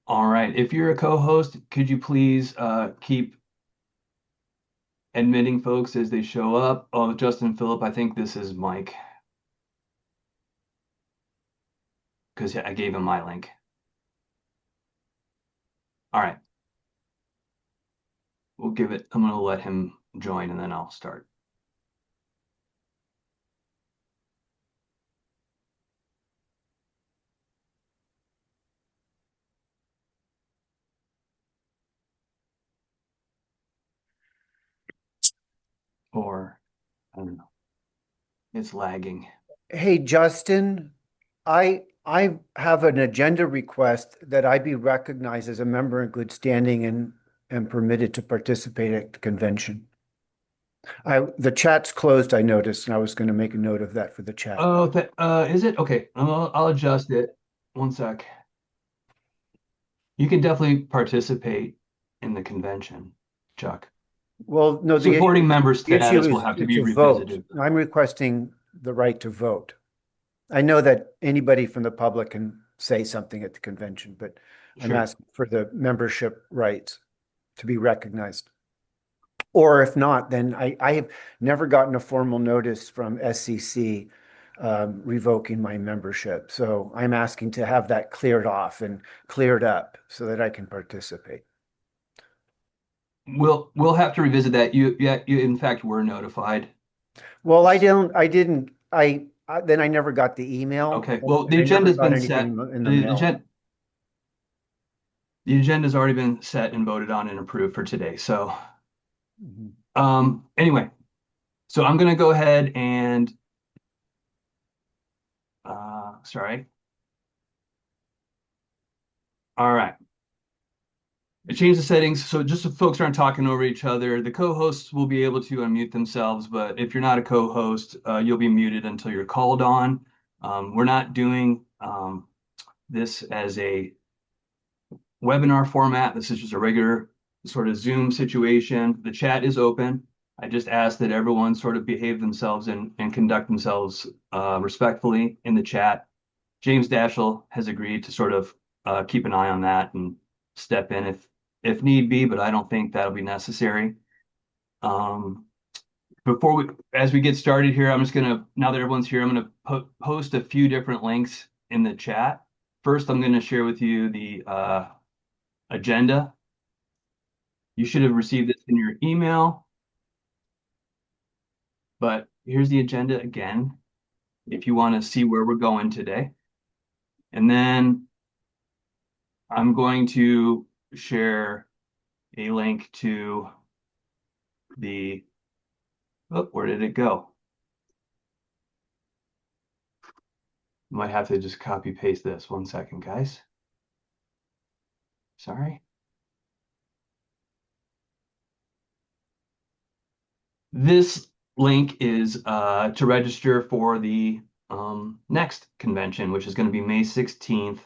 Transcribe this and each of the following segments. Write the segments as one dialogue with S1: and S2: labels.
S1: All right. If you're a co-host, could you please keep admitting folks as they show up? Oh, Justin Phillip, I think this is Mike because I gave him my link. All right. We'll give it, I'm going to let him join and then I'll start. Or, I don't know. It's lagging.
S2: Hey, Justin, I have an agenda request that I be recognized as a member in good standing and permitted to participate at the convention. The chat's closed, I noticed, and I was going to make a note of that for the chat.
S1: Oh, is it? Okay. I'll adjust it. One sec. You can definitely participate in the convention, Chuck.
S2: Well, no,
S1: Supporting member
S2: the issue
S1: status will
S2: is
S1: have to be
S2: to vote.
S1: revisited.
S2: I'm requesting the right to vote. I know that anybody from the public can say something at the convention, but I'm
S1: Sure.
S2: asking for the membership rights to be recognized. Or if not, then I have never gotten a formal notice from SCC revoking my membership. So I'm asking to have that cleared off and cleared up so that I can participate.
S1: We'll have to revisit that. You in fact were notified.
S2: Well, then I never got the email
S1: Okay. Well,
S2: and
S1: the
S2: I never
S1: agenda's
S2: got
S1: been
S2: anything
S1: set.
S2: in the
S1: The
S2: mail.
S1: agenda the agenda's already been set and voted on and approved for today. So,
S2: Mhm.
S1: anyway, so I'm gonna go ahead and sorry. All right. I changed the settings so just so folks aren't talking over each other. The co-hosts will be able to unmute themselves, but if you're not a co-host, you'll be muted until you're called on. We're not doing this as a webinar format. This is just a regular sort of Zoom situation. The chat is open. I just ask that everyone sort of behave themselves and conduct themselves respectfully in the chat. James Dashiell has agreed to sort of keep an eye on that and step in if need be, but I don't think that'll be necessary. Um, as we get started here, I'm just gonna, now that everyone's here, I'm gonna post a few different links in the chat. First, I'm gonna share with you the agenda. You should have received this in your email, but here's the agenda again, if you want to see where we're going today. And then I'm going to share a link to the, oh, where did it go? Might have to just copy paste this. One second, guys. Sorry. This link is to register for the next convention, which is going to be May 16th.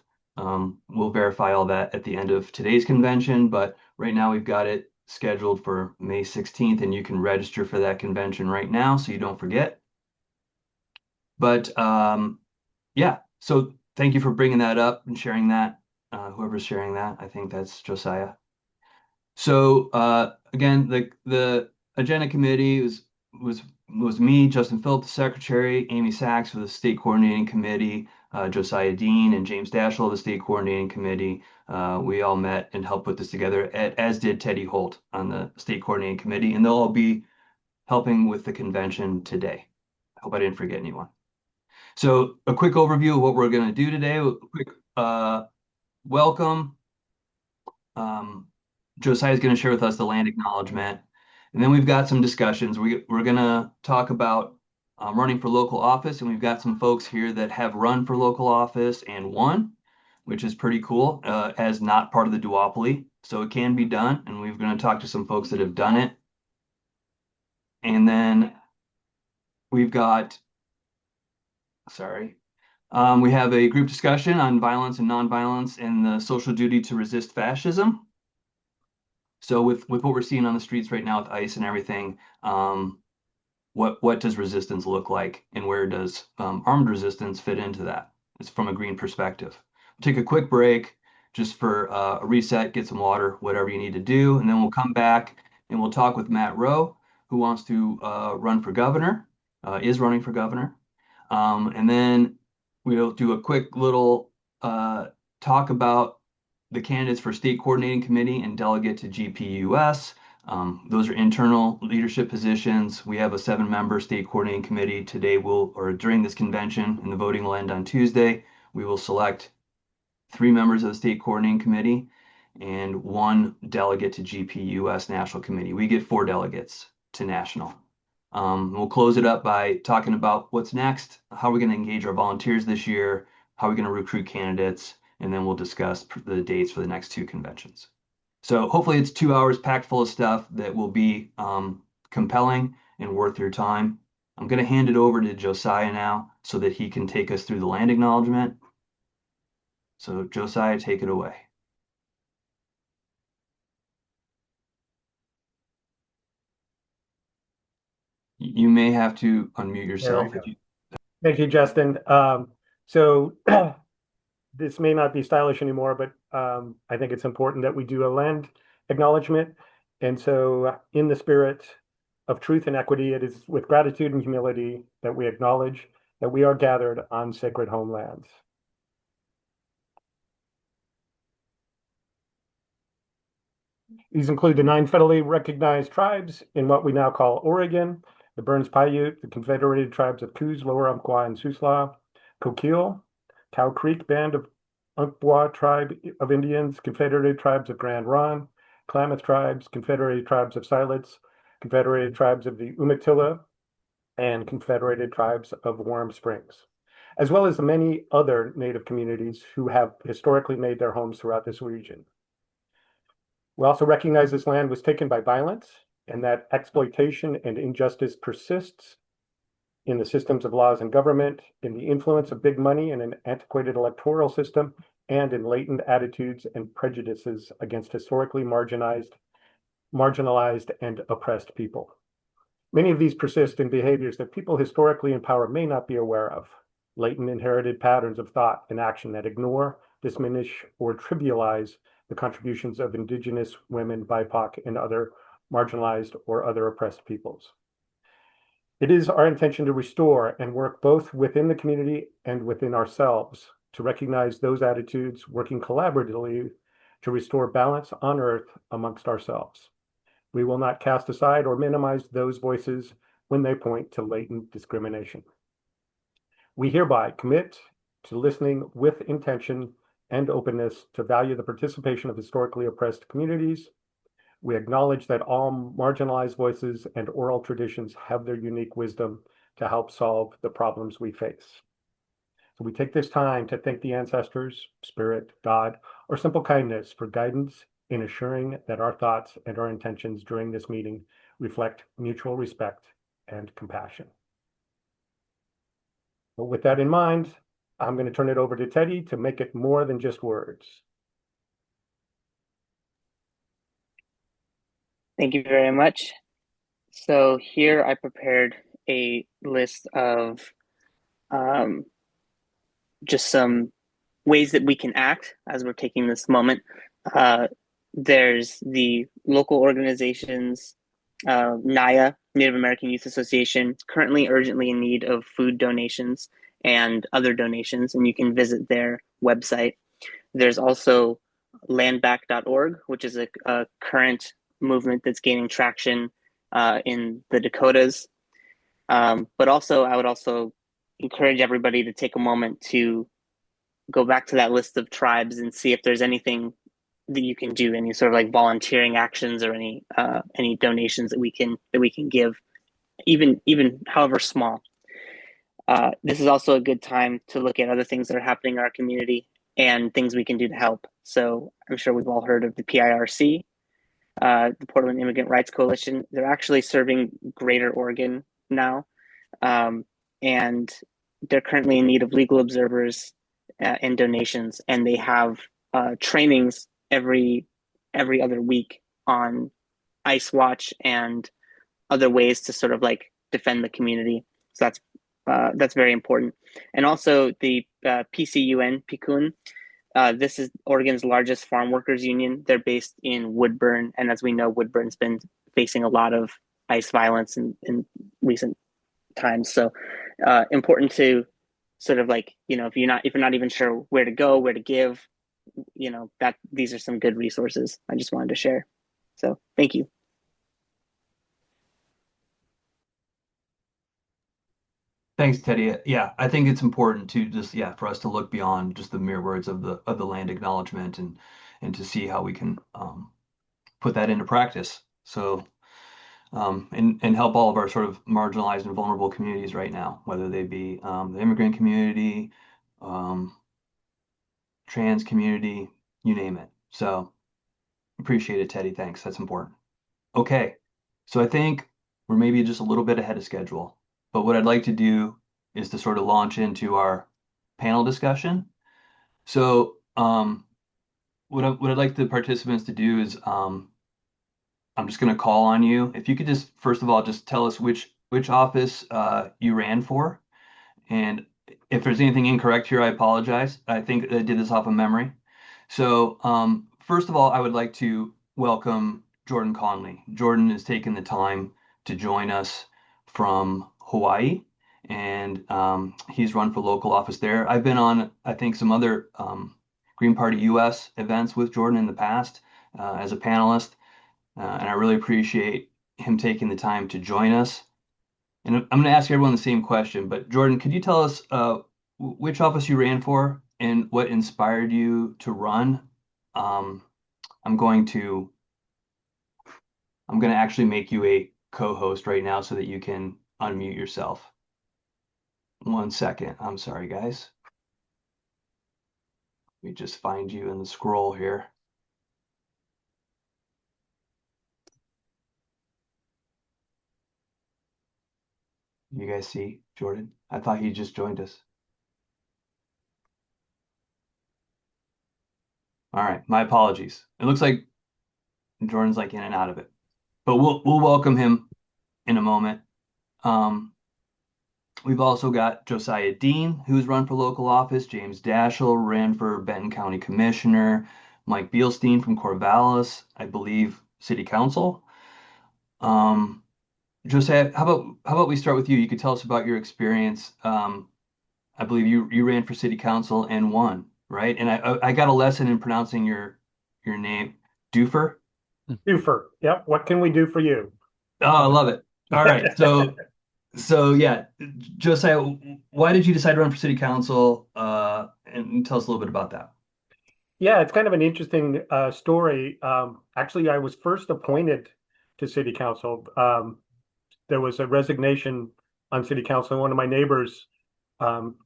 S1: We'll verify all that at the end of today's convention, but right now we've got it scheduled for May 16th, and you can register for that convention right now so you don't forget. But yeah, so thank you for bringing that up and sharing that. Whoever's sharing that, I think that's Josiah. So again, the agenda committee was me, Justin Phillip, the secretary, Amy Sachs for the state coordinating committee, Josiah Dean and James Dashiell, the state coordinating committee. We all met and helped put this together, as did Teddy Holt on the state coordinating committee, and they'll all be helping with the convention today. I hope I didn't forget anyone. So a quick overview of what we're going to do today. A quick welcome. Josiah is going to share with us the land acknowledgement. And then we've got some discussions. We're going to talk about running for local office. And we've got some folks here that have run for local office and won, which is pretty cool as not part of the duopoly. So it can be done. And we're going to talk to some folks that have done it. And then we've got, sorry, we have a group discussion on violence and nonviolence and the social duty to resist fascism. So with what we're seeing on the streets right now with ICE and everything, what does resistance look like, and where does armed resistance fit into that? It's from a green perspective. We'll take a quick break, just for a reset, get some water, whatever you need to do. And then we'll come back and we'll talk with Matt Rowe, who wants to run for governor, is running for governor. And then we'll do a quick little talk about the candidates for state coordinating committee and delegate to GPUS. Those are internal leadership positions. We have a 7-member state coordinating committee. During this convention, and the voting will end on Tuesday, we will select 3 members of the state coordinating committee and 1 delegate to GPUS National Committee. We get 4 delegates to national. We'll close it up by talking about what's next, how we're going to engage our volunteers this year, how we're going to recruit candidates, and then we'll discuss the dates for the next 2 conventions. So hopefully it's 2 hours packed full of stuff that will be compelling and worth your time. I'm going to hand it over to Josiah now so that he can take us through the land acknowledgement. So Josiah, take it away. You may have to unmute yourself.
S3: Thank you, Justin. So this may not be stylish anymore, but I think it's important that we do a land acknowledgement. And so in the spirit of truth and equity, it is with gratitude and humility that we acknowledge that we are gathered on sacred homelands. These include the 9 federally recognized tribes in what we now call Oregon, the Burns Paiute, the Confederated Tribes of Coos, Lower Umpqua, and Siuslaw, Coquille, Cow Creek Band of Umpqua Tribe of Indians, Confederated Tribes of Grand Ronde, Klamath Tribes, Confederated Tribes of Siletz, Confederated Tribes of the Umatilla, and Confederated Tribes of Warm Springs, as well as the many other Native communities who have historically made their homes throughout this region. We also recognize this land was taken by violence and that exploitation and injustice persists in the systems of laws and government, in the influence of big money and an antiquated electoral system, and in latent attitudes and prejudices against historically marginalized and oppressed people. Many of these persist in behaviors that people historically in power may not be aware of, latent inherited patterns of thought and action that ignore, diminish, or trivialize the contributions of Indigenous women, BIPOC, and other marginalized or other oppressed peoples. It is our intention to restore and work both within the community and within ourselves to recognize those attitudes, working collaboratively to restore balance on earth amongst ourselves. We will not cast aside or minimize those voices when they point to latent discrimination. We hereby commit to listening with intention and openness to value the participation of historically oppressed communities. We acknowledge that all marginalized voices and oral traditions have their unique wisdom to help solve the problems we face. So we take this time to thank the ancestors, spirit, God, or simple kindness for guidance in assuring that our thoughts and our intentions during this meeting reflect mutual respect and compassion. But with that in mind, I'm going to turn it over to Teddy to make it more than just words.
S4: Thank you very much. So here I prepared a list of just some ways that we can act as we're taking this moment. There's the local organizations, NAYA, Native American Youth Association, currently urgently in need of food donations and other donations, and you can visit their website. There's also landback.org, which is a current movement that's gaining traction in the Dakotas. But also, I would also encourage everybody to take a moment to go back to that list of tribes and see if there's anything that you can do, any sort of like volunteering actions or any donations that we can give, even however small. This is also a good time to look at other things that are happening in our community and things we can do to help. So I'm sure we've all heard of the PIRC, the Portland Immigrant Rights Coalition. They're actually serving Greater Oregon now, and they're currently in need of legal observers and donations, and they have trainings every other week on ICE Watch and other ways to sort of like defend the community. So that's very important. And also the PCUN, PCUN, This is Oregon's largest farm workers union. They're based in Woodburn, and as we know, Woodburn's been facing a lot of ICE violence in recent times. So important to sort of like, if you're not even sure where to go, where to give, that these are some good resources I just wanted to share. So thank you.
S1: Thanks, Teddy. Yeah, I think it's important to just for us to look beyond just the mere words of the land acknowledgement and to see how we can put that into practice. So and help all of our sort of marginalized and vulnerable communities right now, whether they be the immigrant community, trans community, you name it. So appreciate it, Teddy. Thanks. That's important. Okay. So I think we're maybe just a little bit ahead of schedule, but what I'd like to do is to sort of launch into our panel discussion. So what I'd like the participants to do is I'm just going to call on you. If you could just, first of all, just tell us which office you ran for. And if there's anything incorrect here, I apologize. I think I did this off of memory. So first of all, I would like to welcome Jordan Conley. Jordan has taken the time to join us from Hawaii, and he's run for local office there. I've been on, I think, some other Green Party US events with Jordan in the past as a panelist. And I really appreciate him taking the time to join us. And I'm going to ask everyone the same question, but Jordan, could you tell us which office you ran for and what inspired you to run? Um, I'm going to actually make you a co-host right now so that you can unmute yourself. 1 second. I'm sorry, guys. Let me just find you in the scroll here. You guys see Jordan? I thought he just joined us. All right, my apologies. It looks like Jordan's like in and out of it, but we'll welcome him in a moment. We've also got Josiah Dean, who's run for local office. James Dashiell ran for Benton County Commissioner. Mike Beilstein from Corvallis, I believe, City Council. Josiah, how about we start with you? You could tell us about your experience. I believe you ran for City Council and won, right? And I got a lesson in pronouncing your name, Doofer.
S3: Doofer. Yep. What can we do for you?
S1: Oh, I love it. All right, so yeah, Josiah, why did you decide to run for city council? And tell us a little bit about that.
S3: Yeah, it's kind of an interesting story. Actually, I was first appointed to city council. There was a resignation on city council. One of my neighbors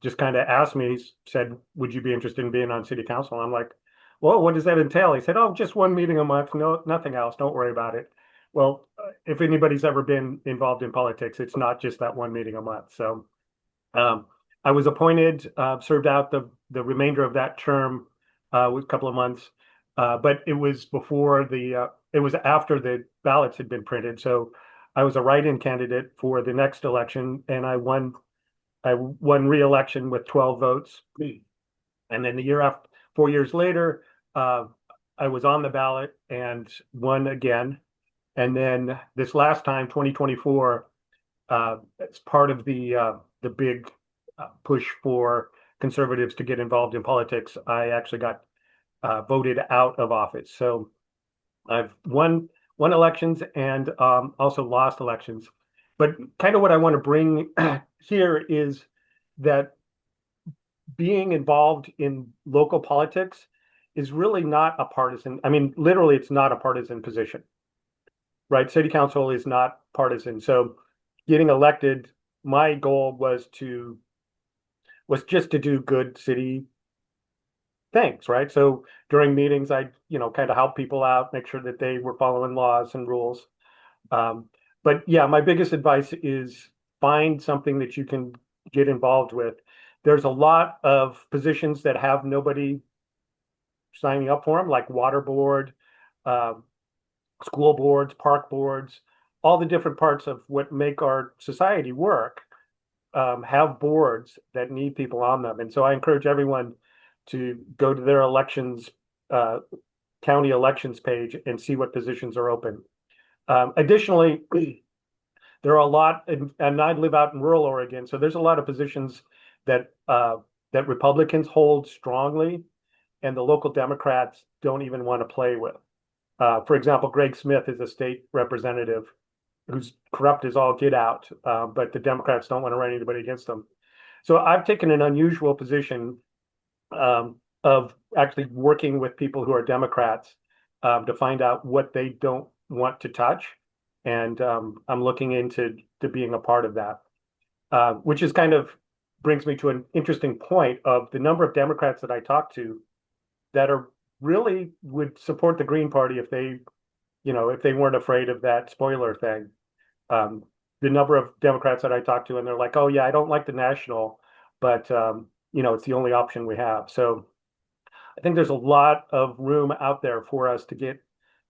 S3: just kind of asked me, said, "Would you be interested in being on city council?" I'm like, "Well, what does that entail?" He said, "Oh, just one meeting a month. No, nothing else. Don't worry about it." Well, if anybody's ever been involved in politics, it's not just that one meeting a month. So I was appointed, served out the remainder of that term with a couple of months, but it was it was after the ballots had been printed. So I was a write-in candidate for the next election, and I won re-election with 12 votes. And then the year after, 4 years later, I was on the ballot and won again. And then this last time, 2024, as part of the big push for conservatives to get involved in politics, I actually got voted out of office. So I've won elections and also lost elections. But kind of what I want to bring here is that being involved in local politics is really not a partisan. I mean, literally, it's not a partisan position, right? City council is not partisan. So getting elected, my goal was just to do good city things, right? So during meetings, I, kind of help people out, make sure that they were following laws and rules. But yeah, my biggest advice is find something that you can get involved with. There's a lot of positions that have nobody signing up for them, like water board, school boards, park boards, all the different parts of what make our society work have boards that need people on them. And so I encourage everyone to go to their elections, county elections page and see what positions are open. Additionally, there are a lot, and I live out in rural Oregon, so there's a lot of positions that that Republicans hold strongly, and the local Democrats don't even want to play with. For example, Greg Smith is a state representative who's corrupt as all get out, but the Democrats don't want to run anybody against them. So I've taken an unusual position of actually working with people who are Democrats to find out what they don't want to touch. And I'm looking into being a part of that, which is kind of brings me to an interesting point of the number of Democrats that I talk to that are really would support the Green Party if they, if they weren't afraid of that spoiler thing. The number of Democrats that I talk to, and they're like, "Oh yeah, I don't like the national, but it's the only option we have." So I think there's a lot of room out there for us to get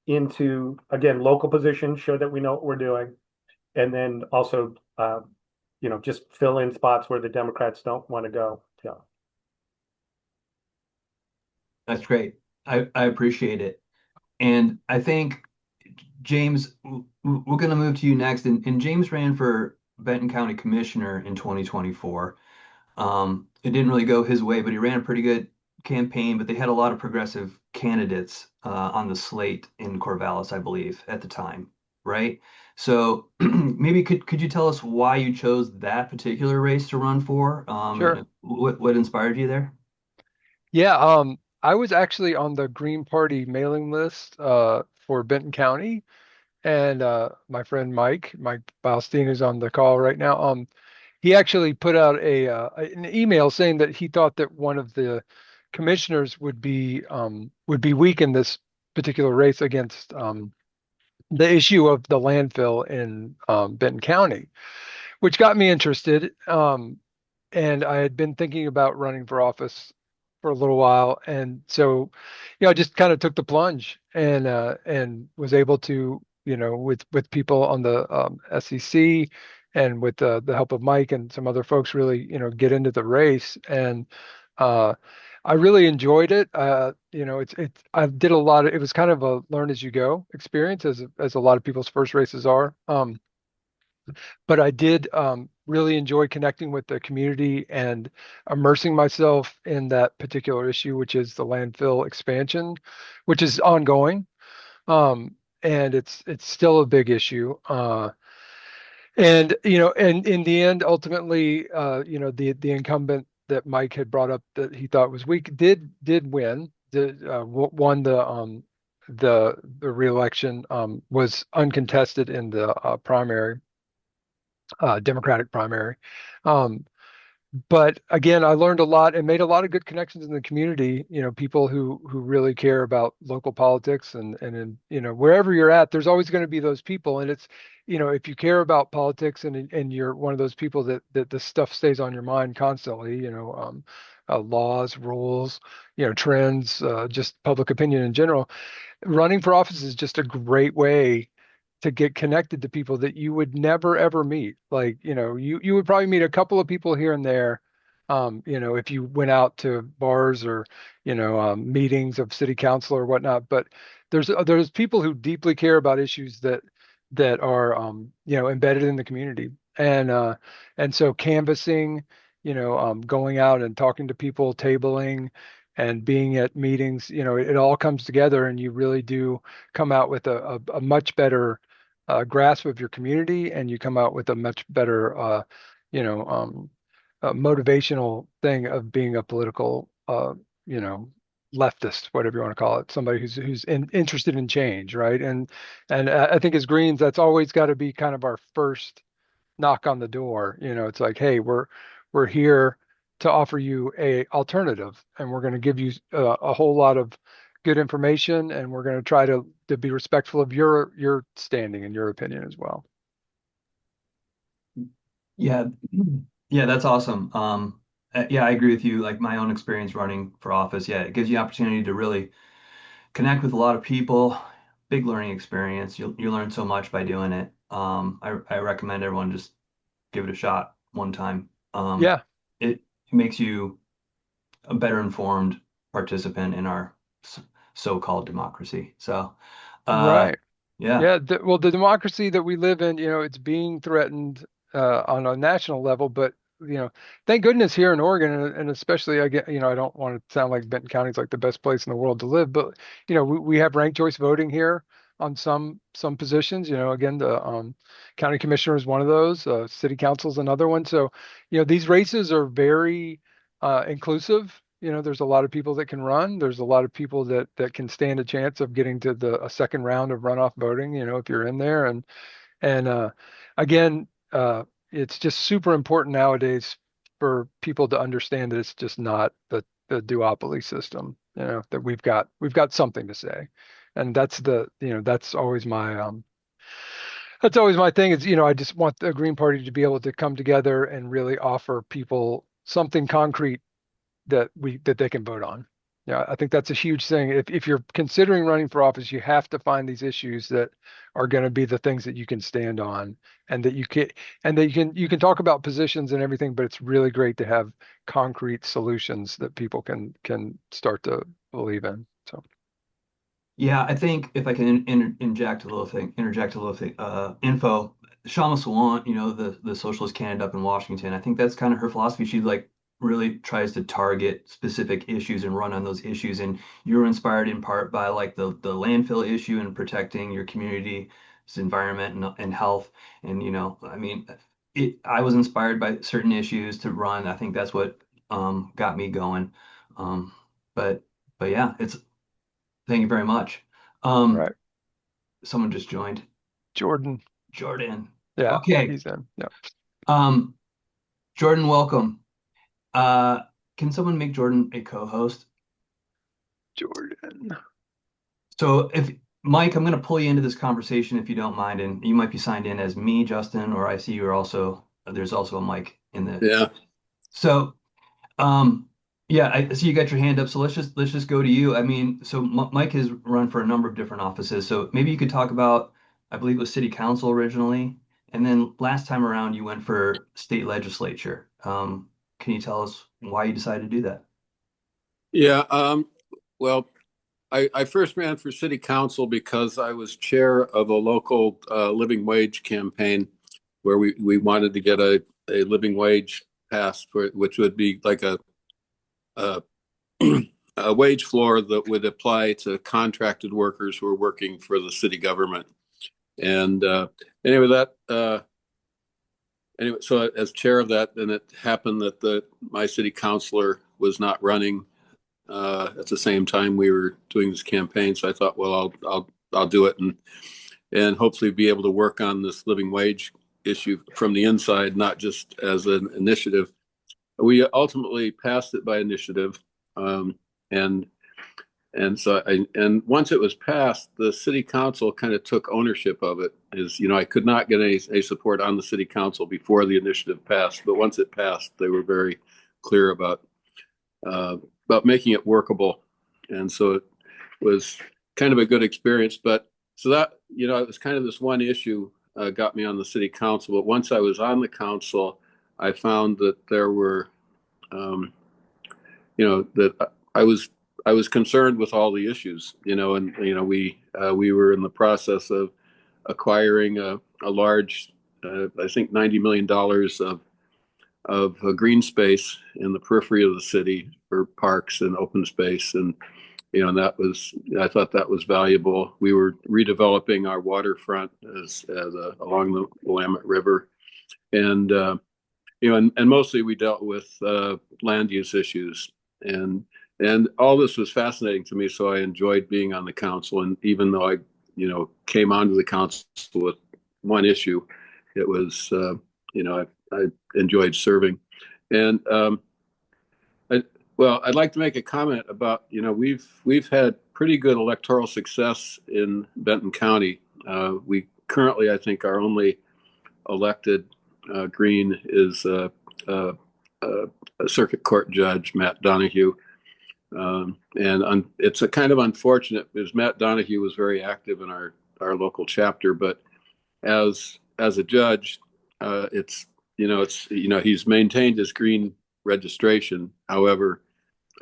S3: into, again, local positions, show that we know what we're doing, and then also, just fill in spots where the Democrats don't want to go. So.
S1: That's great. I appreciate it. And I think, James, we're going to move to you next. And James ran for Benton County Commissioner in 2024. It didn't really go his way, but he ran a pretty good campaign. But they had a lot of progressive candidates on the slate in Corvallis, I believe, at the time, right? So maybe could you tell us why you chose that particular race to run for?
S5: Sure.
S1: And what inspired you there?
S5: Yeah, I was actually on the Green Party mailing list for Benton County, and my friend Mike Beilstein is on the call right now. He actually put out an email saying that he thought that one of the commissioners would be weak in this particular race against the issue of the landfill in Benton County, which got me interested. And I had been thinking about running for office for a little while, and so, I just kind of took the plunge and was able to, with people on the SEC and with the help of Mike and some other folks, really, get into the race, and uh, I really enjoyed it. I did a lot of, it was kind of a learn as you go experience, as a lot of people's first races are. But I did really enjoy connecting with the community and immersing myself in that particular issue, which is the landfill expansion, which is ongoing. And it's still a big issue. And in the end, ultimately, the incumbent that Mike had brought up that he thought was weak did win. Won the reelection, was uncontested in the primary. Democratic primary. Um, but again, I learned a lot and made a lot of good connections in the community. People who really care about local politics, and wherever you're at, there's always going to be those people. And it's, if you care about politics and you're one of those people that the stuff stays on your mind constantly. Laws, rules, trends, just public opinion in general. Running for office is just a great way to get connected to people that you would never ever meet. Like, you would probably meet a couple of people here and there, if you went out to bars or, meetings of city council or whatnot. But there's people who deeply care about issues that are, embedded in the community. And so canvassing, going out and talking to people, tabling and being at meetings, it all comes together, and you really do come out with a much better grasp of your community, and you come out with a much better, you know, um, motivational thing of being a political, you know, leftist, whatever you want to call it, somebody who's interested in change, right? And I think as Greens, that's always got to be kind of our first knock on the door. It's like, hey, we're here to offer you a alternative, and we're going to give you a whole lot of good information, and we're going to try to be respectful of your standing and your opinion as well.
S1: Yeah, yeah, that's awesome. Yeah, I agree with you. Like my own experience running for office, yeah, it gives you opportunity to really connect with a lot of people. Big learning experience. You learn so much by doing it. I recommend everyone just give it a shot one time.
S5: Yeah,
S1: It makes you a better informed participant in our so-called democracy. So,
S5: Right.
S1: yeah.
S5: Yeah. Well, the democracy that we live in, it's being threatened on a national level, but thank goodness here in Oregon, and especially I get, I don't want to sound like Benton County is like the best place in the world to live, but we have ranked choice voting here on some positions. Again, the county commissioner is one of those. City council is another one. So, these races are very inclusive. There's a lot of people that can run. There's a lot of people that can stand a chance of getting to a second round of runoff voting, if you're in there. And again, it's just super important nowadays for people to understand that it's just not the duopoly system, that we've got something to say. And that's always my thing is, I just want the Green Party to be able to come together and really offer people something concrete that they can vote on. Yeah, I think that's a huge thing. If you're considering running for office, you have to find these issues that are going to be the things that you can stand on, and that you can talk about positions and everything, but it's really great to have concrete solutions that people can start to believe in. So
S1: Yeah, I think if I can interject a little thing, info. Shama Sawant, the socialist candidate up in Washington, I think that's kind of her philosophy. She like really tries to target specific issues and run on those issues. And you were inspired in part by like the landfill issue and protecting your community's environment and health. And I mean, I was inspired by certain issues to run. I think that's what got me going. Um, but but yeah, it's thank you very much. Um,
S5: right,
S1: someone just joined.
S5: Jordan,
S1: Jordan.
S5: yeah,
S1: Okay.
S5: he's in. Yeah,
S1: Um, Jordan, welcome. Uh, can someone make Jordan a co-host?
S5: Jordan.
S1: So if Mike, I'm going to pull you into this conversation if you don't mind, and you might be signed in as me, Justin, or I see you're also there's also a Mike in the.
S6: Yeah.
S1: So Um, yeah, I see you got your hand up, so let's just go to you. I mean, so M Mike has run for a number of different offices, so maybe you could talk about, I believe it was city council originally, and then last time around you went for state legislature. Can you tell us why you decided to do that?
S6: Yeah. Well, I first ran for city council because I was chair of a local living wage campaign where we wanted to get a living wage passed, which would be like a, a wage floor that would apply to contracted workers who are working for the city government. And anyway, so as chair of that, then it happened that my city councilor was not running at the same time we were doing this campaign. So I thought, well, I'll do it and hopefully be able to work on this living wage issue from the inside, not just as an initiative. We ultimately passed it by initiative, and and once it was passed, the city council kind of took ownership of it. I could not get any support on the city council before the initiative passed, but once it passed, they were very clear about making it workable. And so it was kind of a good experience. But so that, it was kind of this one issue got me on the city council. But once I was on the council, I found that there were, that I was concerned with all the issues, and, we were in the process of acquiring a large, I think $90 million of green space in the periphery of the city for parks and open space. And, and I thought that was valuable. We were redeveloping our waterfront along the Willamette River. And, and mostly we dealt with land use issues. And all this was fascinating to me. So I enjoyed being on the council. And even though I, came onto the council with one issue, it was, I enjoyed serving. And I'd like to make a comment about, we've had pretty good electoral success in Benton County. We currently, I think, our only elected Green is a circuit court judge, Matt Donahue. It's a kind of unfortunate because Matt Donahue was very active in our local chapter, but as a judge, he's maintained his green registration. However,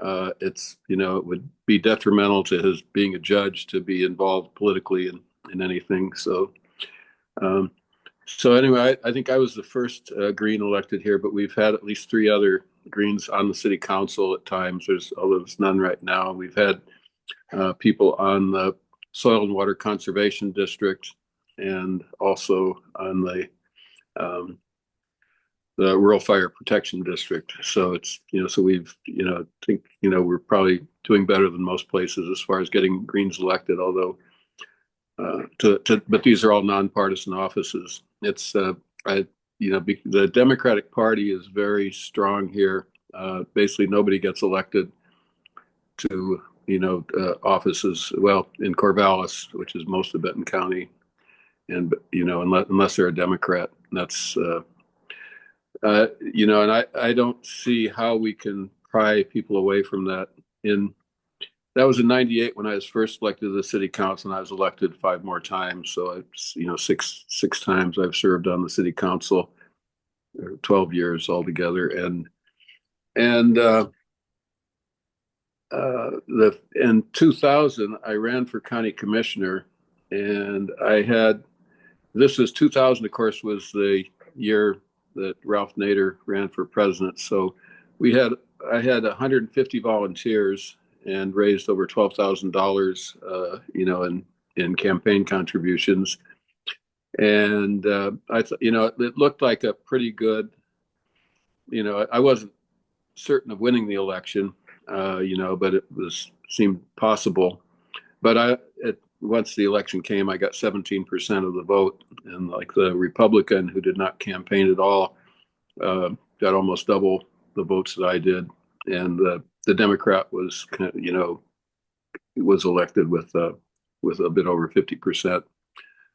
S6: it's, it would be detrimental to his being a judge to be involved politically in anything. Um, so anyway, I think I was the first Green elected here, but we've had at least three other Greens on the city council at times. Although there's none right now. We've had people on the Soil and Water Conservation District and also on um, the Rural Fire Protection District. So it's, so we've, think, we're probably doing better than most places as far as getting Greens elected, although but these are all nonpartisan offices. It's, the Democratic Party is very strong here. Basically, nobody gets elected to, offices, well, in Corvallis, which is most of Benton County, and, unless they're a Democrat. And that's, and I don't see how we can pry people away from that. That was in '98 when I was first elected to the city council, and I was elected 5 more times. So six times I've served on the city council, 12 years altogether. And in 2000 I ran for county commissioner, and this was 2000, of course, was the year that Ralph Nader ran for president. So I had 150 volunteers and raised over $12,000, in campaign contributions. And it looked like a pretty good, I wasn't certain of winning the election, but it seemed possible. But once the election came, I got 17% of the vote, and like the Republican who did not campaign at all got almost double the votes that I did, and the Democrat was, was elected with a bit over 50%.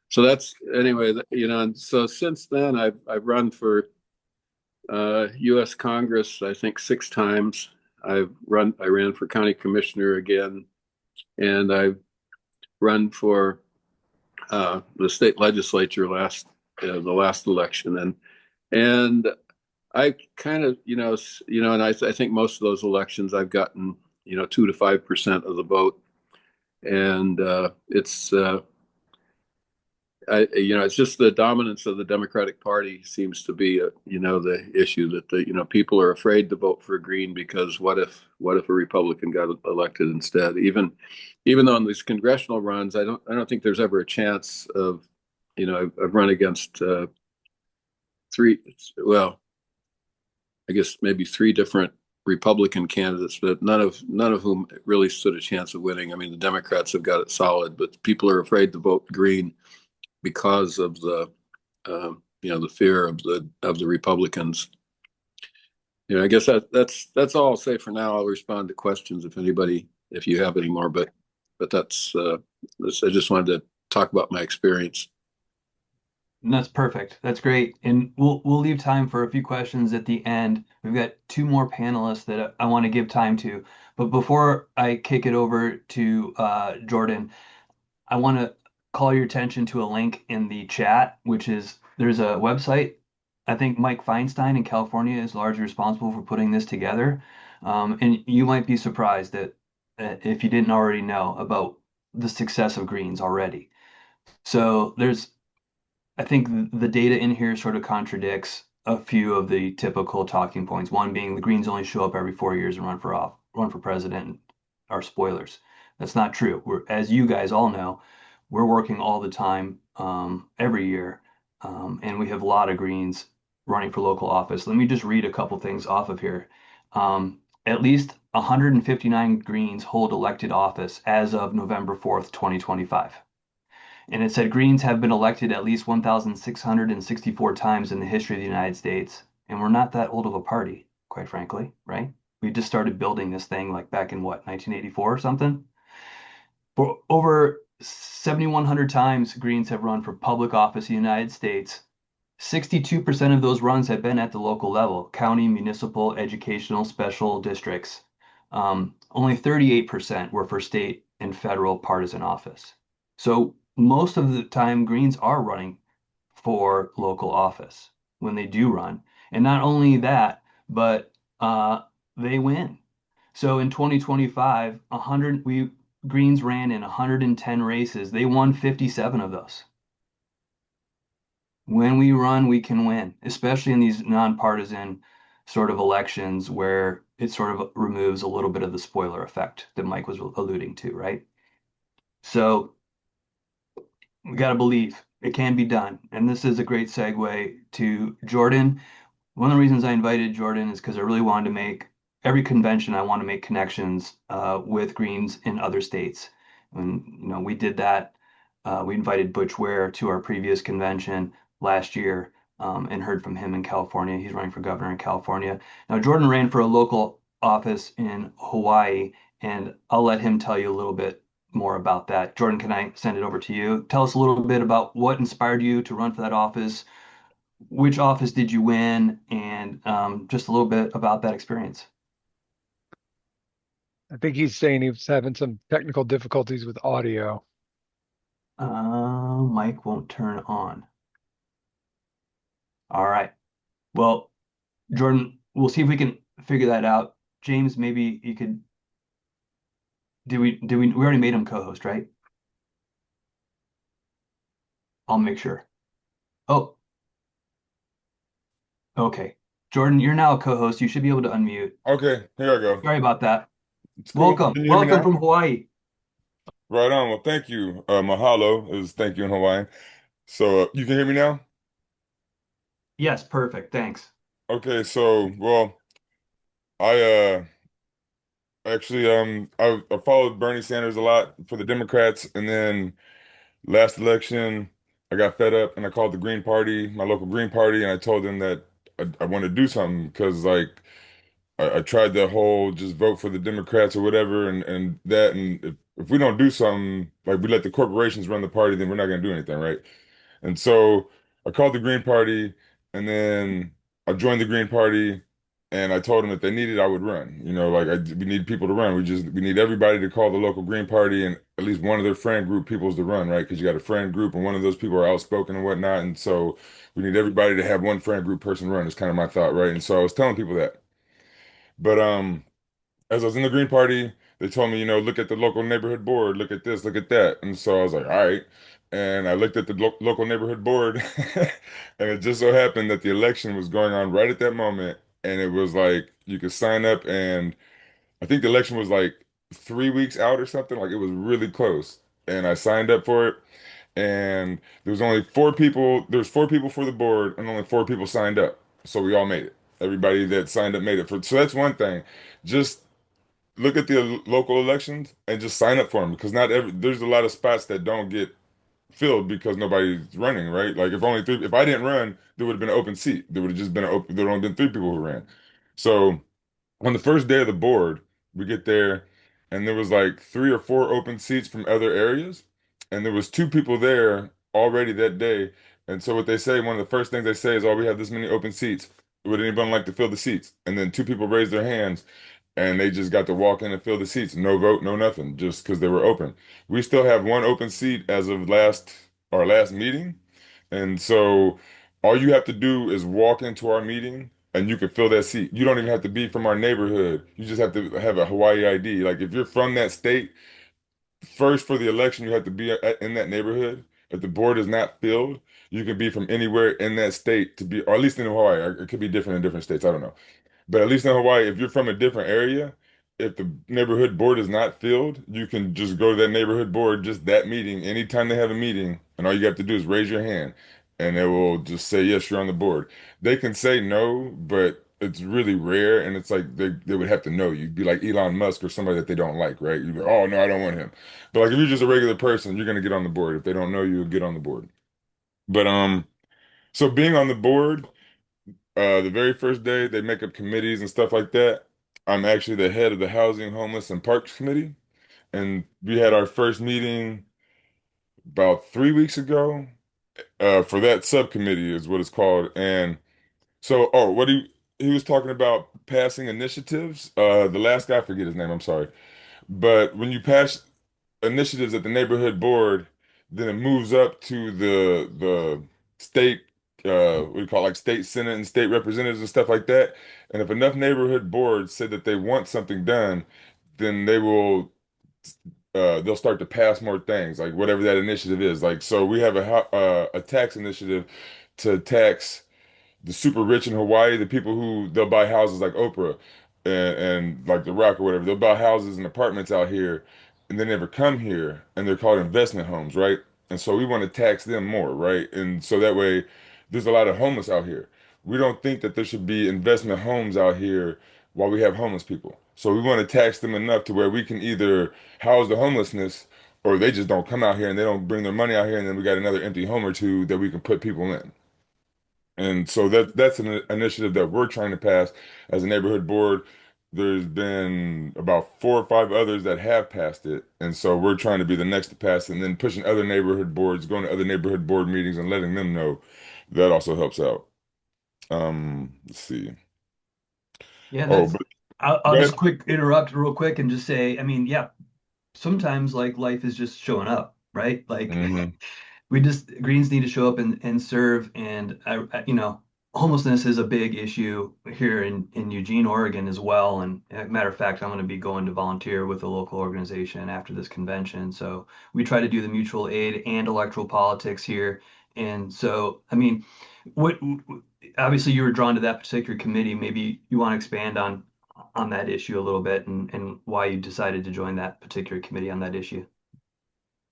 S6: So that's anyway, and so since then I've run for U.S. Congress, I think 6 times. I ran for county commissioner again, and I've run for the state legislature the last election, and I kind of, and I think most of those elections I've gotten, 2 to 5% of the vote, and it's it's just the dominance of the Democratic Party seems to be, the issue that people are afraid to vote for Green because what if a Republican got elected instead? Even though in these congressional runs, I don't think there's ever a chance of, I've run against I guess maybe 3 different Republican candidates, but none of whom really stood a chance of winning. I mean, the Democrats have got it solid, but people are afraid to vote Green because of the fear of the Republicans. I guess that's all I'll say for now. I'll respond to questions if you have any more, but that's I just wanted to talk about my experience.
S1: And that's perfect. That's great. And we'll leave time for a few questions at the end. We've got 2 more panelists that I want to give time to. But before I kick it over to Jordan, I want to call your attention to a link in the chat, which is there's a website. I think Mike Feinstein in California is largely responsible for putting this together. And you might be surprised that if you didn't already know about the success of Greens already. So I think the data in here sort of contradicts a few of the typical talking points. One being the Greens only show up every 4 years and run for president are spoilers. That's not true. As you guys all know, we're working all the time, every year, and we have a lot of Greens running for local office. Let me just read a couple things off of here. At least 159 Greens hold elected office as of November 4th, 2025. And it said Greens have been elected at least 1,664 times in the history of the United States. And we're not that old of a party, quite frankly, right? We just started building this thing like back in 1984 or something? For over 7,100 times, Greens have run for public office in the United States. 62% of those runs have been at the local level, county, municipal, educational, special districts. Only 38% were for state and federal partisan office. So most of the time, Greens are running for local office when they do run. And not only that, but they win. So in 2025, 100 we Greens ran in 110 races. They won 57 of those. When we run, we can win, especially in these nonpartisan sort of elections where it sort of removes a little bit of the spoiler effect that Mike was alluding to, right? So we got to believe it can be done. And this is a great segue to Jordan. One of the reasons I invited Jordan is because I really wanted to make every convention, I want to make connections with Greens in other states. And, we did that. We invited Butch Ware to our previous convention last year and heard from him in California. He's running for governor in California. Now, Jordan ran for a local office in Hawaii, and I'll let him tell you a little bit more about that. Jordan, can I send it over to you? Tell us a little bit about what inspired you to run for that office, which office did you win, and just a little bit about that experience.
S5: I think he's saying he was having some technical difficulties with audio.
S1: Mic won't turn on. All right. Well, Jordan, we'll see if we can figure that out. James, maybe you could. We already made him co-host, right? I'll make sure. Oh, okay. Jordan, you're now a co-host. You should be able to unmute.
S7: Okay, here I go.
S1: Sorry about that.
S7: It's cool.
S1: Welcome.
S7: Can you hear me
S1: Welcome
S7: now?
S1: from Hawaii.
S7: Right on. Well, thank you. Mahalo is thank you in Hawaiian. So you can hear me now?
S1: Yes, perfect. Thanks.
S7: Okay, so well, I actually I followed Bernie Sanders a lot for the Democrats, and then last election I got fed up and I called the Green Party, my local Green Party, and I told them that I want to do something because like I tried the whole just vote for the Democrats or whatever, and if we don't do something, like we let the corporations run the party, then we're not going to do anything, right? And so I called the Green Party, and then I joined the Green Party, and I told them if they needed, I would run. We need people to run. We need everybody to call the local Green Party and at least one of their friend group peoples to run, right? Because you got a friend group, and one of those people are outspoken and whatnot, and so we need everybody to have one friend group person run. Is kind of my thought, right? And so I was telling people that. But as I was in the Green Party, they told me, look at the local neighborhood board, look at this, look at that. And so I was like, all right. And I looked at the local neighborhood board, and it just so happened that the election was going on right at that moment. And it was like you could sign up, and I think the election was like 3 weeks out or something. Like it was really close. And I signed up for it, and there was only four people. There was four people for the board, and only four people signed up. So we all made it. Everybody that signed up made it. So that's one thing. Just look at the local elections and just sign up for them because not every there's a lot of spots that don't get filled because nobody's running, right? Like if I didn't run, there would have been an open seat. There would have just been there would only been three people who ran. So on the first day of the board, we get there and there was like three or four open seats from other areas, and there was two people there already that day. And so what they say, one of the first things they say is, "Oh, we have this many open seats. Would anyone like to fill the seats?" And then two people raised their hands and they just got to walk in and fill the seats. No vote, no nothing, just because they were open. We still have one open seat as of our last meeting. And so all you have to do is walk into our meeting and you can fill that seat. You don't even have to be from our neighborhood. You just have to have a Hawaii ID. Like if you're from that state, first for the election, you have to be in that neighborhood. If the board is not filled, you can be from anywhere in that state to be, or at least in Hawaii. It could be different in different states. I don't know. But at least in Hawaii, if you're from a different area, if the neighborhood board is not filled, you can just go to that neighborhood board, just that meeting, anytime they have a meeting, and all you have to do is raise your hand, and they will just say, yes, you're on the board. They can say no, but it's really rare, and it's like they would have to know you. You'd be like Elon Musk or somebody that they don't like, right? You'd be, oh, no, I don't want him. But like if you're just a regular person, you're gonna get on the board. If they don't know you, get on the board. But so being on the board. The very first day they make up committees and stuff like that. I'm actually the head of the Housing, Homeless, and Parks Committee, and we had our first meeting about 3 weeks ago. For that subcommittee is what it's called. And so, oh, what he was talking about passing initiatives. The last guy, I forget his name. I'm sorry, but when you pass initiatives at the neighborhood board, then it moves up to the state what do you call it, like state senate and state representatives and stuff like that. And if enough neighborhood boards say that they want something done, then they'll start to pass more things, like whatever that initiative is. Like, so we have a tax initiative to tax the super rich in Hawaii, the people who they'll buy houses like Oprah and like The Rock or whatever. They'll buy houses and apartments out here and they never come here and they're called investment homes, right? And so we want to tax them more, right? And so that way there's a lot of homeless out here. We don't think that there should be investment homes out here while we have homeless people. So we want to tax them enough to where we can either house the homelessness or they just don't come out here and they don't bring their money out here and then we got another empty home or two that we can put people in. And so that's an initiative that we're trying to pass as a neighborhood board. There's been about 4 or 5 others that have passed it. And so we're trying to be the next to pass it and then pushing other neighborhood boards, going to other neighborhood board meetings and letting them know. That also helps out. Let's see.
S1: Yeah,
S7: Oh,
S1: that's
S7: but
S1: I'll
S7: go
S1: just
S7: ahead.
S1: quick interrupt real quick and just say, I mean, yeah, sometimes like life is just showing up, right? Like
S7: Hmm.
S1: we just Greens need to show up and serve. And homelessness is a big issue here in Eugene, Oregon as well. And matter of fact, I'm going to be going to volunteer with a local organization after this convention. So we try to do the mutual aid and electoral politics here. And so, I mean, what obviously you were drawn to that particular committee. Maybe you want to expand on that issue a little bit and why you decided to join that particular committee on that issue.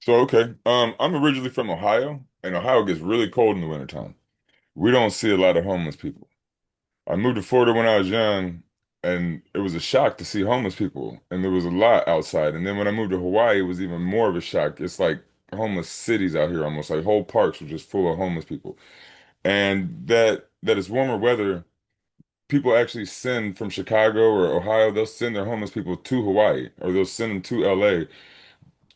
S7: So, okay. I'm originally from Ohio, and Ohio gets really cold in the wintertime. We don't see a lot of homeless people. I moved to Florida when I was young, and it was a shock to see homeless people, and there was a lot outside. And then when I moved to Hawaii, it was even more of a shock. It's like homeless cities out here, almost like whole parks were just full of homeless people. And that it's warmer weather, people actually send from Chicago or Ohio, they'll send their homeless people to Hawaii, or they'll send them to LA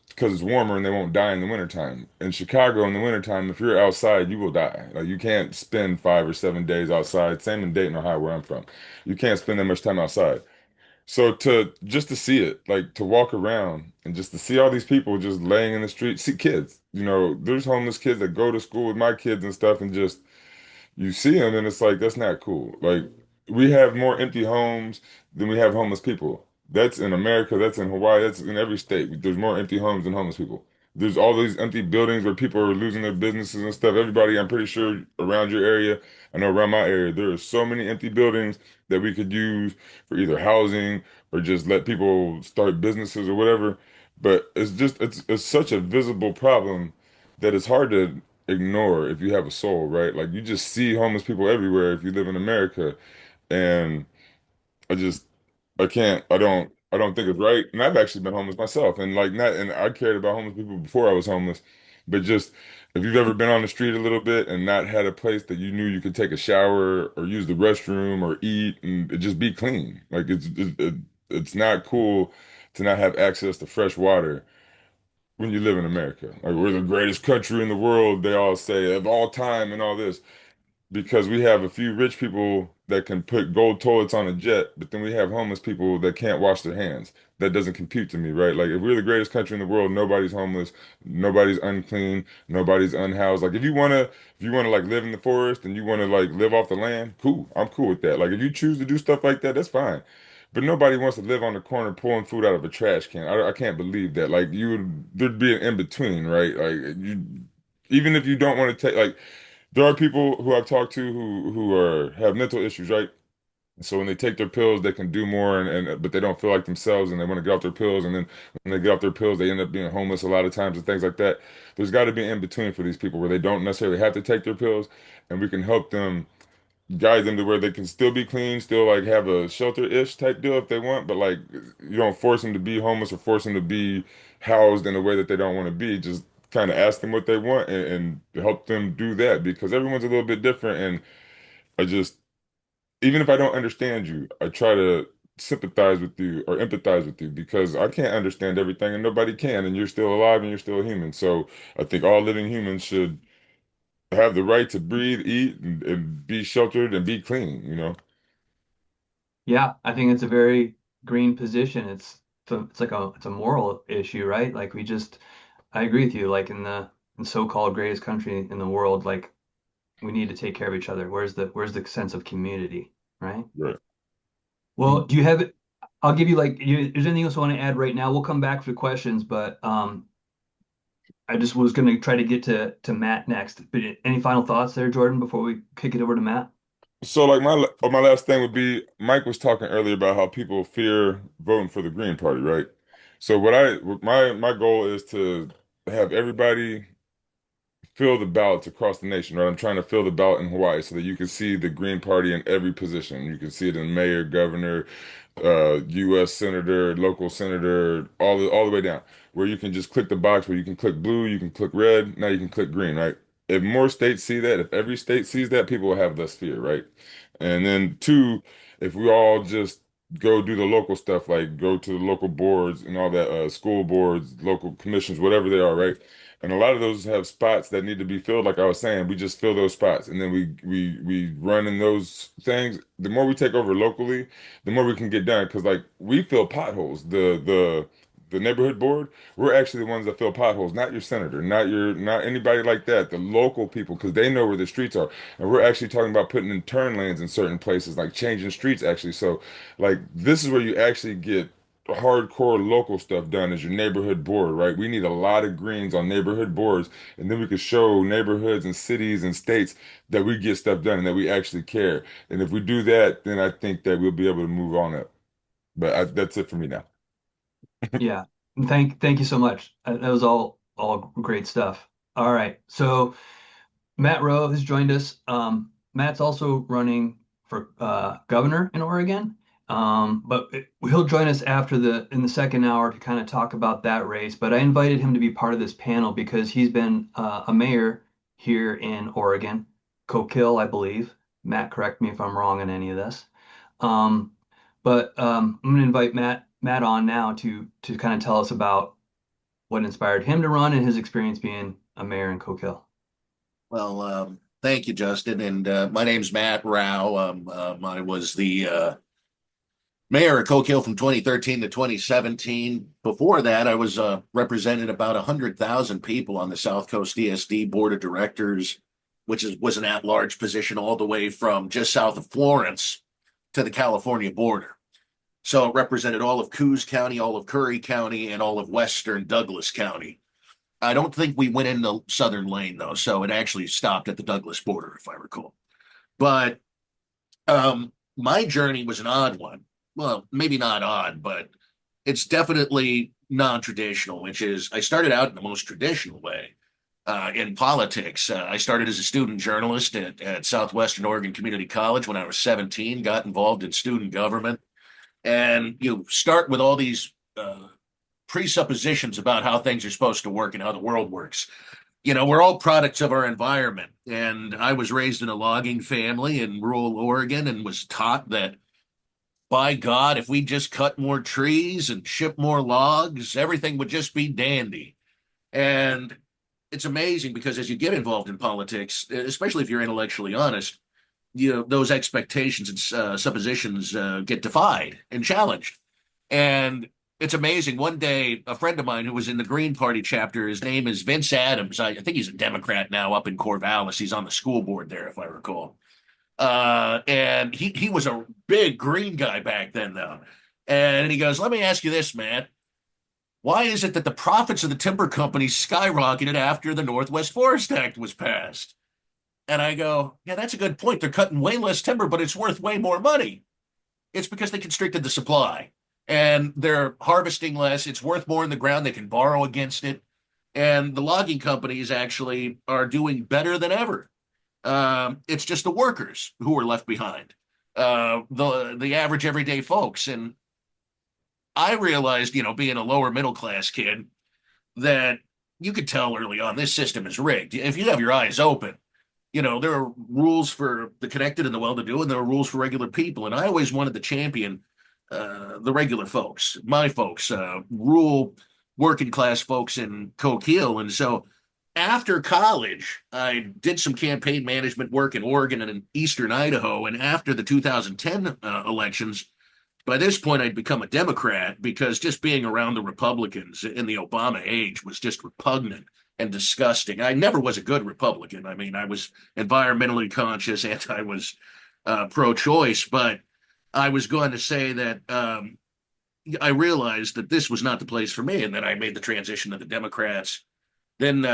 S7: because it's warmer and they won't die in the wintertime. In Chicago in the wintertime, if you're outside, you will die. Like you can't spend 5 or 7 days outside. Same in Dayton, Ohio, where I'm from. You can't spend that much time outside. So to see it, like to walk around and just to see all these people just laying in the street, see kids, there's homeless kids that go to school with my kids and stuff and just you see them and it's like that's not cool. Like we have more empty homes than we have homeless people. That's in America, that's in Hawaii, that's in every state. There's more empty homes than homeless people. There's all these empty buildings where people are losing their businesses and stuff. Everybody, I'm pretty sure around your area, I know around my area, there are so many empty buildings that we could use for either housing or just let people start businesses or whatever. But it's such a visible problem that it's hard to ignore if you have a soul, right? Like you just see homeless people everywhere if you live in America. And I just I don't think it's right. And I've actually been homeless myself. And like not and I cared about homeless people before I was homeless. But just if you've ever been on the street a little bit and not had a place that you knew you could take a shower or use the restroom or eat and it just be clean. Like it's not cool to not have access to fresh water when you live in America. Like we're the greatest country in the world, they all say, of all time and all this, because we have a few rich people that can put gold toilets on a jet, but then we have homeless people that can't wash their hands. That doesn't compute to me, right? Like if we're the greatest country in the world, nobody's homeless, nobody's unclean, nobody's unhoused. Like if you wanna like live in the forest and you wanna like live off the land, cool. I'm cool with that. Like if you choose to do stuff like that, that's fine. But nobody wants to live on the corner pulling food out of a trash can. I can't believe that. Like there'd be an in between, right? Like even if you don't want to take, like, there are people who I've talked to who have mental issues, right? So when they take their pills, they can do more, and but they don't feel like themselves, and they want to get off their pills, and then when they get off their pills, they end up being homeless a lot of times and things like that. There's got to be in between for these people where they don't necessarily have to take their pills, and we can help them guide them to where they can still be clean, still like have a shelter-ish type deal if they want, but like you don't force them to be homeless or force them to be housed in a way that they don't want to be. Just kind of ask them what they want and help them do that because everyone's a little bit different. And I just, even if I don't understand you, I try to sympathize with you or empathize with you because I can't understand everything and nobody can, and you're still alive and you're still a human. So I think all living humans should have the right to breathe, eat, and be sheltered and be clean.
S1: Yeah, I think it's a very green position. It's like it's a moral issue, right? Like I agree with you. Like in the so-called greatest country in the world, like we need to take care of each other. Where's the sense of community, right?
S7: Right.
S1: Well, do you have it? I'll give you is there anything else you want to add right now? We'll come back for questions, but I just was going to try to get to Matt next. But any final thoughts there, Jordan, before we kick it over to Matt?
S7: So like my last thing would be Mike was talking earlier about how people fear voting for the Green Party, right? So my goal is to have everybody fill the ballots across the nation, right? I'm trying to fill the ballot in Hawaii so that you can see the Green Party in every position. You can see it in mayor, governor, U.S. senator, local senator, all the way down, where you can just click the box where you can click blue, you can click red, now you can click green, right? If more states see that, if every state sees that, people will have less fear, right? And then two, if we all just go do the local stuff, like go to the local boards and all that, school boards, local commissions, whatever they are, right? And a lot of those have spots that need to be filled. Like I was saying, we just fill those spots, and then we run in those things. The more we take over locally, the more we can get done. Because like we fill potholes. The neighborhood board, we're actually the ones that fill potholes, not your senator, not anybody like that. The local people, because they know where the streets are, and we're actually talking about putting in turn lanes in certain places, like changing streets actually. So like this is where you actually get hardcore local stuff done as your neighborhood board, right? We need a lot of greens on neighborhood boards, and then we could show neighborhoods and cities and states that we get stuff done and that we actually care. And if we do that, then I think that we'll be able to move on up. But that's it for me now.
S1: Yeah. Thank you so much. That was all great stuff. All right. So Matt Rowe has joined us. Matt's also running for governor in Oregon. He'll join us in the second hour to kind of talk about that race. But I invited him to be part of this panel because he's been a mayor here in Oregon, Coquille, I believe. Matt, correct me if I'm wrong on any of this. I'm going to invite Matt on now to kind of tell us about what inspired him to run and his experience being a mayor in Coquille.
S8: Well, thank you, Justin. And my name's Matt Rowe. I was the mayor of Coquille from 2013 to 2017. Before that, I was represented about 100,000 people on the South Coast ESD Board of Directors, which was an at-large position all the way from just south of Florence to the California border. So it represented all of Coos County, all of Curry County, and all of western Douglas County. I don't think we went into Southern Lane, though, so it actually stopped at the Douglas border, if I recall. But my journey was an odd one. Well, maybe not odd, but it's definitely non-traditional, which is I started out in the most traditional way in politics. I started as a student journalist at Southwestern Oregon Community College when I was 17, got involved in student government. And you start with all these presuppositions about how things are supposed to work and how the world works. You know, we're all products of our environment. And I was raised in a logging family in rural Oregon and was taught that, by God, if we just cut more trees and ship more logs, everything would just be dandy. And it's amazing because as you get involved in politics, especially if you're intellectually honest, those expectations and suppositions get defied and challenged. And it's amazing. One day, a friend of mine who was in the Green Party chapter, his name is Vince Adams. I think he's a Democrat now up in Corvallis. He's on the school board there, if I recall. And he was a big green guy back then, though. And he goes, let me ask you this, man. Why is it that the profits of the timber companies skyrocketed after the Northwest Forest Act was passed? And I go, yeah, that's a good point. They're cutting way less timber, but it's worth way more money. It's because they constricted the supply and they're harvesting less. It's worth more in the ground. They can borrow against it. And the logging companies actually are doing better than ever. It's just the workers who are left behind, the average everyday folks. And I realized, being a lower middle class kid, that you could tell early on this system is rigged. If you have your eyes open, there are rules for the connected and the well-to-do, and there are rules for regular people. And I always wanted to champion the regular folks, my folks, rural working class folks in Coquille. And so after college, I did some campaign management work in Oregon and in Eastern Idaho. And after the 2010 elections, by this point, I'd become a Democrat because just being around the Republicans in the Obama age was just repugnant. and disgusting. I never was a good Republican. I mean, I was environmentally conscious and I was pro-choice, but I was going to say that I realized that this was not the place for me, and then I made the transition to the Democrats. Then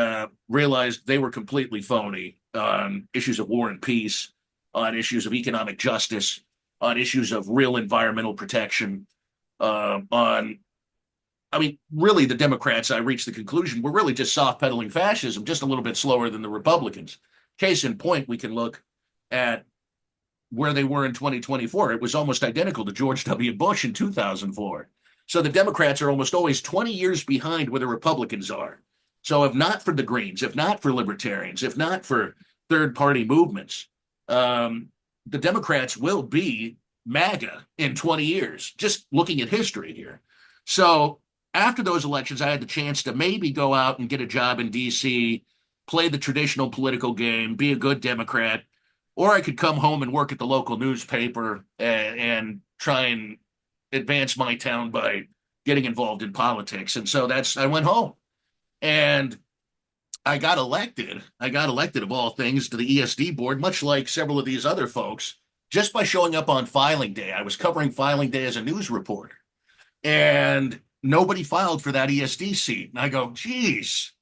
S8: realized they were completely phony on issues of war and peace, on issues of economic justice, on issues of real environmental protection, on I mean, really, the Democrats, I reached the conclusion, were really just soft pedaling fascism, just a little bit slower than the Republicans. Case in point, we can look at where they were in 2024. It was almost identical to George W. Bush in 2004. So the Democrats are almost always 20 years behind where the Republicans are. So if not for the Greens, if not for libertarians, if not for third party movements, the Democrats will be MAGA in 20 years, just looking at history here. So after those elections, I had the chance to maybe go out and get a job in DC, play the traditional political game, be a good Democrat, or I could come home and work at the local newspaper and try and advance my town by getting involved in politics. And so I went home and I got elected. I got elected, of all things, to the ESD board, much like several of these other folks, just by showing up on filing day. I was covering filing day as a news reporter, and nobody filed for that ESD seat. And I go, geez,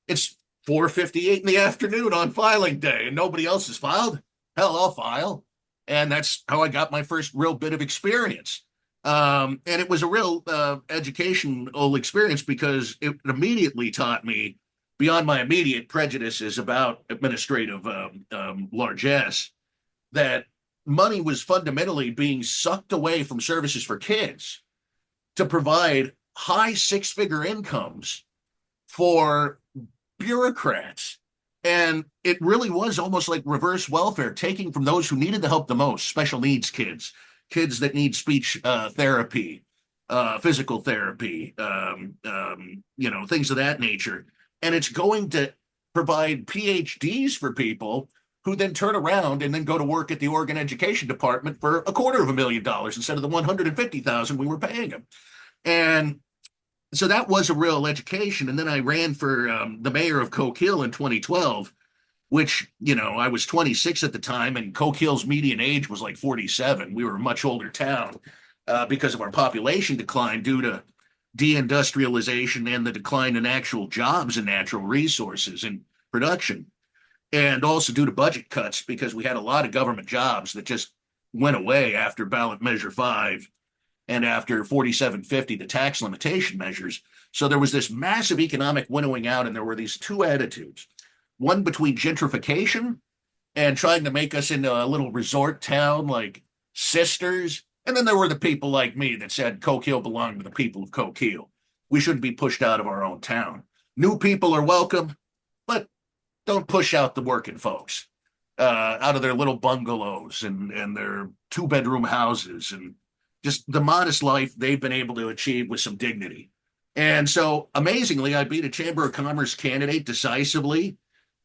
S8: it's 4:58 in the afternoon on filing day, and nobody else has filed. Hell, I'll file. And that's how I got my first real bit of experience. And it was a real educational experience because it immediately taught me, beyond my immediate prejudices about administrative largesse, that money was fundamentally being sucked away from services for kids to provide high six-figure incomes for bureaucrats. And it really was almost like reverse welfare, taking from those who needed the help the most, special needs kids, kids that need speech therapy, physical therapy, things of that nature. And it's going to provide PhDs for people who then turn around and then go to work at the Oregon Education Department for $250,000 instead of the $150,000 we were paying them. And so that was a real education. And then I ran for the mayor of Coquille in 2012, which, I was 26 at the time, and Coquille's median age was like 47. We were a much older town because of our population decline due to deindustrialization and the decline in actual jobs and natural resources and production. And also due to budget cuts, because we had a lot of government jobs that just went away after ballot measure 5 and after 4750, the tax limitation measures. So there was this massive economic winnowing out, and there were these two attitudes, one between gentrification and trying to make us into a little resort town like Sisters. And then there were the people like me that said Coquille belonged to the people of Coquille. We shouldn't be pushed out of our own town. New people are welcome, but don't push out the working folks out of their little bungalows and their two-bedroom houses and just the modest life they've been able to achieve with some dignity. And so, amazingly, I beat a Chamber of Commerce candidate decisively,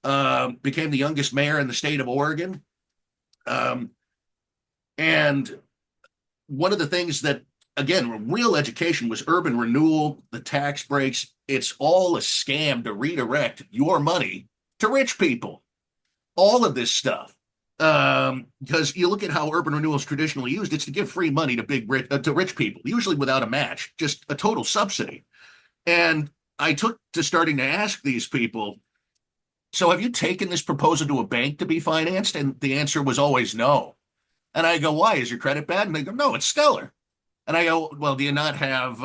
S8: became the youngest mayor in the state of Oregon. And one of the things that, again, real education was urban renewal, the tax breaks. It's all a scam to redirect your money to rich people. All of this stuff. Because you look at how urban renewal is traditionally used, it's to give free money to rich people, usually without a match, just a total subsidy. And I took to starting to ask these people, so have you taken this proposal to a bank to be financed? And the answer was always no. And I go, why? Is your credit bad? And they go, no, it's stellar. And I go, well, do you not have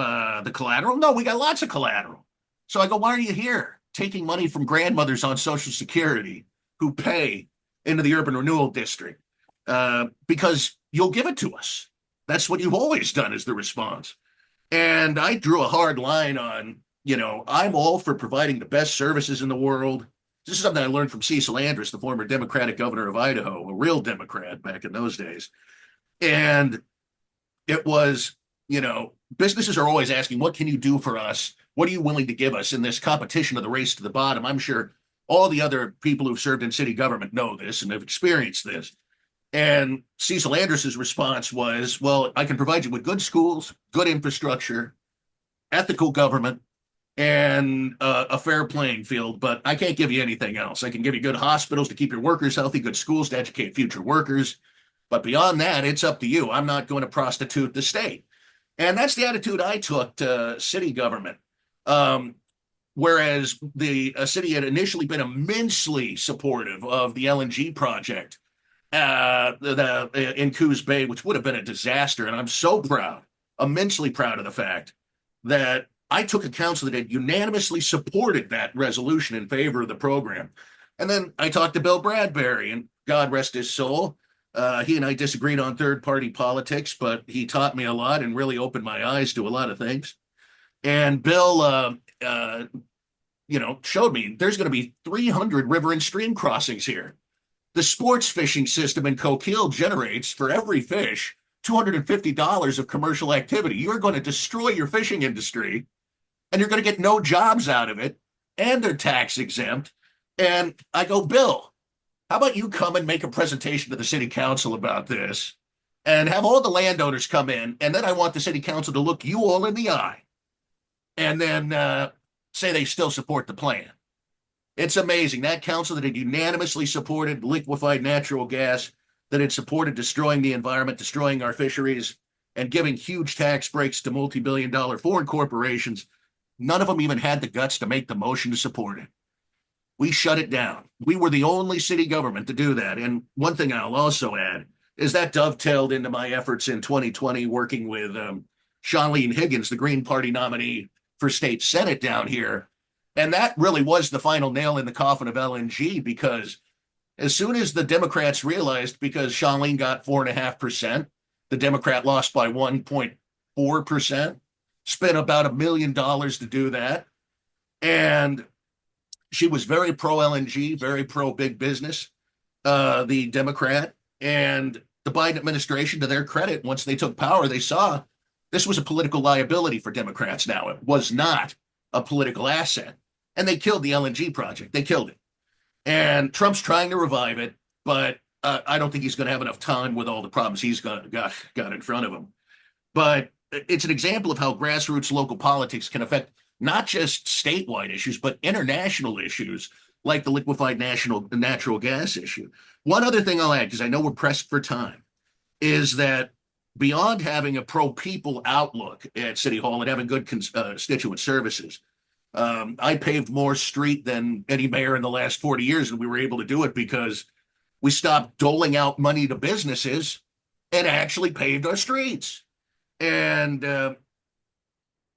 S8: the collateral? No, we got lots of collateral. So I go, why are you here? Taking money from grandmothers on Social Security who pay into the urban renewal district because you'll give it to us. That's what you've always done, is the response. And I drew a hard line on, I'm all for providing the best services in the world. This is something I learned from Cecil Andrus, the former Democratic governor of Idaho, a real Democrat back in those days. And it was, businesses are always asking, what can you do for us? What are you willing to give us in this competition of the race to the bottom? I'm sure all the other people who've served in city government know this and have experienced this. And Cecil Andrus's response was, well, I can provide you with good schools, good infrastructure, ethical government, and a fair playing field, but I can't give you anything else. I can give you good hospitals to keep your workers healthy, good schools to educate future workers. But beyond that, it's up to you. I'm not going to prostitute the state. And that's the attitude I took to city government. Whereas the city had initially been immensely supportive of the LNG project in Coos Bay, which would have been a disaster. And I'm so proud, immensely proud of the fact that I took a council that had unanimously supported that resolution in favor of the program. And then I talked to Bill Bradbury, and God rest his soul. He and I disagreed on third party politics, but he taught me a lot and really opened my eyes to a lot of things. And Bill, showed me there's going to be 300 river and stream crossings here. The sports fishing system in Coquille generates for every fish $250 of commercial activity. You're going to destroy your fishing industry, and you're going to get no jobs out of it, and they're tax exempt. And I go, Bill, how about you come and make a presentation to the city council about this and have all the landowners come in, and then I want the city council to look you all in the eye and then say they still support the plan. It's amazing. That council that had unanimously supported liquefied natural gas, that had supported destroying the environment, destroying our fisheries, and giving huge tax breaks to multi-billion-dollar foreign corporations, none of them even had the guts to make the motion to support it. We shut it down. We were the only city government to do that. And one thing I'll also add is that dovetailed into my efforts in 2020 working with Shawnleen Higgins, the Green Party nominee for state Senate down here. And that really was the final nail in the coffin of LNG, because as soon as the Democrats realized, because Shawnleen got 4.5%, the Democrat lost by 1.4%, spent about $1 million to do that. And she was very pro LNG, very pro big business, the Democrat. And the Biden administration, to their credit, once they took power, they saw this was a political liability for Democrats now. It was not a political asset. And they killed the LNG project. They killed it. And Trump's trying to revive it, but I don't think he's going to have enough time with all the problems he's got in front of him. But it's an example of how grassroots local politics can affect not just statewide issues, but international issues like the liquefied natural gas issue. One other thing I'll add, because I know we're pressed for time, is that beyond having a pro-people outlook at City Hall and having good constituent services, I paved more street than any mayor in the last 40 years, and we were able to do it because we stopped doling out money to businesses and actually paved our streets. And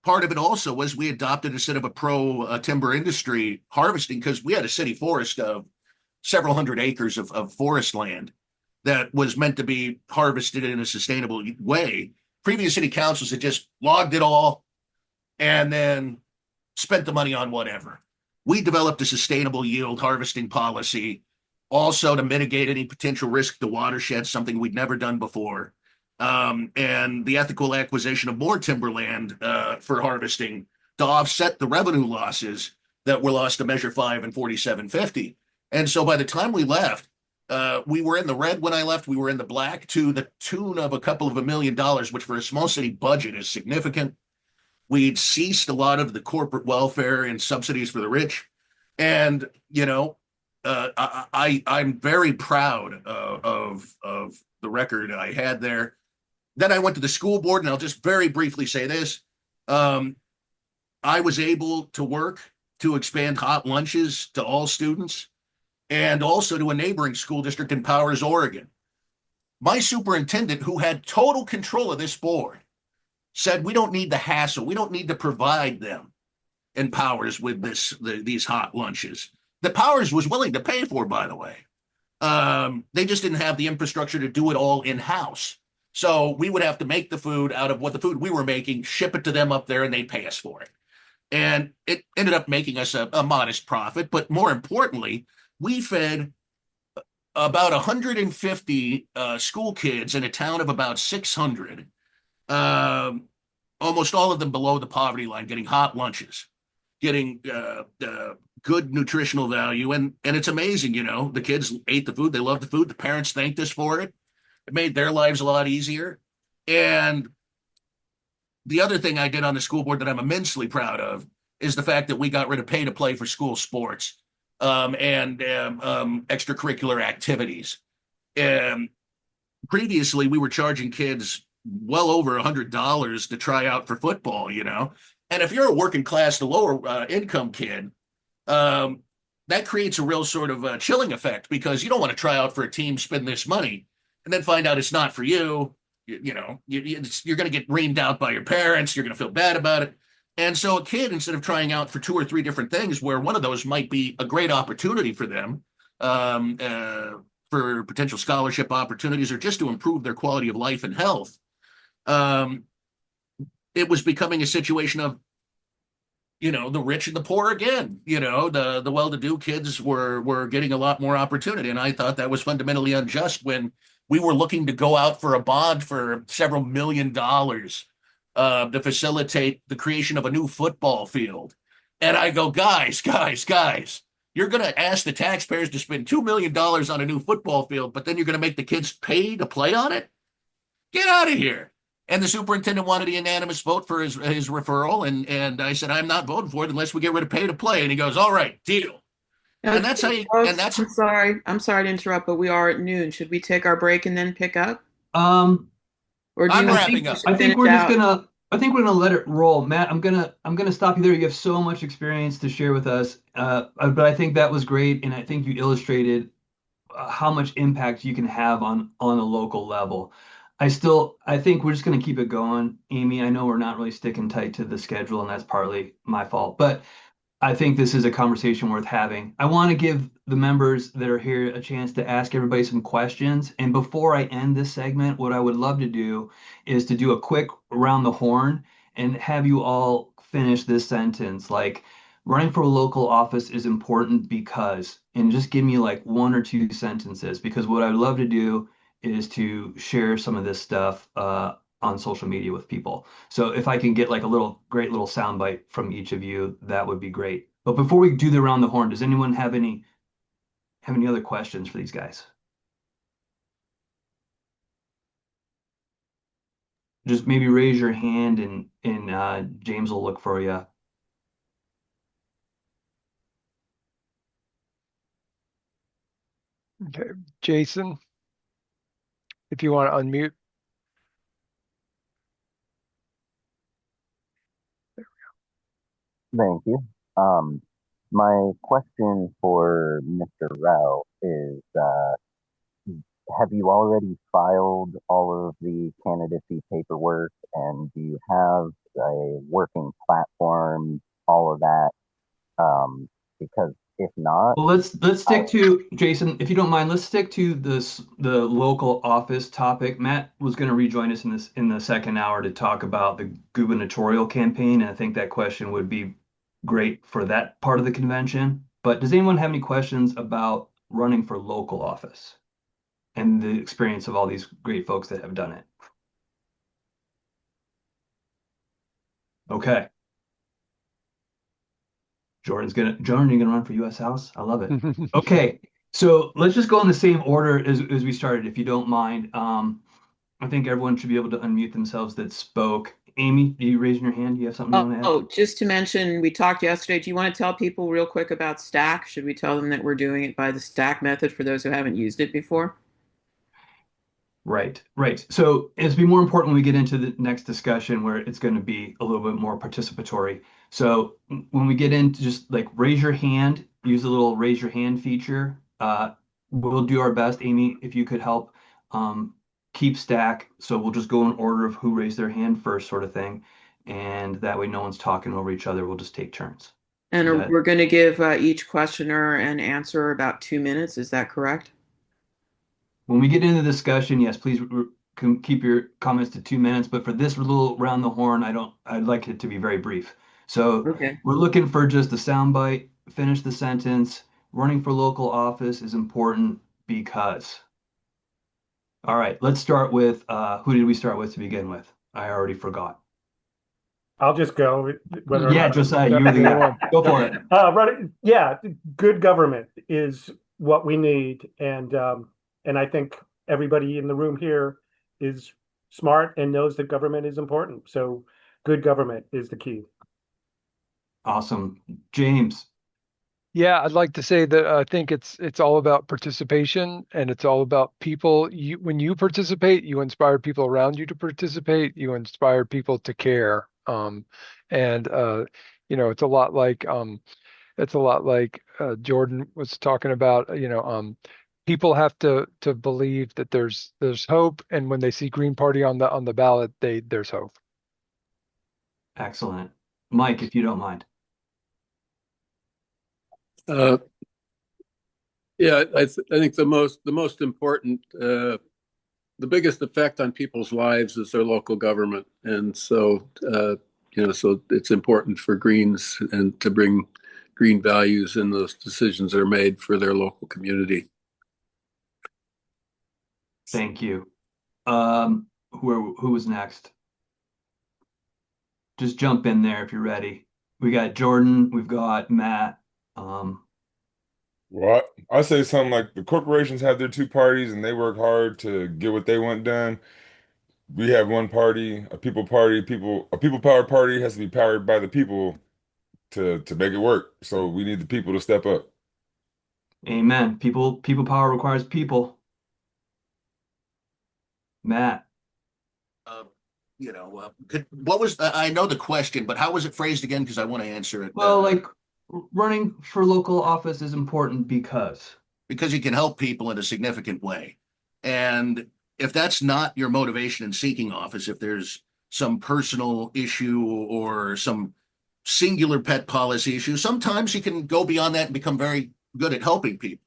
S8: part of it also was we adopted, instead of a pro timber industry harvesting, because we had a city forest of several hundred acres of forest land that was meant to be harvested in a sustainable way. Previous city councils had just logged it all and then spent the money on whatever. We developed a sustainable yield harvesting policy also to mitigate any potential risk to watersheds, something we'd never done before. And the ethical acquisition of more timberland for harvesting to offset the revenue losses that were lost to Measure 5 and 4750. And so by the time we left, we were in the red when I left. We were in the black to the tune of a couple of $1 million, which for a small city budget is significant. We'd ceased a lot of the corporate welfare and subsidies for the rich. And, I'm very proud of the record I had there. Then I went to the school board, and I'll just very briefly say this. I was able to work to expand hot lunches to all students and also to a neighboring school district in Powers, Oregon. My superintendent, who had total control of this board, said we don't need the hassle. We don't need to provide them in Powers with these hot lunches. The Powers was willing to pay for, by the way. They just didn't have the infrastructure to do it all in-house. So we would have to make the food out of what the food we were making, ship it to them up there, and they pay us for it. And it ended up making us a modest profit. But more importantly, we fed about 150 school kids in a town of about 600, almost all of them below the poverty line, getting hot lunches, getting good nutritional value. And it's amazing, the kids ate the food. They loved the food. The parents thanked us for it. It made their lives a lot easier. And the other thing I did on the school board that I'm immensely proud of is the fact that we got rid of pay to play for school sports and extracurricular activities. Previously, we were charging kids well over $100 to try out for football, you know. And if you're a working class to lower income kid, that creates a real sort of chilling effect because you don't want to try out for a team, spend this money, and then find out it's not for you. You're going to get reamed out by your parents. You're going to feel bad about it. And so a kid, instead of trying out for 2 or 3 different things, where one of those might be a great opportunity for them, for potential scholarship opportunities or just to improve their quality of life and health, it was becoming a situation of, the rich and the poor again. The well-to-do kids were getting a lot more opportunity, and I thought that was fundamentally unjust when we were looking to go out for a bond for several $1 million to facilitate the creation of a new football field. And I go, guys, you're going to ask the taxpayers to spend $2 million on a new football field, but then you're going to make the kids pay to play on it? Get out of here. And the superintendent wanted a unanimous vote for his referral. And I said, I'm not voting for it unless we get rid of pay to play. And he goes, all right, deal. And that's how you, and that's,
S9: I'm sorry to interrupt, but we are at noon. Should we take our break and then pick up? Or do
S8: I'm
S9: you
S8: wrapping
S9: think
S8: up.
S1: I think we're just gonna. I think we're gonna let it roll, Matt. I'm gonna stop you there. You have so much experience to share with us, but I think that was great, and I think you illustrated how much impact you can have on a local level. I think we're just gonna keep it going, Amy. I know we're not really sticking tight to the schedule, and that's partly my fault, but I think this is a conversation worth having. I want to give the members that are here a chance to ask everybody some questions. And before I end this segment, what I would love to do is to do a quick around the horn and have you all finish this sentence. Like, running for a local office is important because, and just give me like 1 or 2 sentences, because what I'd love to do is to share some of this stuff on social media with people. So if I can get like a great little soundbite from each of you, that would be great. But before we do the round the horn, does anyone have any other questions for these guys? Just maybe raise your hand and James will look for you.
S5: Okay, Jason, if you want to unmute.
S10: Thank you. My question for Mr. Rowe is, have you already filed all of the candidacy paperwork, and do you have a working platform, all of that? Because if not,
S1: Well, let's stick to, Jason, if you don't mind, let's stick to the local office topic. Matt was going to rejoin us in the second hour to talk about the gubernatorial campaign, and I think that question would be great for that part of the convention. But does anyone have any questions about running for local office and the experience of all these great folks that have done it? Okay. Jordan, you're gonna run for U.S. House? I love it. Okay, so let's just go in the same order as we started, if you don't mind. I think everyone should be able to unmute themselves that spoke. Amy, do you raise your hand? Do you have something you want to add?
S9: Oh, just to mention, we talked yesterday. Do you want to tell people real quick about Stack? Should we tell them that we're doing it by the Stack method for those who haven't used it before?
S1: Right. So it'll be more important when we get into the next discussion where it's going to be a little bit more participatory. So when we get into just like raise your hand, use the little raise your hand feature. We'll do our best, Amy, if you could help keep stack. So we'll just go in order of who raised their hand first, sort of thing. And that way no one's talking over each other. We'll just take turns.
S9: And we're going to give each questioner an answer about 2 minutes. Is that correct?
S1: When we get into the discussion, yes, please keep your comments to 2 minutes. But for this little round the horn, I'd like it to be very brief. So
S9: Okay.
S1: We're looking for just a soundbite, finish the sentence. Running for local office is important because. All right, let's start with, who did we start with to begin with? I already forgot.
S3: I'll just go.
S1: Yeah, Josiah, you were the guy. Go for it.
S3: Right. Yeah, good government is what we need, and I think everybody in the room here is smart and knows that government is important. So good government is the key.
S1: Awesome. James.
S5: Yeah, I'd like to say that I think it's all about participation and it's all about people. When you participate, you inspire people around you to participate. You inspire people to care. And it's a lot like Jordan was talking about. People have to believe that there's hope, and when they see Green Party on the ballot, there's hope.
S1: Excellent. Mike, if you don't mind.
S6: Uh, yeah, I think the most important, the biggest effect on people's lives is their local government, and so it's important for Greens and to bring green values in those decisions that are made for their local community.
S1: Thank you. Who was next? Just jump in there if you're ready. We got Jordan, we've got Matt.
S7: Well, I say something like the corporations have their two parties and they work hard to get what they want done. We have one party, a people party. A people powered party has to be powered by the people to make it work. So we need the people to step up.
S1: Amen. People power requires people. Matt.
S8: Uh, what was, I know the question, but how was it phrased again? Because I want to answer it.
S1: Well, like running for local office is important
S8: Because you can help people in a significant way. And if that's not your motivation in seeking office, if there's some personal issue or some singular pet policy issue, sometimes you can go beyond that and become very good at helping people.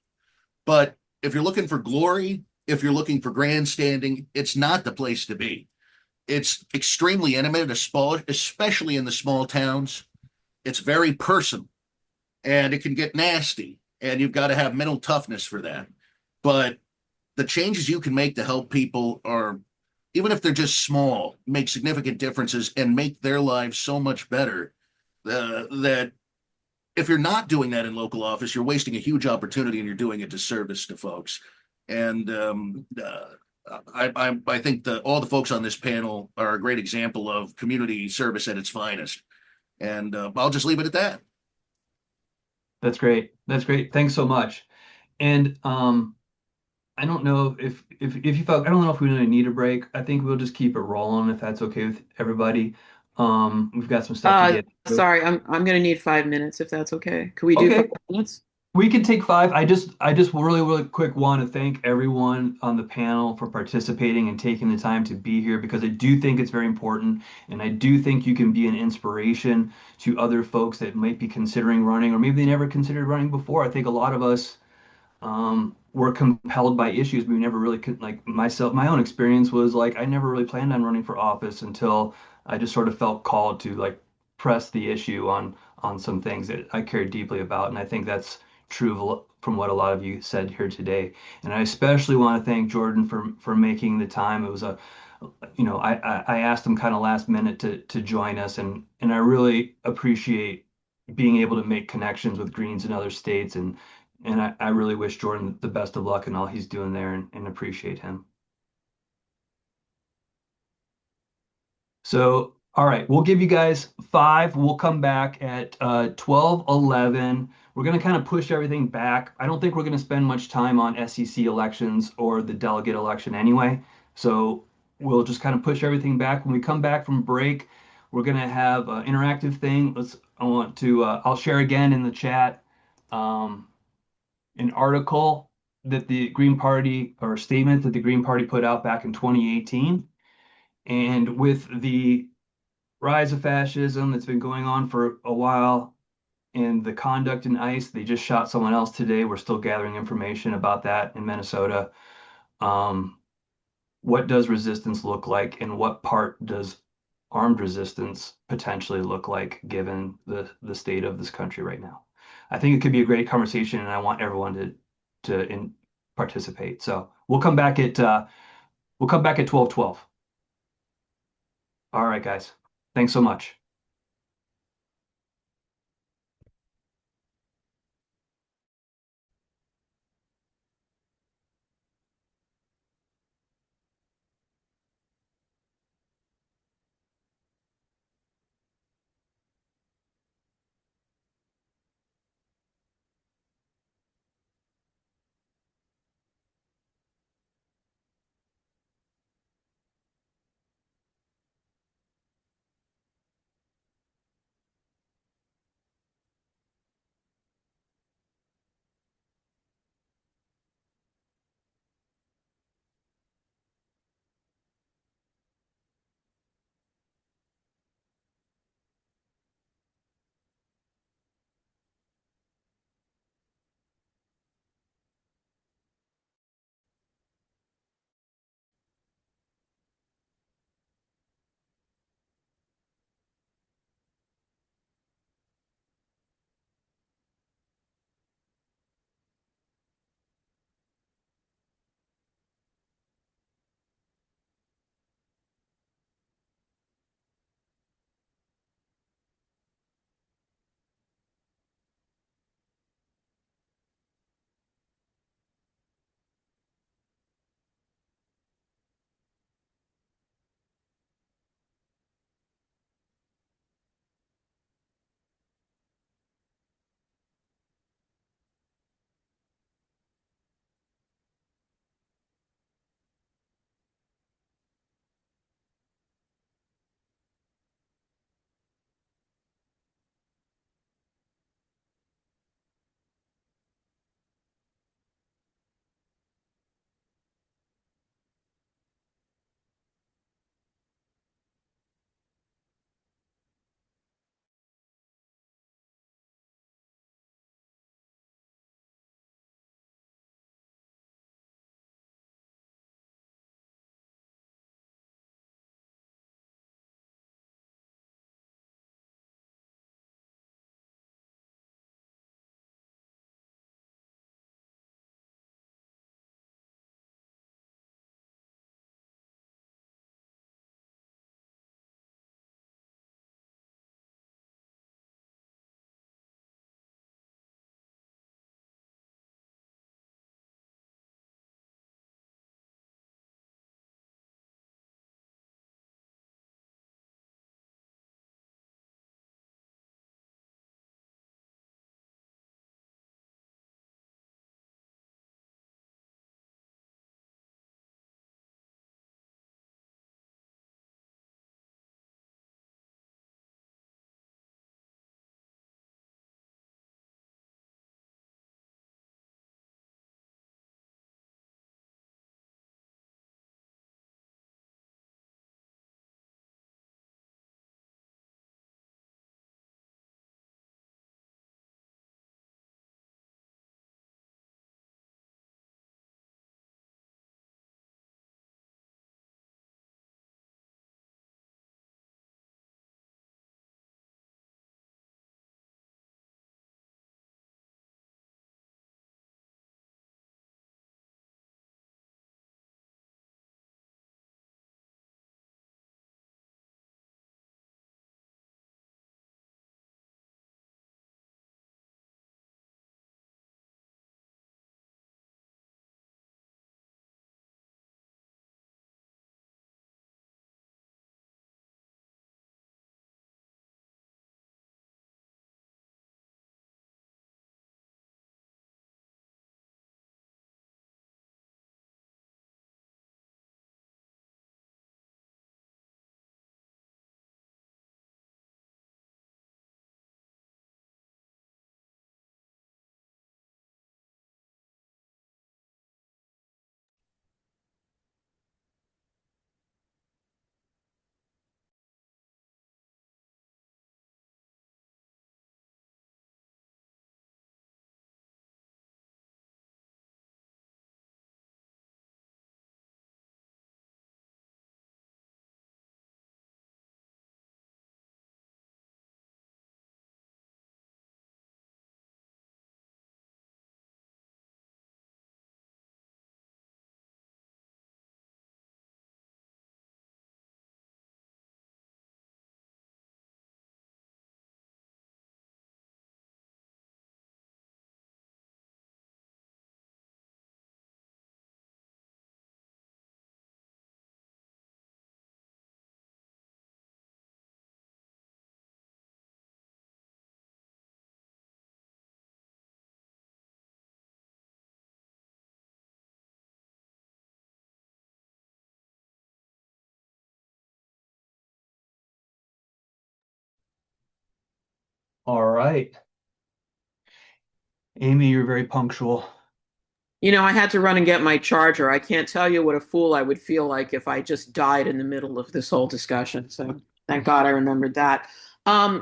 S8: But if you're looking for glory, if you're looking for grandstanding, it's not the place to be. It's extremely intimate, especially in the small towns. It's very personal and it can get nasty, and you've got to have mental toughness for that. But the changes you can make to help people are, even if they're just small, make significant differences and make their lives so much better that if you're not doing that in local office, you're wasting a huge opportunity and you're doing a disservice to folks. And I think that all the folks on this panel are a great example of community service at its finest. And I'll just leave it at that.
S1: That's great. That's great. Thanks so much. And I don't know if you felt I don't know if we really need a break. I think we'll just keep it rolling if that's okay with everybody. We've got some stuff to get to.
S9: Sorry, I'm gonna need 5 minutes if that's okay. Could we do
S1: Okay,
S9: 5 minutes?
S1: we can take five. I just really quick want to thank everyone on the panel for participating and taking the time to be here because I do think it's very important and I do think you can be an inspiration to other folks that might be considering running or maybe they never considered running before. I think a lot of us were compelled by issues. We never really could, like myself, my own experience was like I never really planned on running for office until I just sort of felt called to like press the issue on some things that I cared deeply about. And I think that's true from what a lot of you said here today. And I especially want to thank Jordan for making the time. It was I asked him kind of last minute to join us and I really appreciate being able to make connections with Greens in other states and I really wish Jordan the best of luck in all he's doing there and appreciate him. So, all right, we'll give you guys five. We'll come back at 12:11. We're going to kind of push everything back. I don't think we're going to spend much time on SEC elections or the delegate election anyway. So we'll just kind of push everything back. When we come back from break, we're going to have an interactive thing. I'll share again in the chat. An article that the Green Party or a statement that the Green Party put out back in 2018. And with the rise of fascism that's been going on for a while and the conduct in ICE, they just shot someone else today. We're still gathering information about that in Minnesota. What does resistance look like and what part does armed resistance potentially look like given the state of this country right now? I think it could be a great conversation, and I want everyone to participate. So we'll come back at 12:12. All right, guys. Thanks so much. right. Amy, you're very punctual.
S9: You know, I had to run and get my charger. I can't tell you what a fool I would feel like if I just died in the middle of this whole discussion. So thank God I remembered that.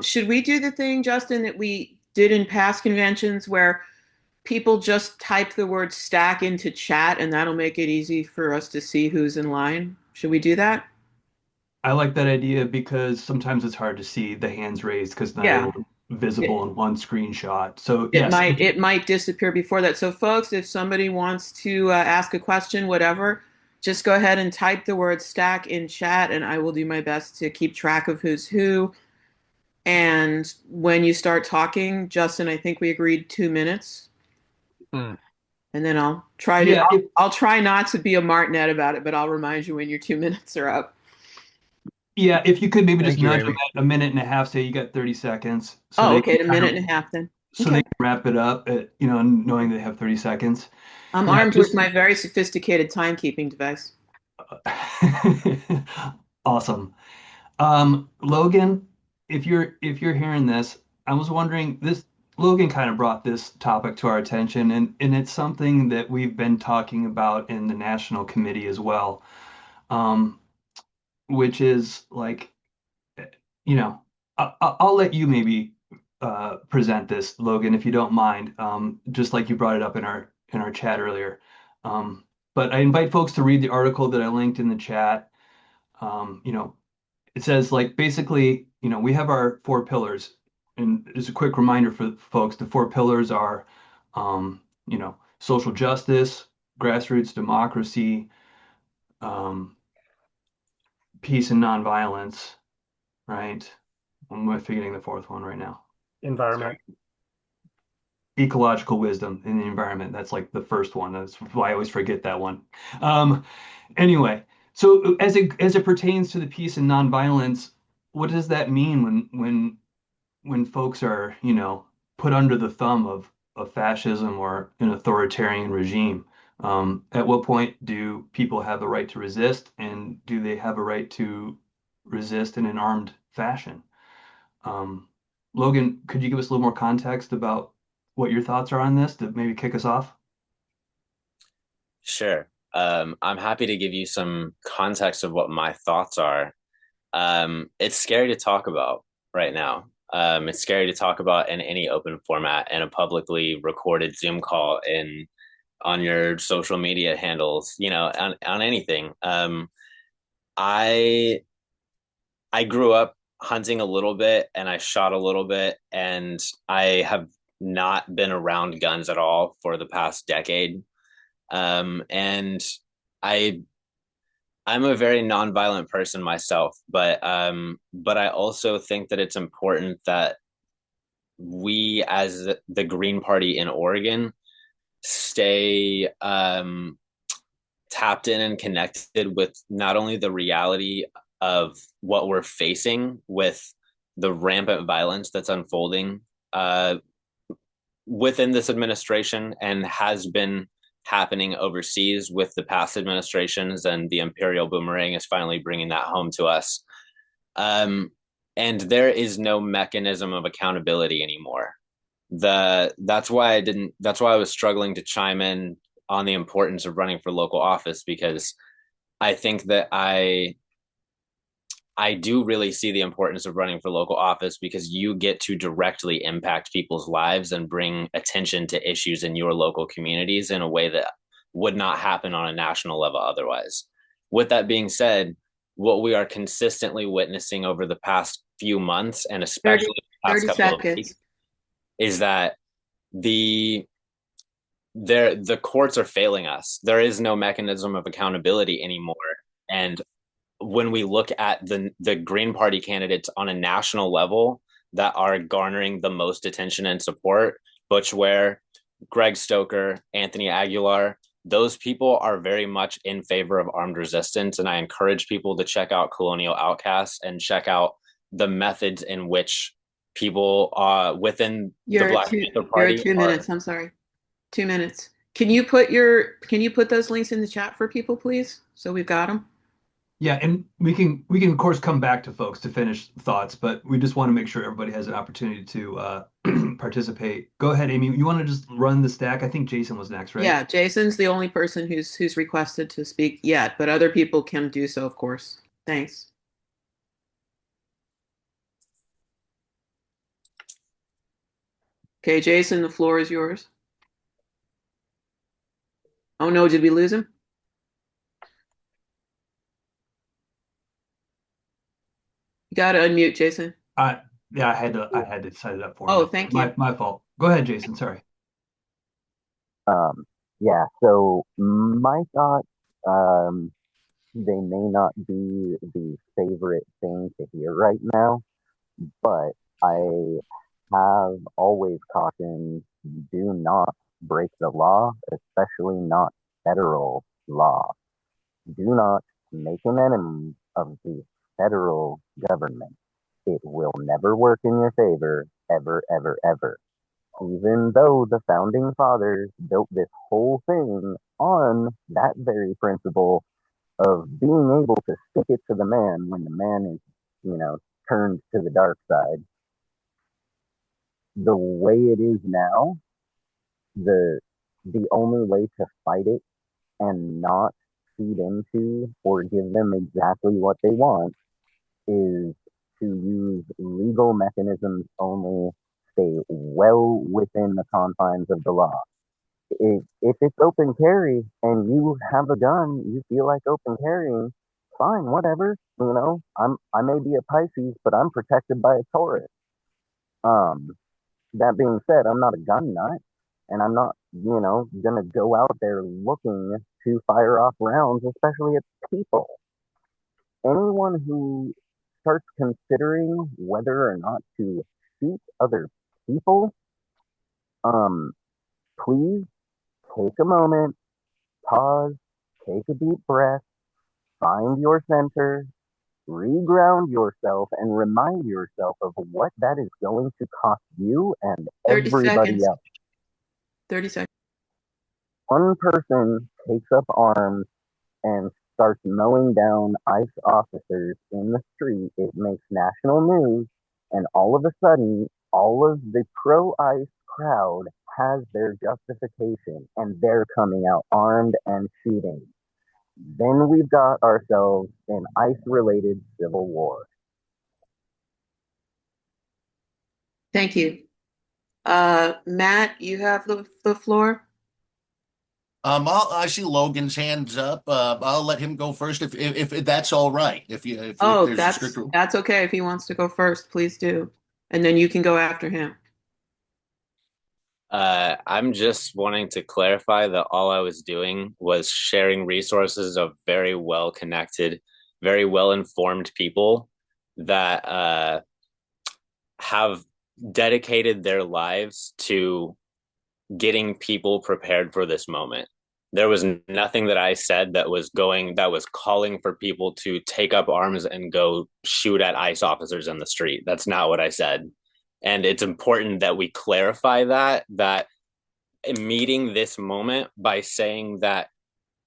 S9: Should we do the thing, Justin, that we did in past conventions where people just type the word stack into chat and that'll make it easy for us to see who's in line? Should we do that?
S1: I like that idea because sometimes it's hard to see the hands raised because not
S9: Yeah.
S1: able visible in one screenshot. So
S9: It
S1: yes,
S9: might disappear before that. So folks, if somebody wants to ask a question, whatever, just go ahead and type the word stack in chat and I will do my best to keep track of who's who. And when you start talking, Justin, I think we agreed 2 minutes.
S5: Hmm.
S9: And then
S1: yeah,
S9: I'll try not to be a martinet about it, but I'll remind you when your 2 minutes are up.
S1: yeah, if you could maybe just
S3: Thank you,
S1: nudge them
S3: Amy.
S1: at a minute and a half, say you got 30 seconds, so
S9: Oh,
S1: they
S9: okay,
S1: can
S9: a minute and a half then.
S1: so
S9: Okay.
S1: they can wrap it up at, knowing they have 30 seconds.
S9: I'm
S1: Yeah,
S9: armed with
S1: just
S9: my very sophisticated timekeeping device.
S1: awesome. Logan, if you're hearing this, I was wondering this Logan kind of brought this topic to our attention and it's something that we've been talking about in the national committee as well. Um, which is like, you know, I'll let you maybe present this, Logan, if you don't mind. Just like you brought it up in our chat earlier. Um, but I invite folks to read the article that I linked in the chat. You know, it says like basically, we have our four pillars, and just a quick reminder for folks, the four pillars are, social justice, grassroots democracy, um, peace and nonviolence, right? I'm forgetting the fourth one right now.
S3: Environment.
S1: Ecological wisdom in the environment. That's like the first one. That's why I always forget that one. Um, anyway, so as it pertains to the peace and nonviolence, what does that mean when folks are, put under the thumb of fascism or an authoritarian regime? At what point do people have the right to resist, and do they have a right to resist in an armed fashion? Um, Logan, could you give us a little more context about what your thoughts are on this to maybe kick us off?
S11: Sure. I'm happy to give you some context of what my thoughts are. It's scary to talk about right now. It's scary to talk about in any open format in a publicly recorded Zoom call in on your social media handles, on anything. I I grew up hunting a little bit and I shot a little bit, and I have not been around guns at all for the past decade. And I I'm a very nonviolent person myself, but I also think that it's important that we, as the Green Party in Oregon, stay tapped in and connected with not only the reality of what we're facing with the rampant violence that's unfolding within this administration and has been happening overseas with the past administrations, and the imperial boomerang is finally bringing that home to us. And there is no mechanism of accountability anymore. That's why I was struggling to chime in on the importance of running for local office, because I think that I do really see the importance of running for local office, because you get to directly impact people's lives and bring attention to issues in your local communities in a way that would not happen on a national level otherwise. With that being said, what we are consistently witnessing over the past few months, and
S9: 30,
S11: especially the past
S9: 30
S11: couple of
S9: seconds.
S11: weeks, is that the the courts are failing us. There is no mechanism of accountability anymore. And when we look at the Green Party candidates on a national level that are garnering the most attention and support, Butch Ware, Greg Stoker, Anthony Aguilar, those people are very much in favor of armed resistance. And I encourage people to check out Colonial Outcasts and check out the methods in which people within the Black Panther
S9: You're
S11: Party
S9: at 2 minutes. I'm sorry. 2 minutes. Can you put those links in the chat for people, please? So we've got them.
S1: Yeah, and we can of course come back to folks to finish thoughts, but we just want to make sure everybody has an opportunity to participate. Go ahead, Amy. You want to just run the stack? I think Jason was next, right?
S9: Yeah, Jason's the only person who's requested to speak yet, but other people can do so, of course. Thanks. Okay, Jason, the floor is yours. Oh no, did we lose him? You gotta unmute, Jason.
S1: Yeah, I had to set it up for
S9: Oh,
S1: him.
S9: thank you.
S1: My fault. Go ahead, Jason. Sorry.
S10: Yeah, so my thoughts, they may not be the favorite thing to hear right now, but I have always cautioned, do not break the law, especially not federal law. Do not make an enemy of the federal government. It will never work in your favor, ever, ever, ever. Even though the founding fathers built this whole thing on that very principle of being able to stick it to the man when the man is, turned to the dark side. The way it is now, the the only way to fight it and not feed into or give them exactly what they want is to use legal mechanisms only, stay well within the confines of the law. If it's open carry and you have a gun, you feel like open carrying, fine, whatever. I may be a Pisces, but I'm protected by a Taurus. Um, that being said, I'm not a gun nut, and I'm not, gonna go out there looking to fire off rounds, especially at people. Anyone who starts considering whether or not to shoot other people, um, please take a moment, pause, take a deep breath, find your center, reground yourself, and remind yourself of what that is going to cost you and
S9: 30
S10: everybody
S9: seconds.
S10: else.
S9: 30 seconds.
S10: One person takes up arms and starts mowing down ICE officers in the street. It makes national news, and all of a sudden, all of the pro-ICE crowd has their justification, and they're coming out armed and shooting. Then we've got ourselves an ICE-related civil war.
S9: Thank you. Matt, you have the floor.
S8: I see Logan's hands up. I'll let him go first if that's all right. If
S9: Oh,
S8: there's a strict rule.
S9: that's okay. If he wants to go first, please do. And then you can go after him.
S11: I'm just wanting to clarify that all I was doing was sharing resources of very well connected, very well informed people that have dedicated their lives to getting people prepared for this moment. There was nothing that I said that was calling for people to take up arms and go shoot at ICE officers in the street. That's not what I said. And it's important that we clarify that meeting this moment by saying that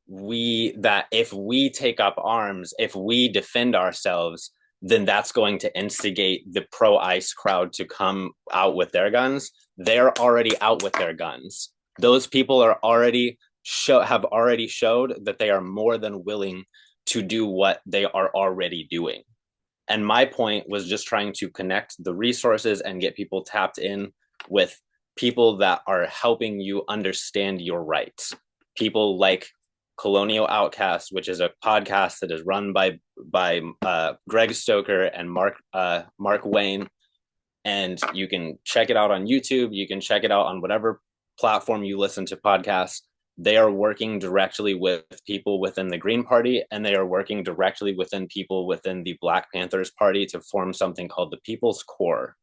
S11: if we take up arms, if we defend ourselves, then that's going to instigate the pro-ICE crowd to come out with their guns. They're already out with their guns. Those people have already showed that they are more than willing to do what they are already doing. And my point was just trying to connect the resources and get people tapped in with people that are helping you understand your rights. People like Colonial Outcast, which is a podcast that is run by Greg Stoker and Mark Wayne, and you can check it out on YouTube. You can check it out on whatever platform you listen to podcasts. They are working directly with people within the Green Party, and they are working directly within people within the Black Panthers Party to form something called the People's Core.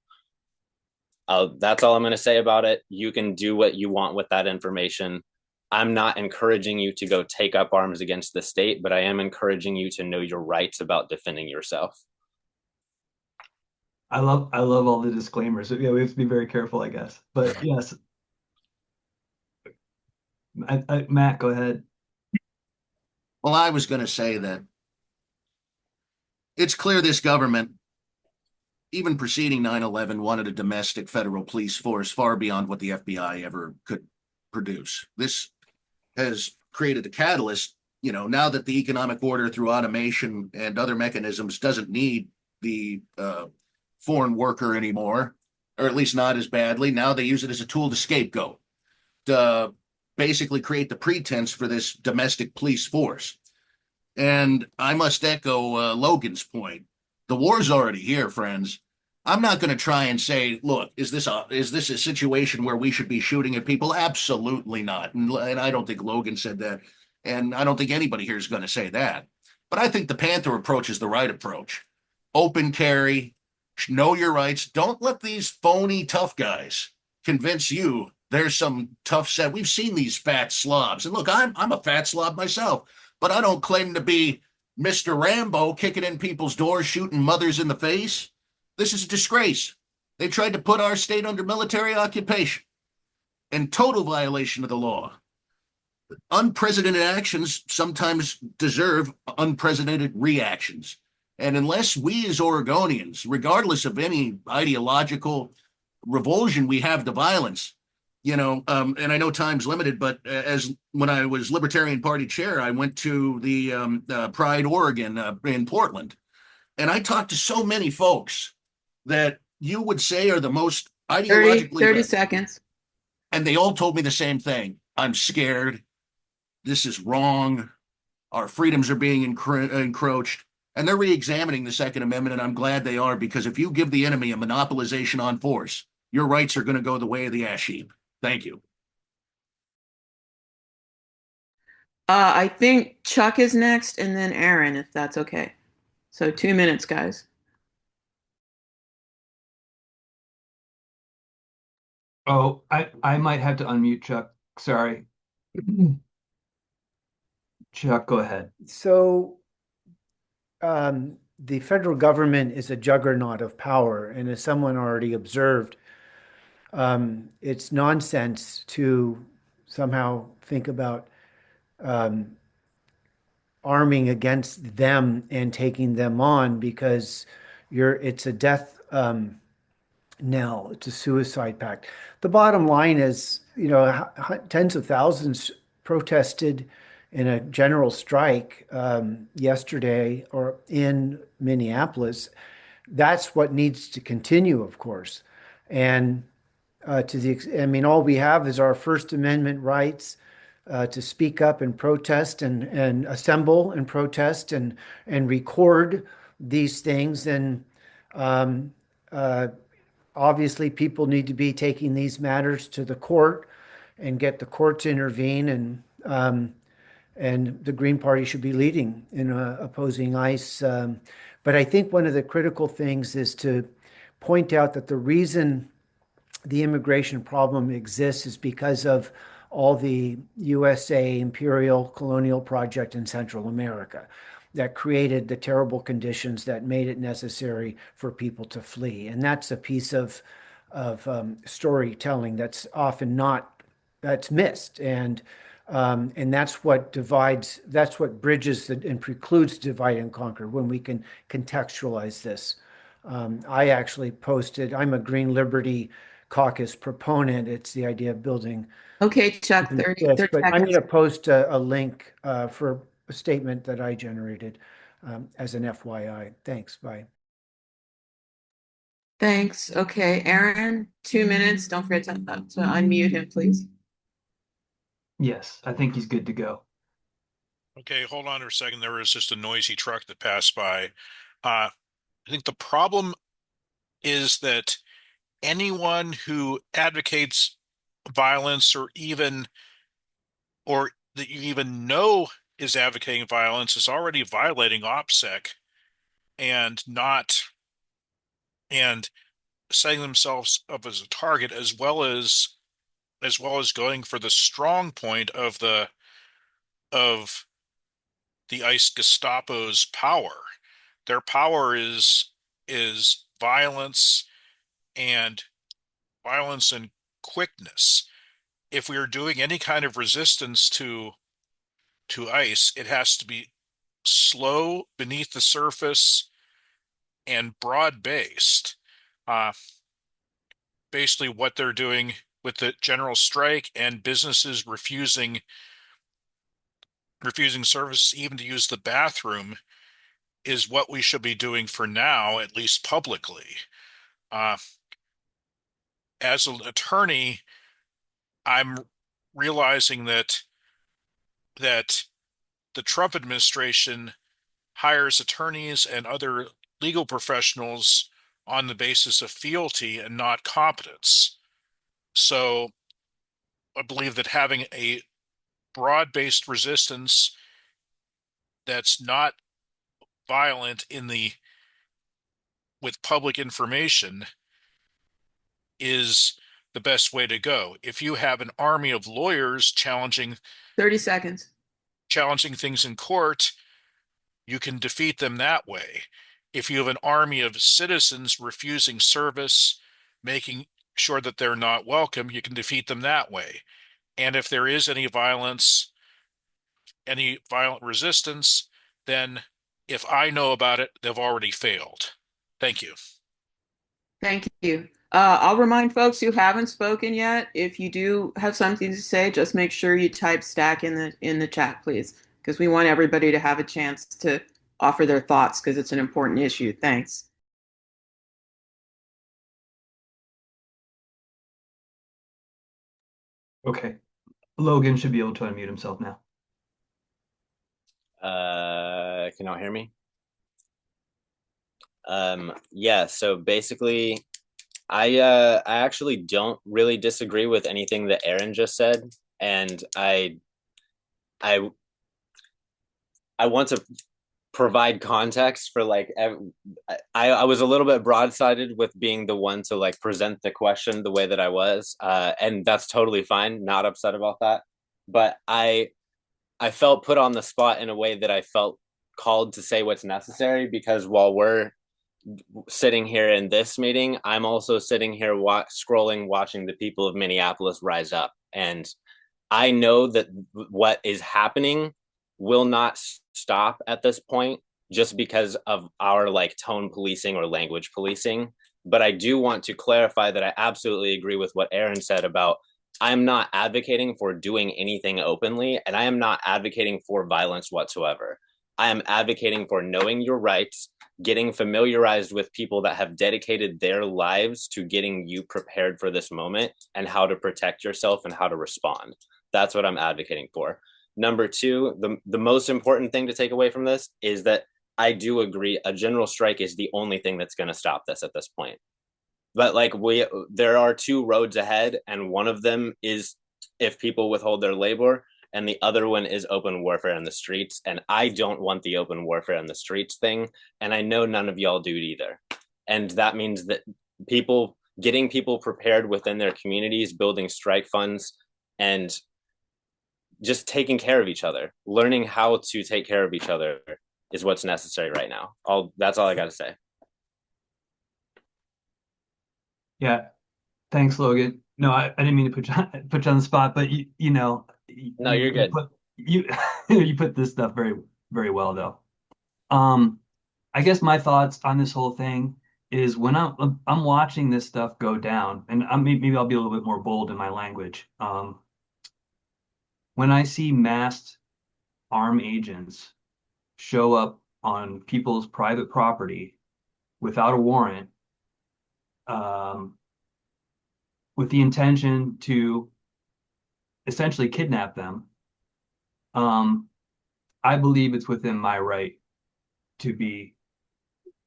S11: That's all I'm going to say about it. You can do what you want with that information. I'm not encouraging you to go take up arms against the state, but I am encouraging you to know your rights about defending yourself.
S1: I love all the disclaimers. Yeah, we have to be very careful, I guess. But yes, Matt, go ahead.
S8: Well, I was going to say that it's clear this government, even preceding 9/11, wanted a domestic federal police force far beyond what the FBI ever could produce. This has created a catalyst, now that the economic order through automation and other mechanisms doesn't need the foreign worker anymore, or at least not as badly. Now they use it as a tool to scapegoat, to basically create the pretense for this domestic police force. And I must echo Logan's point. The war's already here, friends. I'm not going to try and say, look, is this a situation where we should be shooting at people? Absolutely not. And I don't think Logan said that, and I don't think anybody here is going to say that. But I think the Panther approach is the right approach. Open carry, know your rights. Don't let these phony tough guys convince you there's some tough set. We've seen these fat slobs, and look, I'm a fat slob myself, but I don't claim to be Mr. Rambo kicking in people's doors, shooting mothers in the face. This is a disgrace. They tried to put our state under military occupation in total violation of the law. Unprecedented actions sometimes deserve unprecedented reactions. And unless we as Oregonians, regardless of any ideological revulsion we have to violence, and I know time's limited, but as when I was Libertarian Party chair, I went to the Pride, Oregon in Portland, and I talked to so many folks that you would say are the most ideologically
S9: 30 seconds.
S8: And they all told me the same thing. I'm scared. This is wrong. Our freedoms are being encroached. And they're re-examining the Second Amendment, and I'm glad they are, because if you give the enemy a monopolization on force, your rights are going to go the way of the ash heap. Thank you.
S9: I think Chuck is next, and then Aaron, if that's okay. So 2 minutes, guys.
S1: Oh, I might have to unmute Chuck. Sorry. Chuck, go ahead.
S2: So the federal government is a juggernaut of power, and as someone already observed, it's nonsense to somehow think about arming against them and taking them on, because it's a death knell. It's a suicide pact. The bottom line is, tens of thousands protested in a general strike yesterday or in Minneapolis. That's what needs to continue, of course. And all we have is our First Amendment rights to speak up and protest and assemble and protest and record these things. And obviously, people need to be taking these matters to the court and get the court to intervene. And the Green Party should be leading in opposing ICE. But I think one of the critical things is to point out that the reason the immigration problem exists is because of all the USA imperial colonial project in Central America that created the terrible conditions that made it necessary for people to flee. And that's a piece of storytelling that's often that's missed. And that's what divides, that's what bridges and precludes divide and conquer, when we can contextualize this. I actually posted, I'm a Green Liberty Caucus proponent. It's the idea of building.
S9: Okay, Chuck, 30
S2: but
S9: seconds.
S2: I'm going to post a link for a statement that I generated as an FYI. Thanks. Bye.
S9: Thanks. Okay, Aaron, 2 minutes. Don't forget to unmute him, please.
S1: Yes, I think he's good to go.
S12: Okay, hold on for a second. There was just a noisy truck that passed by. I think the problem is that anyone who advocates violence, or that you even know is advocating violence, is already violating OPSEC and setting themselves up as a target, as well as going for the strong point of the ICE Gestapo's power. Their power is violence and quickness. If we are doing any kind of resistance to ICE, it has to be slow, beneath the surface, and broad-based. Basically, what they're doing with the general strike and businesses refusing service even to use the bathroom is what we should be doing for now, at least publicly. As an attorney, I'm realizing that the Trump administration hires attorneys and other legal professionals on the basis of fealty and not competence. So I believe that having a broad-based resistance that's not violent with public information is the best way to go. If you have an army of lawyers challenging
S9: 30 seconds.
S12: Things in court, you can defeat them that way. If you have an army of citizens refusing service, making sure that they're not welcome, you can defeat them that way. And if there is any violence, any violent resistance, then if I know about it, they've already failed. Thank you.
S9: Thank you. I'll remind folks who haven't spoken yet, if you do have something to say, just make sure you type stack in the chat, please, because we want everybody to have a chance to offer their thoughts because it's an important issue. Thanks.
S1: Okay. Logan should be able to unmute himself now.
S11: Can y'all hear me? Yeah, so basically I actually don't really disagree with anything that Aaron just said, and I want to provide context for like I was a little bit broadsided with being the one to like present the question the way that I was, and that's totally fine, not upset about that, but I felt put on the spot in a way that I felt called to say what's necessary, because while we're sitting here in this meeting, I'm also sitting here scrolling, watching the people of Minneapolis rise up. And I know that what is happening will not stop at this point just because of our like tone policing or language policing. But I do want to clarify that I absolutely agree with what Aaron said about I'm not advocating for doing anything openly, and I am not advocating for violence whatsoever. I am advocating for knowing your rights, getting familiarized with people that have dedicated their lives to getting you prepared for this moment and how to protect yourself and how to respond. That's what I'm advocating for. Number two, the most important thing to take away from this is that I do agree a general strike is the only thing that's going to stop this at this point. But like there are two roads ahead, and one of them is if people withhold their labor, and the other one is open warfare in the streets. And I don't want the open warfare in the streets thing, and I know none of y'all do it either. And that means that getting people prepared within their communities, building strike funds, and just taking care of each other, learning how to take care of each other is what's necessary right now. That's all I got to say.
S1: Yeah, thanks, Logan. No, I didn't mean to put you on the spot, but you know,
S11: no, you're good.
S1: You put this stuff very, very well, though. I guess my thoughts on this whole thing is when I'm watching this stuff go down, and maybe I'll be a little bit more bold in my language. When I see masked armed agents show up on people's private property without a warrant, with the intention to essentially kidnap them, I believe it's within my right to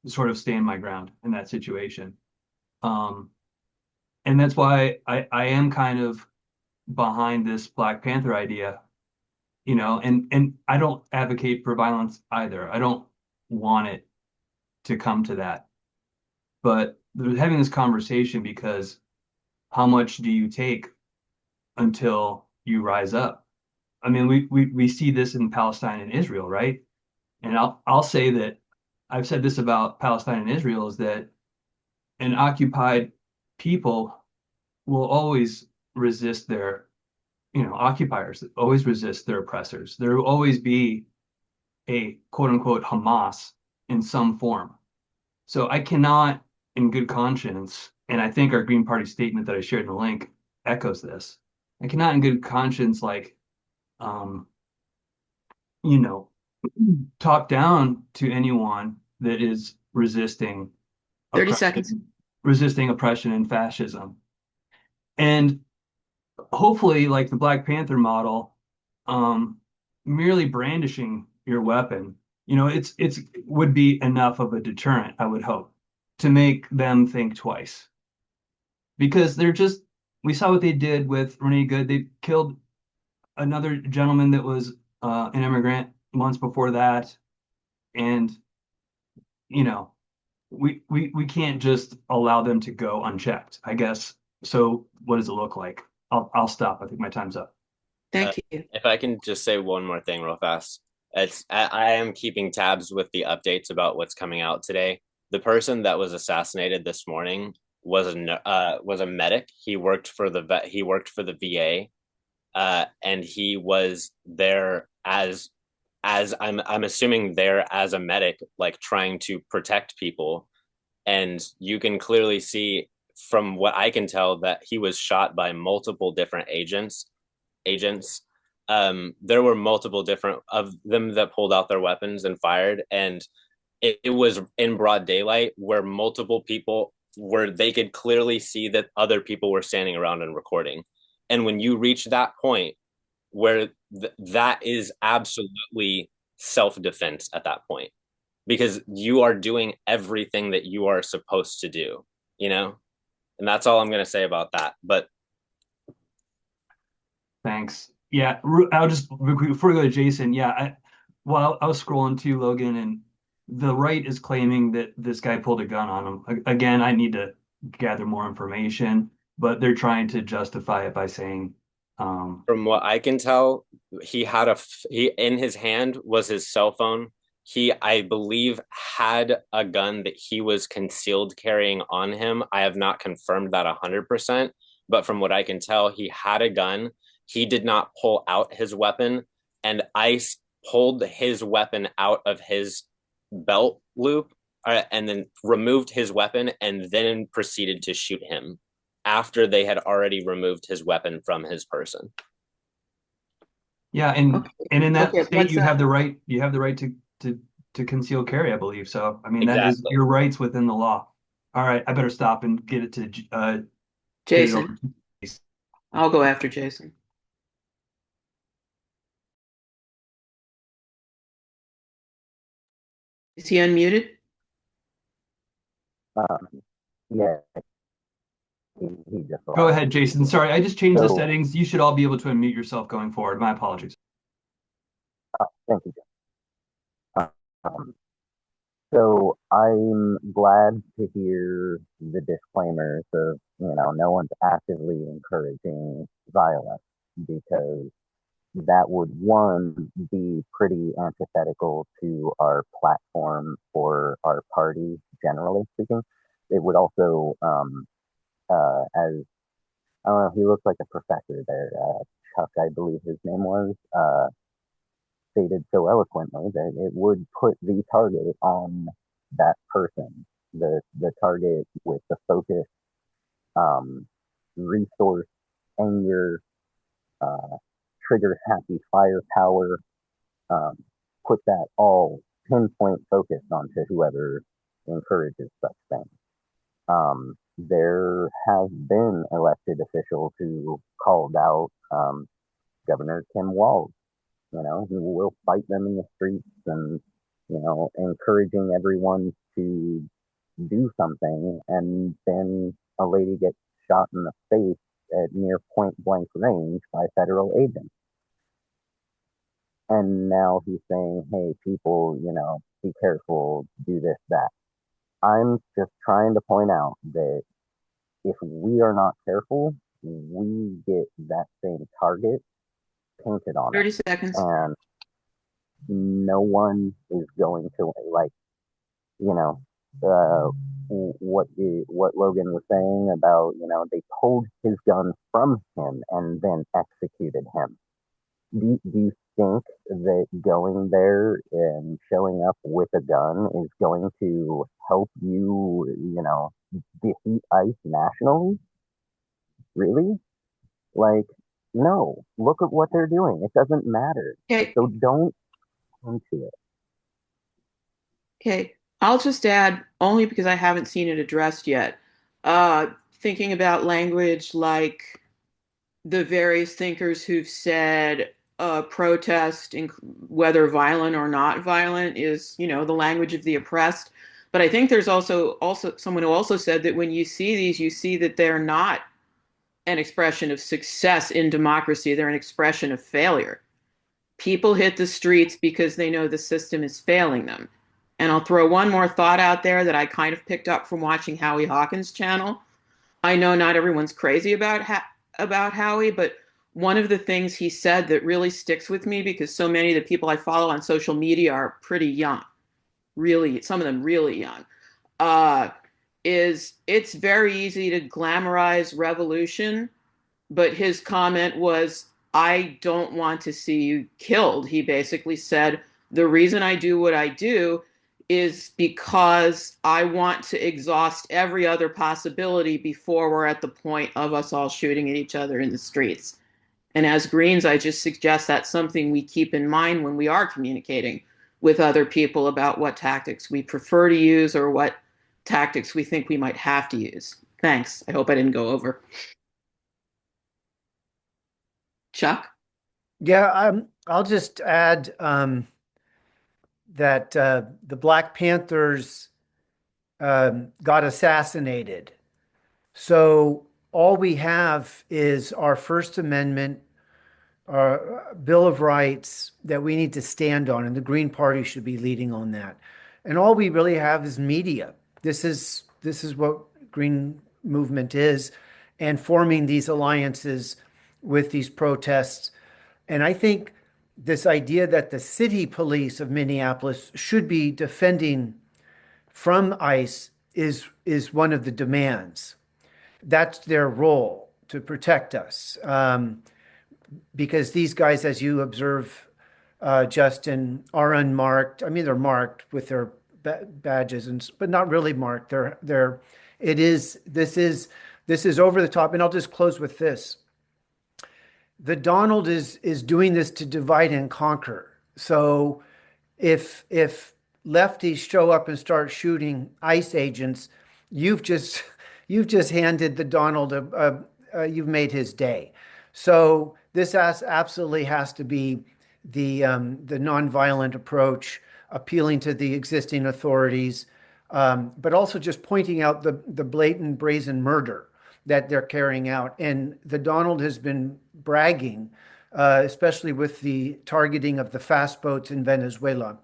S1: sort of stand my ground in that situation. And that's why I am kind of behind this Black Panther idea, you know, and I don't advocate for violence either. I don't want it to come to that. But we're having this conversation because how much do you take until you rise up? I mean, we see this in Palestine and Israel, right? And I'll say that I've said this about Palestine and Israel is that an occupied people will always resist their, occupiers, always resist their oppressors. There will always be a quote unquote Hamas in some form. So I cannot, in good conscience, and I think our Green Party statement that I shared in the link echoes this. I cannot, in good conscience, um, you know, talk down to anyone that is
S9: 30 seconds.
S1: resisting oppression and fascism. And hopefully, like the Black Panther model, um, merely brandishing your weapon, it's would be enough of a deterrent, I would hope, to make them think twice. Because we saw what they did with Renee Good. They killed another gentleman that was an immigrant months before that. And, you know, we can't just allow them to go unchecked, I guess. So what does it look like? I'll stop. I think my time's up.
S9: Thank you.
S11: If I can just say one more thing real fast. I am keeping tabs with the updates about what's coming out today. The person that was assassinated this morning was a medic. He worked for the VA, and he was there as I'm assuming there as a medic, like trying to protect people. And you can clearly see from what I can tell that he was shot by multiple different agents. There were multiple different of them that pulled out their weapons and fired, and it was in broad daylight where multiple people where they could clearly see that other people were standing around and recording. And when you reach that point where that is absolutely self-defense at that point, because you are doing everything that you are supposed to do, and that's all I'm going to say about that. But
S1: Thanks. Yeah, I'll just before we go to Jason. Yeah, I was scrolling too, Logan, and the right is claiming that this guy pulled a gun on him. Again, I need to gather more information, but they're trying to justify it by saying,
S11: from what I can tell, he in his hand was his cell phone. He, I believe, had a gun that he was concealed carrying on him. I have not confirmed that 100%, but from what I can tell, he had a gun. He did not pull out his weapon, and ICE pulled his weapon out of his belt loop, and then removed his weapon and then proceeded to shoot him after they had already removed his weapon from his person.
S1: Yeah, and in that state, you have
S9: that?
S1: the right. You have the right to conceal carry, I believe. So, I mean, that is
S11: Exactly.
S1: your rights within the law. All right, I better stop and get it to
S9: Jason. I'll go after Jason. Is he unmuted?
S10: Yeah. He just
S1: Go ahead, Jason. Sorry, I just changed the
S10: So-
S1: settings. You should all be able to unmute yourself going forward. My apologies.
S10: Thank you, John. So I'm glad to hear the disclaimers of, no one's actively encouraging violence, because that would, one, be pretty antithetical to our platform for our party, generally speaking. It would also, as I don't know, he looks like a professor there, Chuck, I believe his name was, stated so eloquently, that it would put the target on that person, the target with the focus, resource, anger, trigger happy firepower, put that all pinpoint focus onto whoever encourages such things. There have been elected officials who called out Governor Tim Walz, who will fight them in the streets, and, encouraging everyone to do something, and then a lady gets shot in the face at near point blank range by federal agents. And now he's saying, hey, people, be careful, do this, that. I'm just trying to point out that if we are not careful, we get that same target painted on
S9: 30
S10: us.
S9: seconds.
S10: And no one is going to, what Logan was saying about, they pulled his gun from him and then executed him. do you think that going there and showing up with a gun is going to help you, defeat ICE nationally? Really? Like, no, look at what they're doing. It doesn't matter.
S9: Okay,
S10: So don't come to it.
S9: okay. I'll just add, only because I haven't seen it addressed yet. Thinking about language like the various thinkers who've said protest, whether violent or not violent, is the language of the oppressed. But I think there's also someone who also said that when you see these, you see that they're not an expression of success in democracy; they're an expression of failure. People hit the streets because they know the system is failing them. And I'll throw one more thought out there that I kind of picked up from watching Howie Hawkins' channel. I know not everyone's crazy about Howie, but one of the things he said that really sticks with me, because so many of the people I follow on social media are pretty young, really, some of them really young, uh, is it's very easy to glamorize revolution, but his comment was, I don't want to see you killed. He basically said, the reason I do what I do is because I want to exhaust every other possibility before we're at the point of us all shooting at each other in the streets. And as Greens, I just suggest that's something we keep in mind when we are communicating with other people about what tactics we prefer to use or what tactics we think we might have to use. Thanks. I hope I didn't go over. Chuck?
S2: Yeah, I'll just add that the Black Panthers got assassinated. So all we have is our First Amendment, our Bill of Rights that we need to stand on, and the Green Party should be leading on that. And all we really have is media. This is what Green Movement is, and forming these alliances with these protests. And I think this idea that the city police of Minneapolis should be defending from ICE is one of the demands. That's their role to protect us. Because these guys, as you observe, Justin, are unmarked. I mean, they're marked with their badges, but not really marked. They're. It is. This is over the top. And I'll just close with this. The Donald is doing this to divide and conquer. So if lefties show up and start shooting ICE agents, you've just you've just handed the Donald you've made his day. So this absolutely has to be the nonviolent approach, appealing to the existing authorities, but also just pointing out the blatant brazen murder that they're carrying out. And the Donald has been bragging, especially with the targeting of the fast boats in Venezuela.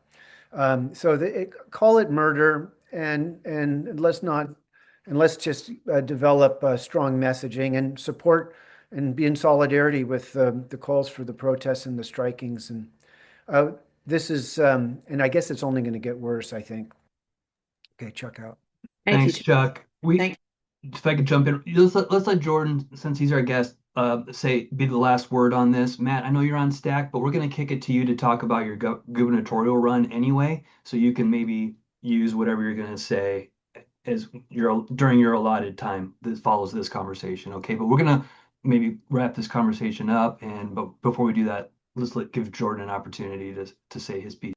S2: Call it murder, and let's just develop strong messaging and support and be in solidarity with the calls for the protests and the strikings. And this is, and I guess it's only going to get worse, I think. Okay, Chuck out.
S9: Thank you,
S1: Thanks, Chuck.
S9: Thank
S1: If I could jump in, let's let Jordan, since he's our guest, be the last word on this. Matt, I know you're on stack, but we're going to kick it to you to talk about your gubernatorial run anyway, so you can maybe use whatever you're going to say as during your allotted time that follows this conversation. Okay, but we're going to maybe wrap this conversation up, but before we do that, give Jordan an opportunity to say his piece.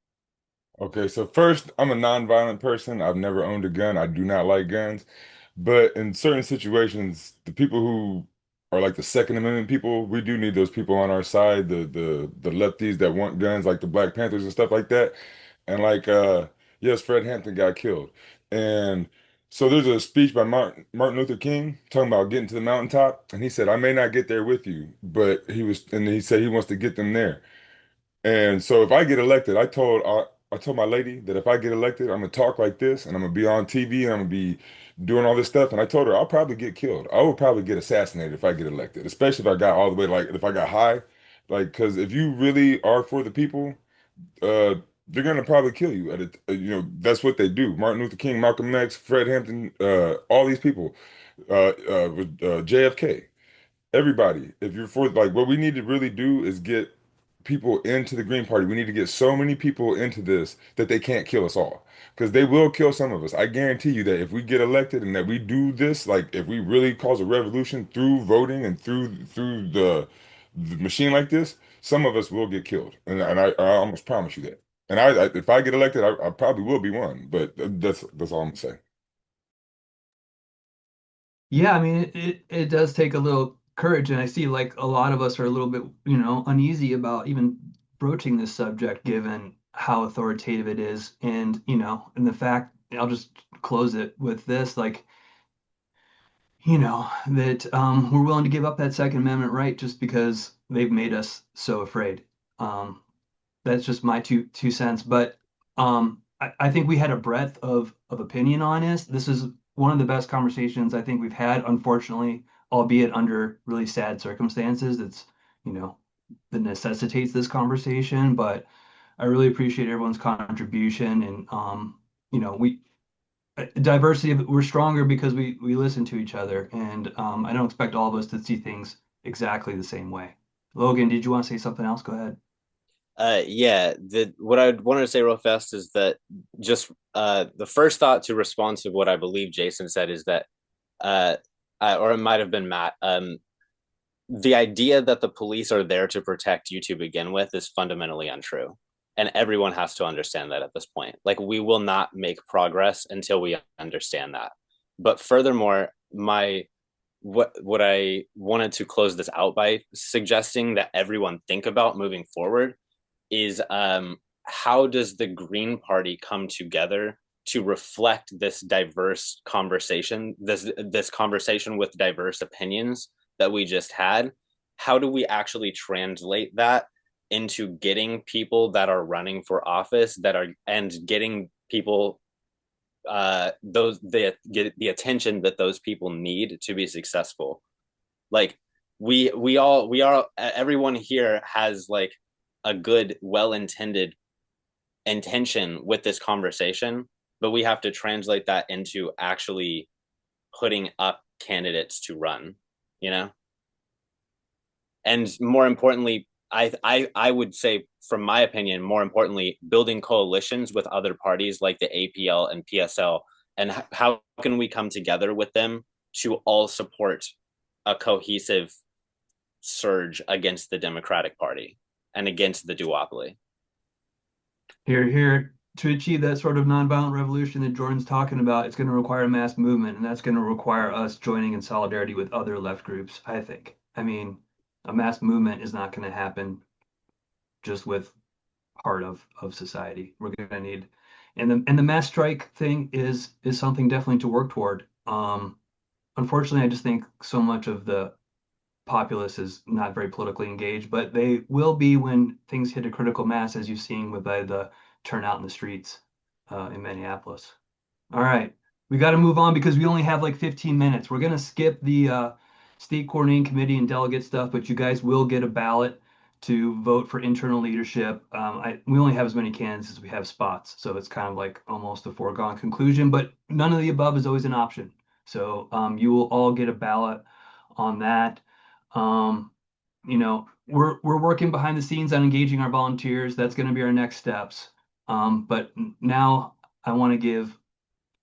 S7: Okay, so first, I'm a non-violent person. I've never owned a gun. I do not like guns. But in certain situations, the people who are like the Second Amendment people, we do need those people on our side, the lefties that want guns, like the Black Panthers and stuff like that. And yes, Fred Hampton got killed. And so there's a speech by Martin Luther King talking about getting to the mountaintop, and he said, I may not get there with you, but he said he wants to get them there. And so if I get elected, I told my lady that if I get elected, I'm gonna talk like this and I'm gonna be on TV and I'm gonna be doing all this stuff. And I told her I'll probably get killed. I will probably get assassinated if I get elected, especially if I got all the way, like if I got high. Like, because if you really are for the people, they're gonna probably kill you at it. That's what they do. Martin Luther King, Malcolm X, Fred Hampton, all these people, JFK, everybody. If you're for, like, what we need to really do is get people into the Green Party. We need to get so many people into this that they can't kill us all. Because they will kill some of us. I guarantee you that if we get elected and that we do this, like if we really cause a revolution through voting and through the machine like this, some of us will get killed. And I almost promise you that. And if I get elected, I probably will be one. But that's all I'm gonna say.
S1: Yeah, I mean, it does take a little courage, and I see like a lot of us are a little bit, uneasy about even broaching this subject given how authoritative it is, and the fact, I'll just close it with this, like, that we're willing to give up that Second Amendment right just because they've made us so afraid. Um, that's just my two cents. But I think we had a breadth of opinion on this. This is one of the best conversations I think we've had, unfortunately, albeit under really sad circumstances. It's, you know, that necessitates this conversation. But I really appreciate everyone's contribution, and we diversity of we're stronger because we listen to each other, and I don't expect all of us to see things exactly the same way. Logan, did you want to say something else? Go ahead.
S11: Yeah, what I wanted to say real fast is that just the first thought to respond to what I believe Jason said is that, uh, or it might have been Matt, the idea that the police are there to protect you to begin with is fundamentally untrue. And everyone has to understand that at this point. Like, we will not make progress until we understand that. But furthermore, what I wanted to close this out by suggesting that everyone think about moving forward is, how does the Green Party come together to reflect this diverse conversation, this conversation with diverse opinions that we just had? How do we actually translate that into getting people that are running for office and getting people get the attention that those people need to be successful? Like, we are everyone here has like a good, well-intended intention with this conversation, but we have to translate that into actually putting up candidates to run, you know? And more importantly, I would say, from my opinion, more importantly, building coalitions with other parties like the APL and PSL, and how can we come together with them to all support a cohesive surge against the Democratic Party and against the duopoly.
S1: Here, to achieve that sort of nonviolent revolution that Jordan's talking about, it's going to require a mass movement, and that's going to require us joining in solidarity with other left groups, I think. I mean, a mass movement is not going to happen just with part of society. We're going to need, and the mass strike thing is something definitely to work toward. Unfortunately, I just think so much of the populace is not very politically engaged, but they will be when things hit a critical mass, as you've seen with the turnout in the streets in Minneapolis. All right, we got to move on because we only have like 15 minutes. We're gonna skip the state coordinating committee and delegate stuff, but you guys will get a ballot to vote for internal leadership. We only have as many candidates as we have spots, so it's kind of like almost a foregone conclusion, but none of the above is always an option. So you will all get a ballot on that. We're working behind the scenes on engaging our volunteers. That's going to be our next steps. But now I want to give,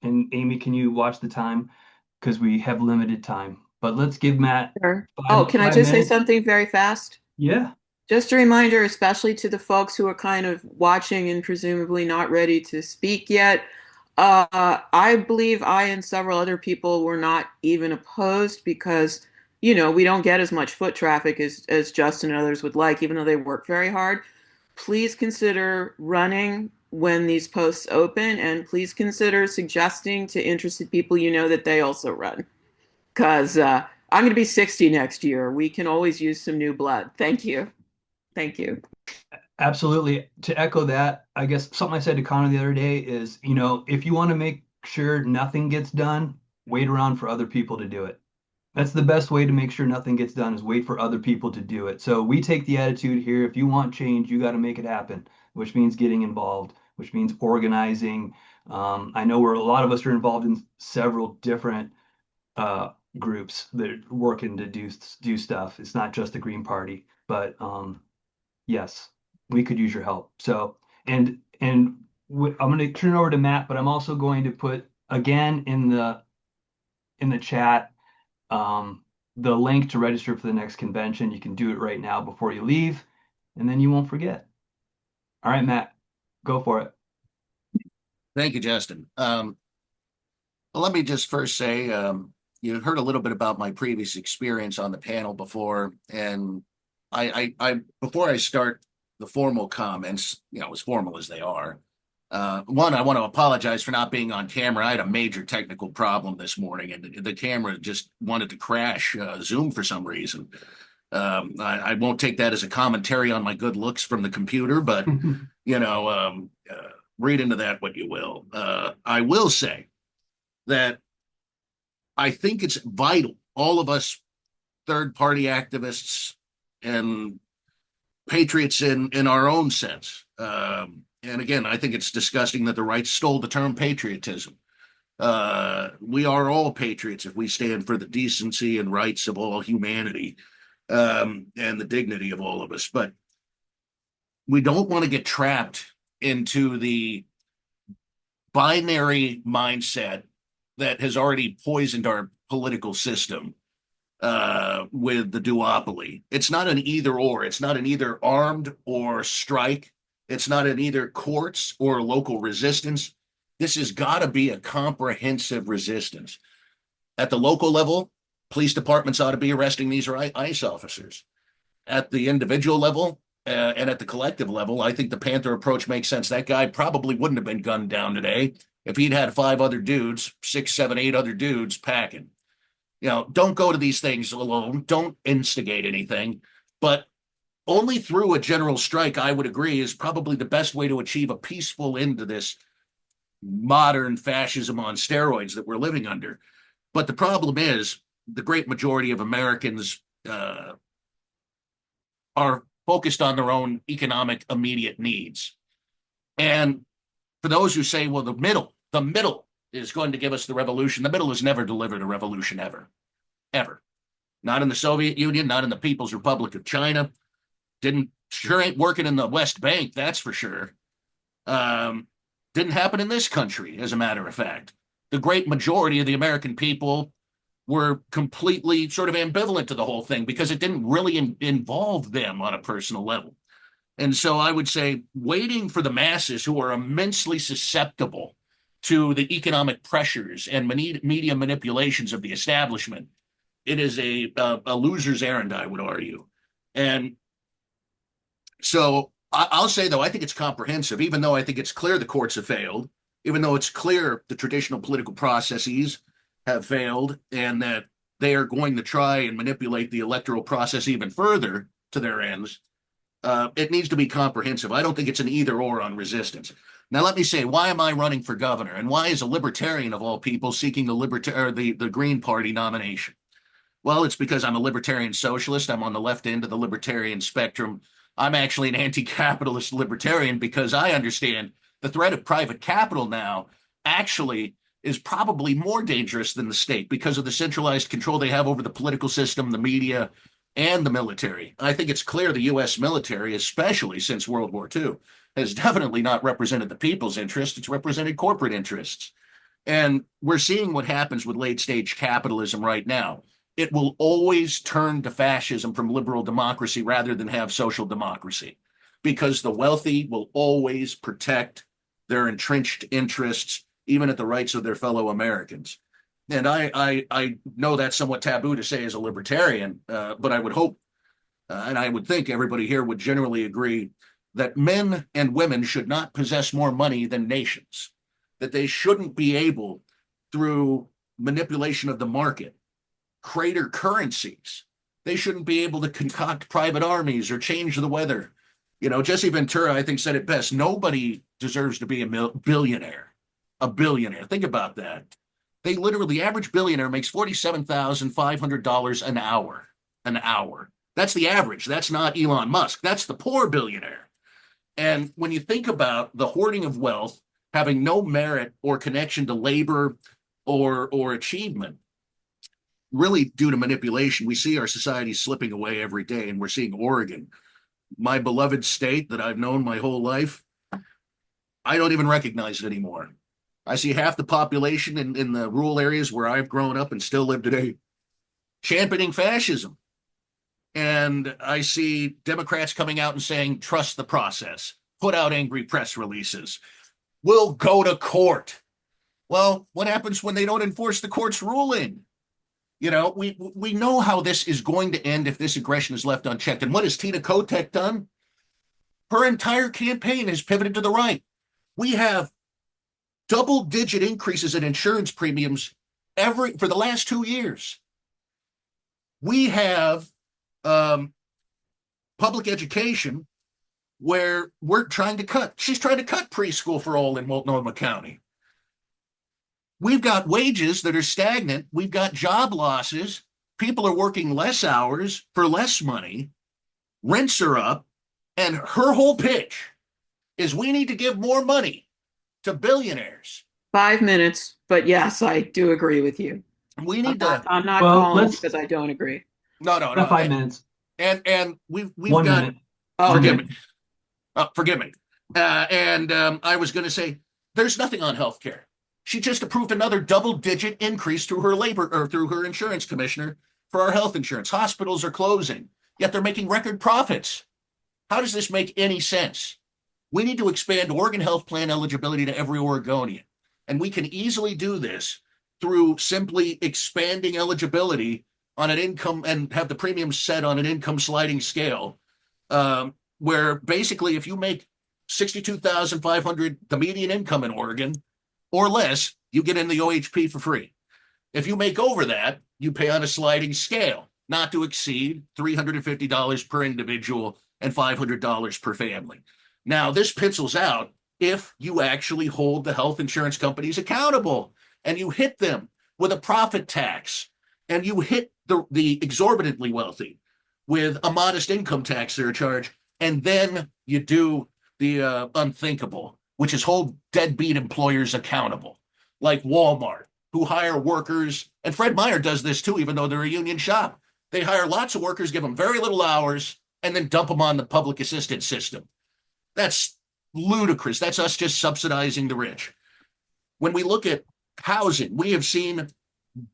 S1: and Amy, can you watch the time? Because we have limited time. But let's give Matt
S9: Sure.
S1: five,
S9: Oh, can I
S1: five
S9: just say
S1: minutes.
S9: something very fast?
S1: Yeah.
S9: Just a reminder, especially to the folks who are kind of watching and presumably not ready to speak yet. I believe I and several other people were not even opposed because, we don't get as much foot traffic as Justin and others would like, even though they work very hard. Please consider running when these posts open, and please consider suggesting to interested people that they also run. Because I'm going to be 60 next year. We can always use some new blood. Thank you. Thank you.
S1: Absolutely. To echo that, I guess something I said to Connor the other day is, if you want to make sure nothing gets done, wait around for other people to do it. That's the best way to make sure nothing gets done, is wait for other people to do it. So we take the attitude here, if you want change, you got to make it happen, which means getting involved, which means organizing. I know a lot of us are involved in several different groups that are working to do stuff. It's not just the Green Party, but yes, we could use your help. So, I'm going to turn it over to Matt, but I'm also going to put again in the chat the link to register for the next convention. You can do it right now before you leave, and then you won't forget. All right, Matt, go for it.
S8: Thank you, Justin. Well, let me just first say, you heard a little bit about my previous experience on the panel before, and before I start the formal comments, as formal as they are, one, I want to apologize for not being on camera. I had a major technical problem this morning, and the camera just wanted to crash Zoom for some reason. I won't take that as a commentary on my good looks from the computer, but read into that what you will. I will say that I think it's vital, all of us third-party activists and patriots in our own sense. And again, I think it's disgusting that the right stole the term patriotism. We are all patriots if we stand for the decency and rights of all humanity, and the dignity of all of us. But we don't want to get trapped into the binary mindset that has already poisoned our political system with the duopoly. It's not an either or. It's not an either armed or strike. It's not an either courts or local resistance. This has got to be a comprehensive resistance. At the local level, police departments ought to be arresting these ICE officers. At the individual level and at the collective level, I think the Panther approach makes sense. That guy probably wouldn't have been gunned down today if he'd had 5 other dudes, 6, 7, 8 other dudes packing. Don't go to these things alone. Don't instigate anything. But only through a general strike, I would agree, is probably the best way to achieve a peaceful end to this modern fascism on steroids that we're living under. But the problem is the great majority of Americans are focused on their own economic immediate needs. And for those who say, well, the middle is going to give us the revolution, the middle has never delivered a revolution ever. Not in the Soviet Union, not in the People's Republic of China. Sure ain't working in the West Bank, that's for sure. Didn't happen in this country, as a matter of fact. The great majority of the American people were completely sort of ambivalent to the whole thing because it didn't really involve them on a personal level. And so I would say waiting for the masses who are immensely susceptible to the economic pressures and media manipulations of the establishment, it is a loser's errand, I would argue. And so I'll say, though, I think it's comprehensive, even though I think it's clear the courts have failed, even though it's clear the traditional political processes have failed and that they are going to try and manipulate the electoral process even further to their ends. It needs to be comprehensive. I don't think it's an either or on resistance. Now, let me say, why am I running for governor? And why is a libertarian of all people seeking the Green Party nomination? Well, it's because I'm a libertarian socialist. I'm on the left end of the libertarian spectrum. I'm actually an anti-capitalist libertarian because I understand the threat of private capital now actually is probably more dangerous than the state because of the centralized control they have over the political system, the media, and the military. I think it's clear the U.S. military, especially since World War II, has definitely not represented the people's interests. It's represented corporate interests. And we're seeing what happens with late-stage capitalism right now. It will always turn to fascism from liberal democracy rather than have social democracy, because the wealthy will always protect their entrenched interests, even at the rights of their fellow Americans. And I know that's somewhat taboo to say as a libertarian, but I would hope, and I would think everybody here would generally agree, that men and women should not possess more money than nations, that they shouldn't be able, through manipulation of the market, crater currencies. They shouldn't be able to concoct private armies or change the weather. Jesse Ventura, I think, said it best. Nobody deserves to be a billionaire. A billionaire. Think about that. They literally, the average billionaire makes $47,500 an hour. An hour. That's the average. That's not Elon Musk. That's the poor billionaire. And when you think about the hoarding of wealth having no merit or connection to labor or achievement, really due to manipulation, we see our society slipping away every day. And we're seeing Oregon my beloved state that I've known my whole life, I don't even recognize it anymore. I see half the population in the rural areas where I've grown up and still live today championing fascism. And I see Democrats coming out and saying, trust the process, put out angry press releases. We'll go to court. Well, what happens when they don't enforce the court's ruling? You know, we know how this is going to end if this aggression is left unchecked. And what has Tina Kotek done? Her entire campaign has pivoted to the right. We have double-digit increases in insurance premiums for the last 2 years. We have public education where she's trying to cut preschool for all in Multnomah County. We've got wages that are stagnant. We've got job losses. People are working less hours for less money. Rents are up. And her whole pitch is we need to give more money to billionaires.
S9: 5 minutes, but yes, I do agree with you. I'm not calling because I don't agree.
S8: No.
S1: Not 5 minutes.
S8: And we've
S1: 1
S8: got.
S1: minute.
S8: Forgive me. I was going to say there's nothing on healthcare. She just approved another double-digit increase through her insurance commissioner for our health insurance. Hospitals are closing, yet they're making record profits. How does this make any sense? We need to expand Oregon health plan eligibility to every Oregonian. And we can easily do this through simply expanding eligibility on an income and have the premiums set on an income sliding scale, where basically if you make $62,500, the median income in Oregon, or less, you get in the OHP for free. If you make over that, you pay on a sliding scale, not to exceed $350 per individual and $500 per family. Now, this pencils out if you actually hold the health insurance companies accountable and you hit them with a profit tax and you hit the exorbitantly wealthy with a modest income tax surcharge, and then you do the unthinkable, which is hold deadbeat employers accountable, like Walmart, who hire workers, and Fred Meyer does this too, even though they're a union shop. They hire lots of workers, give them very little hours, and then dump them on the public assistance system. That's ludicrous. That's us just subsidizing the rich. When we look at housing, we have seen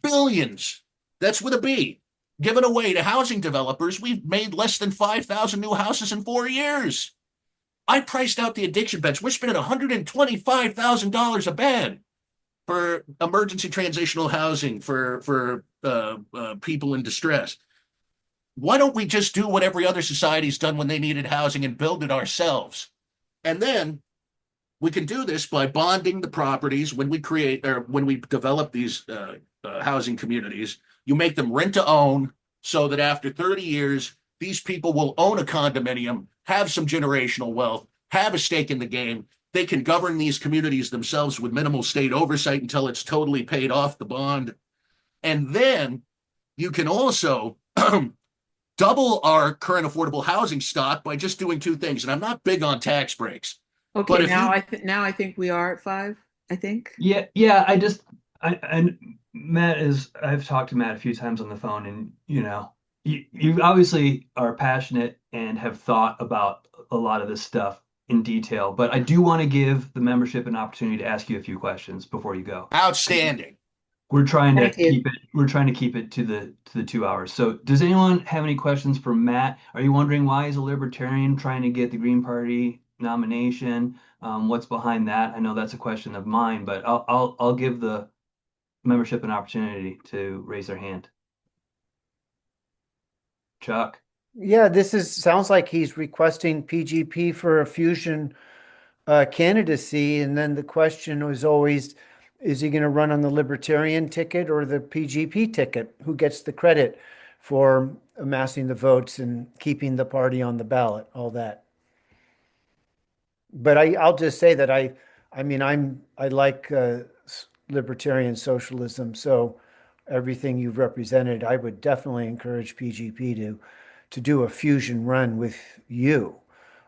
S8: billions, that's with a B, given away to housing developers. We've made less than 5,000 new houses in 4 years. I priced out the addiction beds. We're spending $125,000 a bed for emergency transitional housing for people in distress. Why don't we just do what every other society's done when they needed housing and build it ourselves? And then we can do this by bonding the properties when we develop these housing communities. You make them rent to own so that after 30 years, these people will own a condominium, have some generational wealth, have a stake in the game. They can govern these communities themselves with minimal state oversight until it's totally paid off the bond. And then you can also double our current affordable housing stock by just doing two things. And I'm not big on tax breaks.
S9: Okay, but now I think we are at 5, I think.
S1: Yeah. I've talked to Matt a few times on the phone, and you obviously are passionate and have thought about a lot of this stuff in detail, but I do want to give the membership an opportunity to ask you a few questions before you go.
S8: Outstanding.
S1: We're trying to keep it to the 2 hours. So does anyone have any questions for Matt? Are you wondering why is a libertarian trying to get the Green Party nomination? What's behind that? I know that's a question of mine, but I'll give the membership an opportunity to raise their hand. Chuck.
S2: Yeah, sounds like he's requesting PGP for a fusion candidacy, and then the question was always, is he going to run on the Libertarian ticket or the PGP ticket? Who gets the credit for amassing the votes and keeping the party on the ballot? All that. But I'll just say that I like libertarian socialism, so everything you've represented, I would definitely encourage PGP to do a fusion run with you,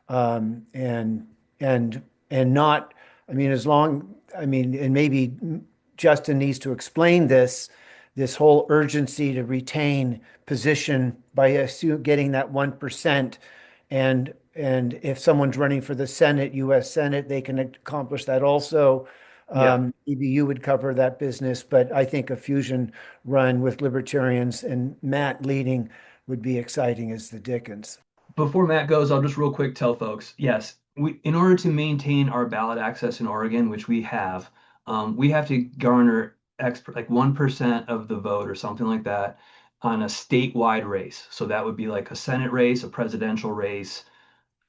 S2: and not. And maybe Justin needs to explain this whole urgency to retain position by getting that 1% And if someone's running for the Senate, U.S. Senate, they can accomplish that also.
S1: Yeah.
S2: Maybe you would cover that business, but I think a fusion run with libertarians and Matt leading would be exciting as the Dickens.
S1: Before Matt goes, I'll just real quick tell folks, yes, in order to maintain our ballot access in Oregon, which we have to garner like 1% of the vote or something like that on a statewide race. So that would be like a Senate race, a presidential race,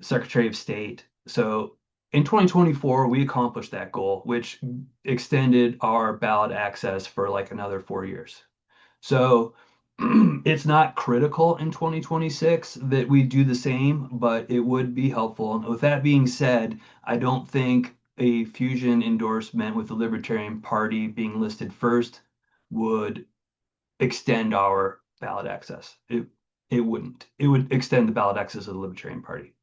S1: Secretary of State. So in 2024, we accomplished that goal, which extended our ballot access for like another 4 years. So it's not critical in 2026 that we do the same, but it would be helpful. And with that being said, I don't think a fusion endorsement with the Libertarian Party being listed first would extend our ballot access. It wouldn't. It would extend the ballot access of the Libertarian Party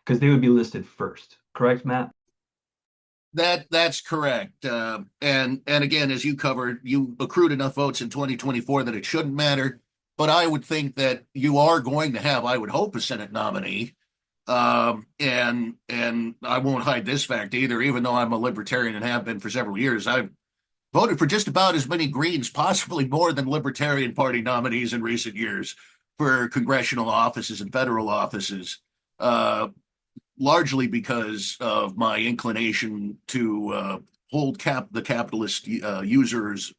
S1: because they would be listed first. Correct, Matt?
S8: That's correct. And again, as you covered, you accrued enough votes in 2024 that it shouldn't matter. But I would think that you are going to have, I would hope, a Senate nominee. And I won't hide this fact either, even though I'm a libertarian and have been for several years. I've voted for just about as many Greens, possibly more than Libertarian Party nominees in recent years for congressional offices and federal offices. Largely because of my inclination to hold the capitalist users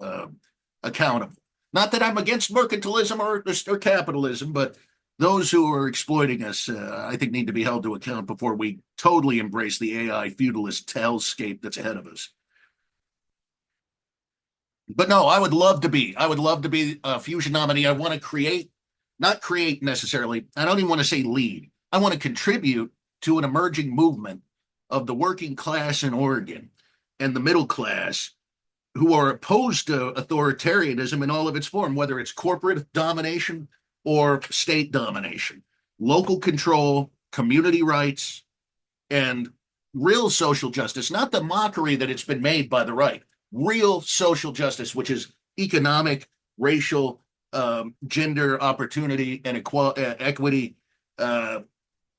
S8: accountable. Not that I'm against mercantilism or capitalism, but those who are exploiting us, I think, need to be held to account before we totally embrace the AI feudalist hellscape that's ahead of us. But no, I would love to be a fusion nominee. I want to not create necessarily. I don't even want to say lead. I want to contribute to an emerging movement of the working class in Oregon and the middle class who are opposed to authoritarianism in all of its form, whether it's corporate domination or state domination, local control, community rights, and real social justice, not the mockery that it's been made by the right, real social justice, which is economic, racial, gender opportunity, and equity,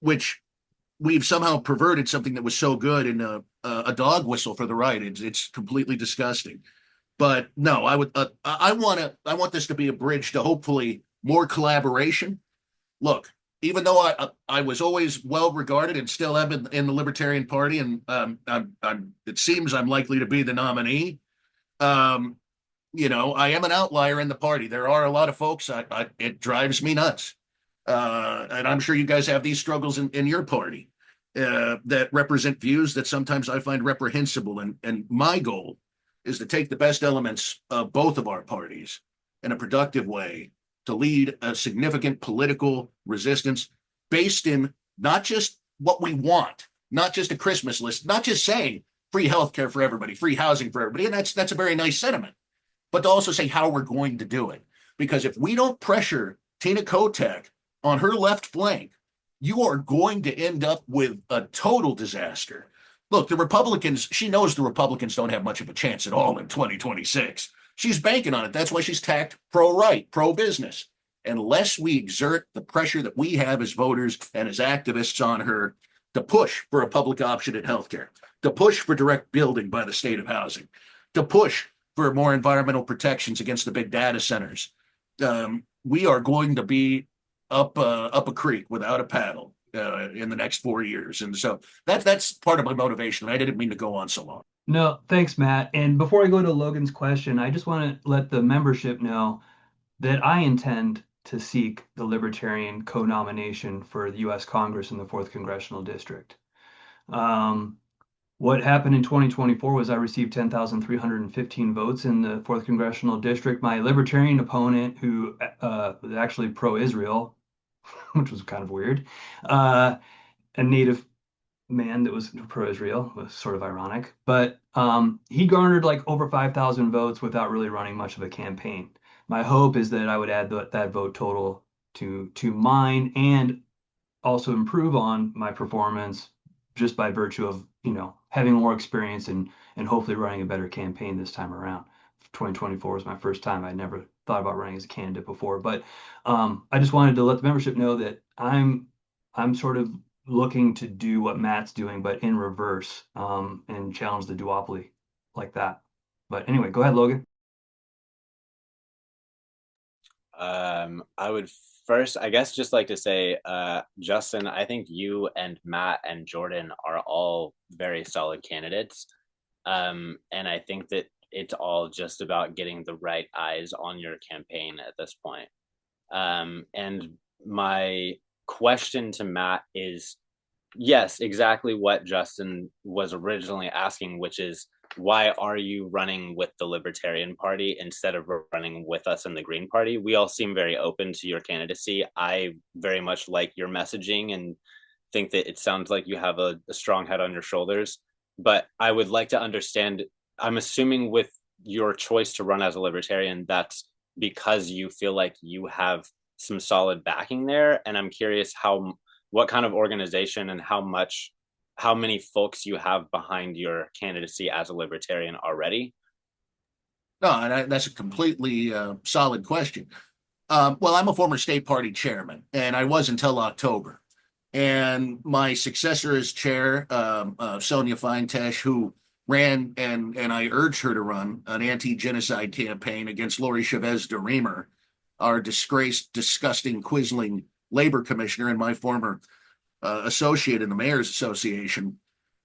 S8: which we've somehow perverted something that was so good in a dog whistle for the right. It's completely disgusting. But no, I want this to be a bridge to hopefully more collaboration. Look, even though I was always well regarded and still am in the Libertarian Party, and it seems I'm likely to be the nominee. I am an outlier in the party. There are a lot of folks. It drives me nuts. And I'm sure you guys have these struggles in your party that represent views that sometimes I find reprehensible. And my goal is to take the best elements of both of our parties in a productive way to lead a significant political resistance based in not just what we want, not just a Christmas list, not just saying free healthcare for everybody, free housing for everybody. And that's a very nice sentiment, but to also say how we're going to do it. Because if we don't pressure Tina Kotek on her left flank, you are going to end up with a total disaster. Look, the Republicans, she knows the Republicans don't have much of a chance at all in 2026. She's banking on it. That's why she's tacked pro-right, pro-business. Unless we exert the pressure that we have as voters and as activists on her to push for a public option in healthcare, to push for direct building by the state of housing, to push for more environmental protections against the big data centers, we are going to be up a creek without a paddle in the next 4 years. And so that's part of my motivation. I didn't mean to go on so long.
S1: No, thanks, Matt. And before I go to Logan's question, I just want to let the membership know that I intend to seek the Libertarian co-nomination for the U.S. Congress in the 4th Congressional District. What happened in 2024 was I received 10,315 votes in the 4th Congressional District. My Libertarian opponent, who was actually pro-Israel, which was kind of weird, a native man that was pro-Israel, was sort of ironic, but he garnered like over 5,000 votes without really running much of a campaign. My hope is that I would add that vote total to mine and also improve on my performance just by virtue of, having more experience and hopefully running a better campaign this time around. 2024 was my first time. I never thought about running as a candidate before, but I just wanted to let the membership know that I'm I'm sort of looking to do what Matt's doing, but in reverse, and challenge the duopoly like that. But anyway, go ahead, Logan.
S11: I would first, I guess, just like to say, Justin, I think you and Matt and Jordan are all very solid candidates. And I think that it's all just about getting the right eyes on your campaign at this point. And my question to Matt is, yes, exactly what Justin was originally asking, which is, why are you running with the Libertarian Party instead of running with us in the Green Party? We all seem very open to your candidacy. I very much like your messaging and think that it sounds like you have a strong head on your shoulders. But I would like to understand, I'm assuming with your choice to run as a Libertarian, that's because you feel like you have some solid backing there. And I'm curious what kind of organization and how many folks you have behind your candidacy as a Libertarian already.
S8: No, that's a completely solid question. Well, I'm a former state party chairman, and I was until October. And my successor as chair, Sonia Feintesh, who ran and I urged her to run an anti-genocide campaign against Lori Chavez de Reamer, our disgraced, disgusting, quisling labor commissioner and my former associate in the Mayor's Association.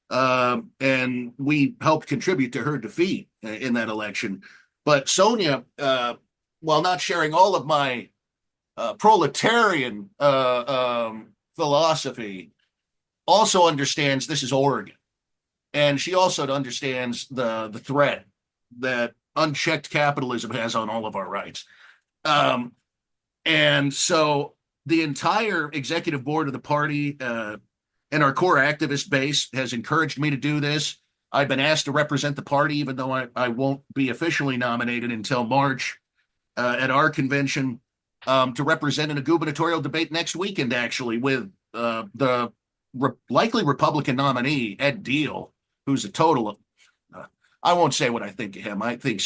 S8: And we helped contribute to her defeat in that election. But Sonia, while not sharing all of my proletarian philosophy, also understands this is Oregon. And she also understands the threat that unchecked capitalism has on all of our rights. And so the entire executive board of the party and our core activist base has encouraged me to do this. I've been asked to represent the party, even though I won't be officially nominated until March at our convention, to represent in a gubernatorial debate next weekend, actually, with the likely Republican nominee, Ed Deal, who's a total of, I won't say what I think of him. I think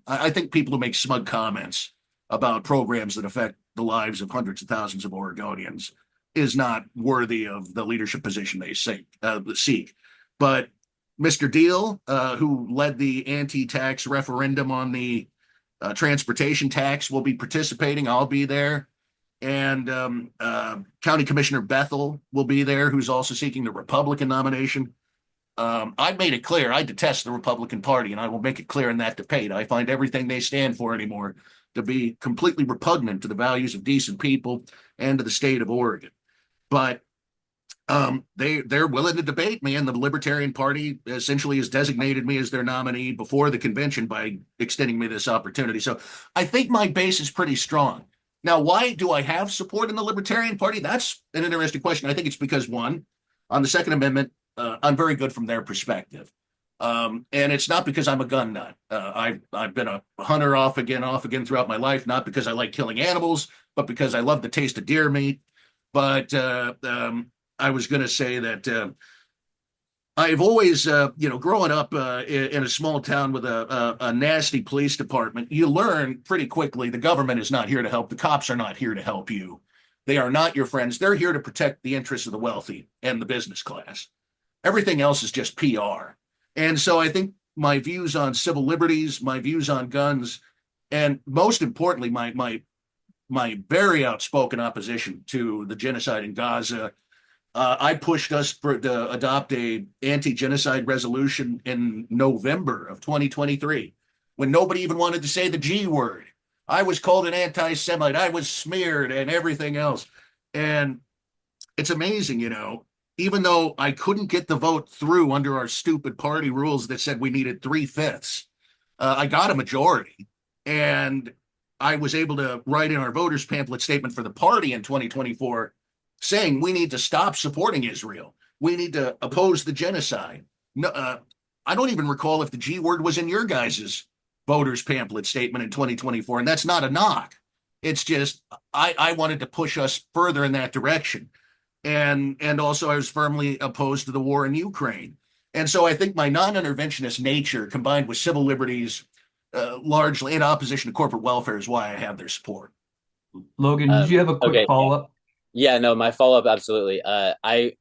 S8: I think people who make smug comments about programs that affect the lives of hundreds of thousands of Oregonians is not worthy of the leadership position they seek. But Mr. Deal, who led the anti-tax referendum on the transportation tax, will be participating. I'll be there. And County Commissioner Bethel will be there, who's also seeking the Republican nomination. I've made it clear I detest the Republican Party, and I will make it clear in that debate. I find everything they stand for anymore to be completely repugnant to the values of decent people and to the state of Oregon. But they're willing to debate me, and the Libertarian Party essentially has designated me as their nominee before the convention by extending me this opportunity. So I think my base is pretty strong. Now, why do I have support in the Libertarian Party? That's an interesting question. I think it's because, one, on the Second Amendment, I'm very good from their perspective. And it's not because I'm a gun nut. I've been a hunter off again throughout my life, not because I like killing animals, but because I love the taste of deer meat. But I was going to say that I've always, growing up in a small town with a nasty police department, you learn pretty quickly the government is not here to help. The cops are not here to help you. They are not your friends. They're here to protect the interests of the wealthy and the business class. Everything else is just PR. And so I think my views on civil liberties, my views on guns, and most importantly, my very outspoken opposition to the genocide in Gaza. I pushed us to adopt a anti-genocide resolution in November of 2023, when nobody even wanted to say the G word. I was called an anti-Semite. I was smeared and everything else. And it's amazing, even though I couldn't get the vote through under our stupid party rules that said we needed 3/5, I got a majority. And I was able to write in our voters pamphlet statement for the party in 2024 saying we need to stop supporting Israel. We need to oppose the genocide. No, I don't even recall if the G word was in your guys' voters pamphlet statement in 2024. And that's not a knock. It's just I wanted to push us further in that direction. And also I was firmly opposed to the war in Ukraine. And so I think my non-interventionist nature combined with civil liberties, largely in opposition to corporate welfare, is why I have their support.
S1: Logan, did you have a quick follow-up?
S11: Yeah, no, my follow-up, absolutely. I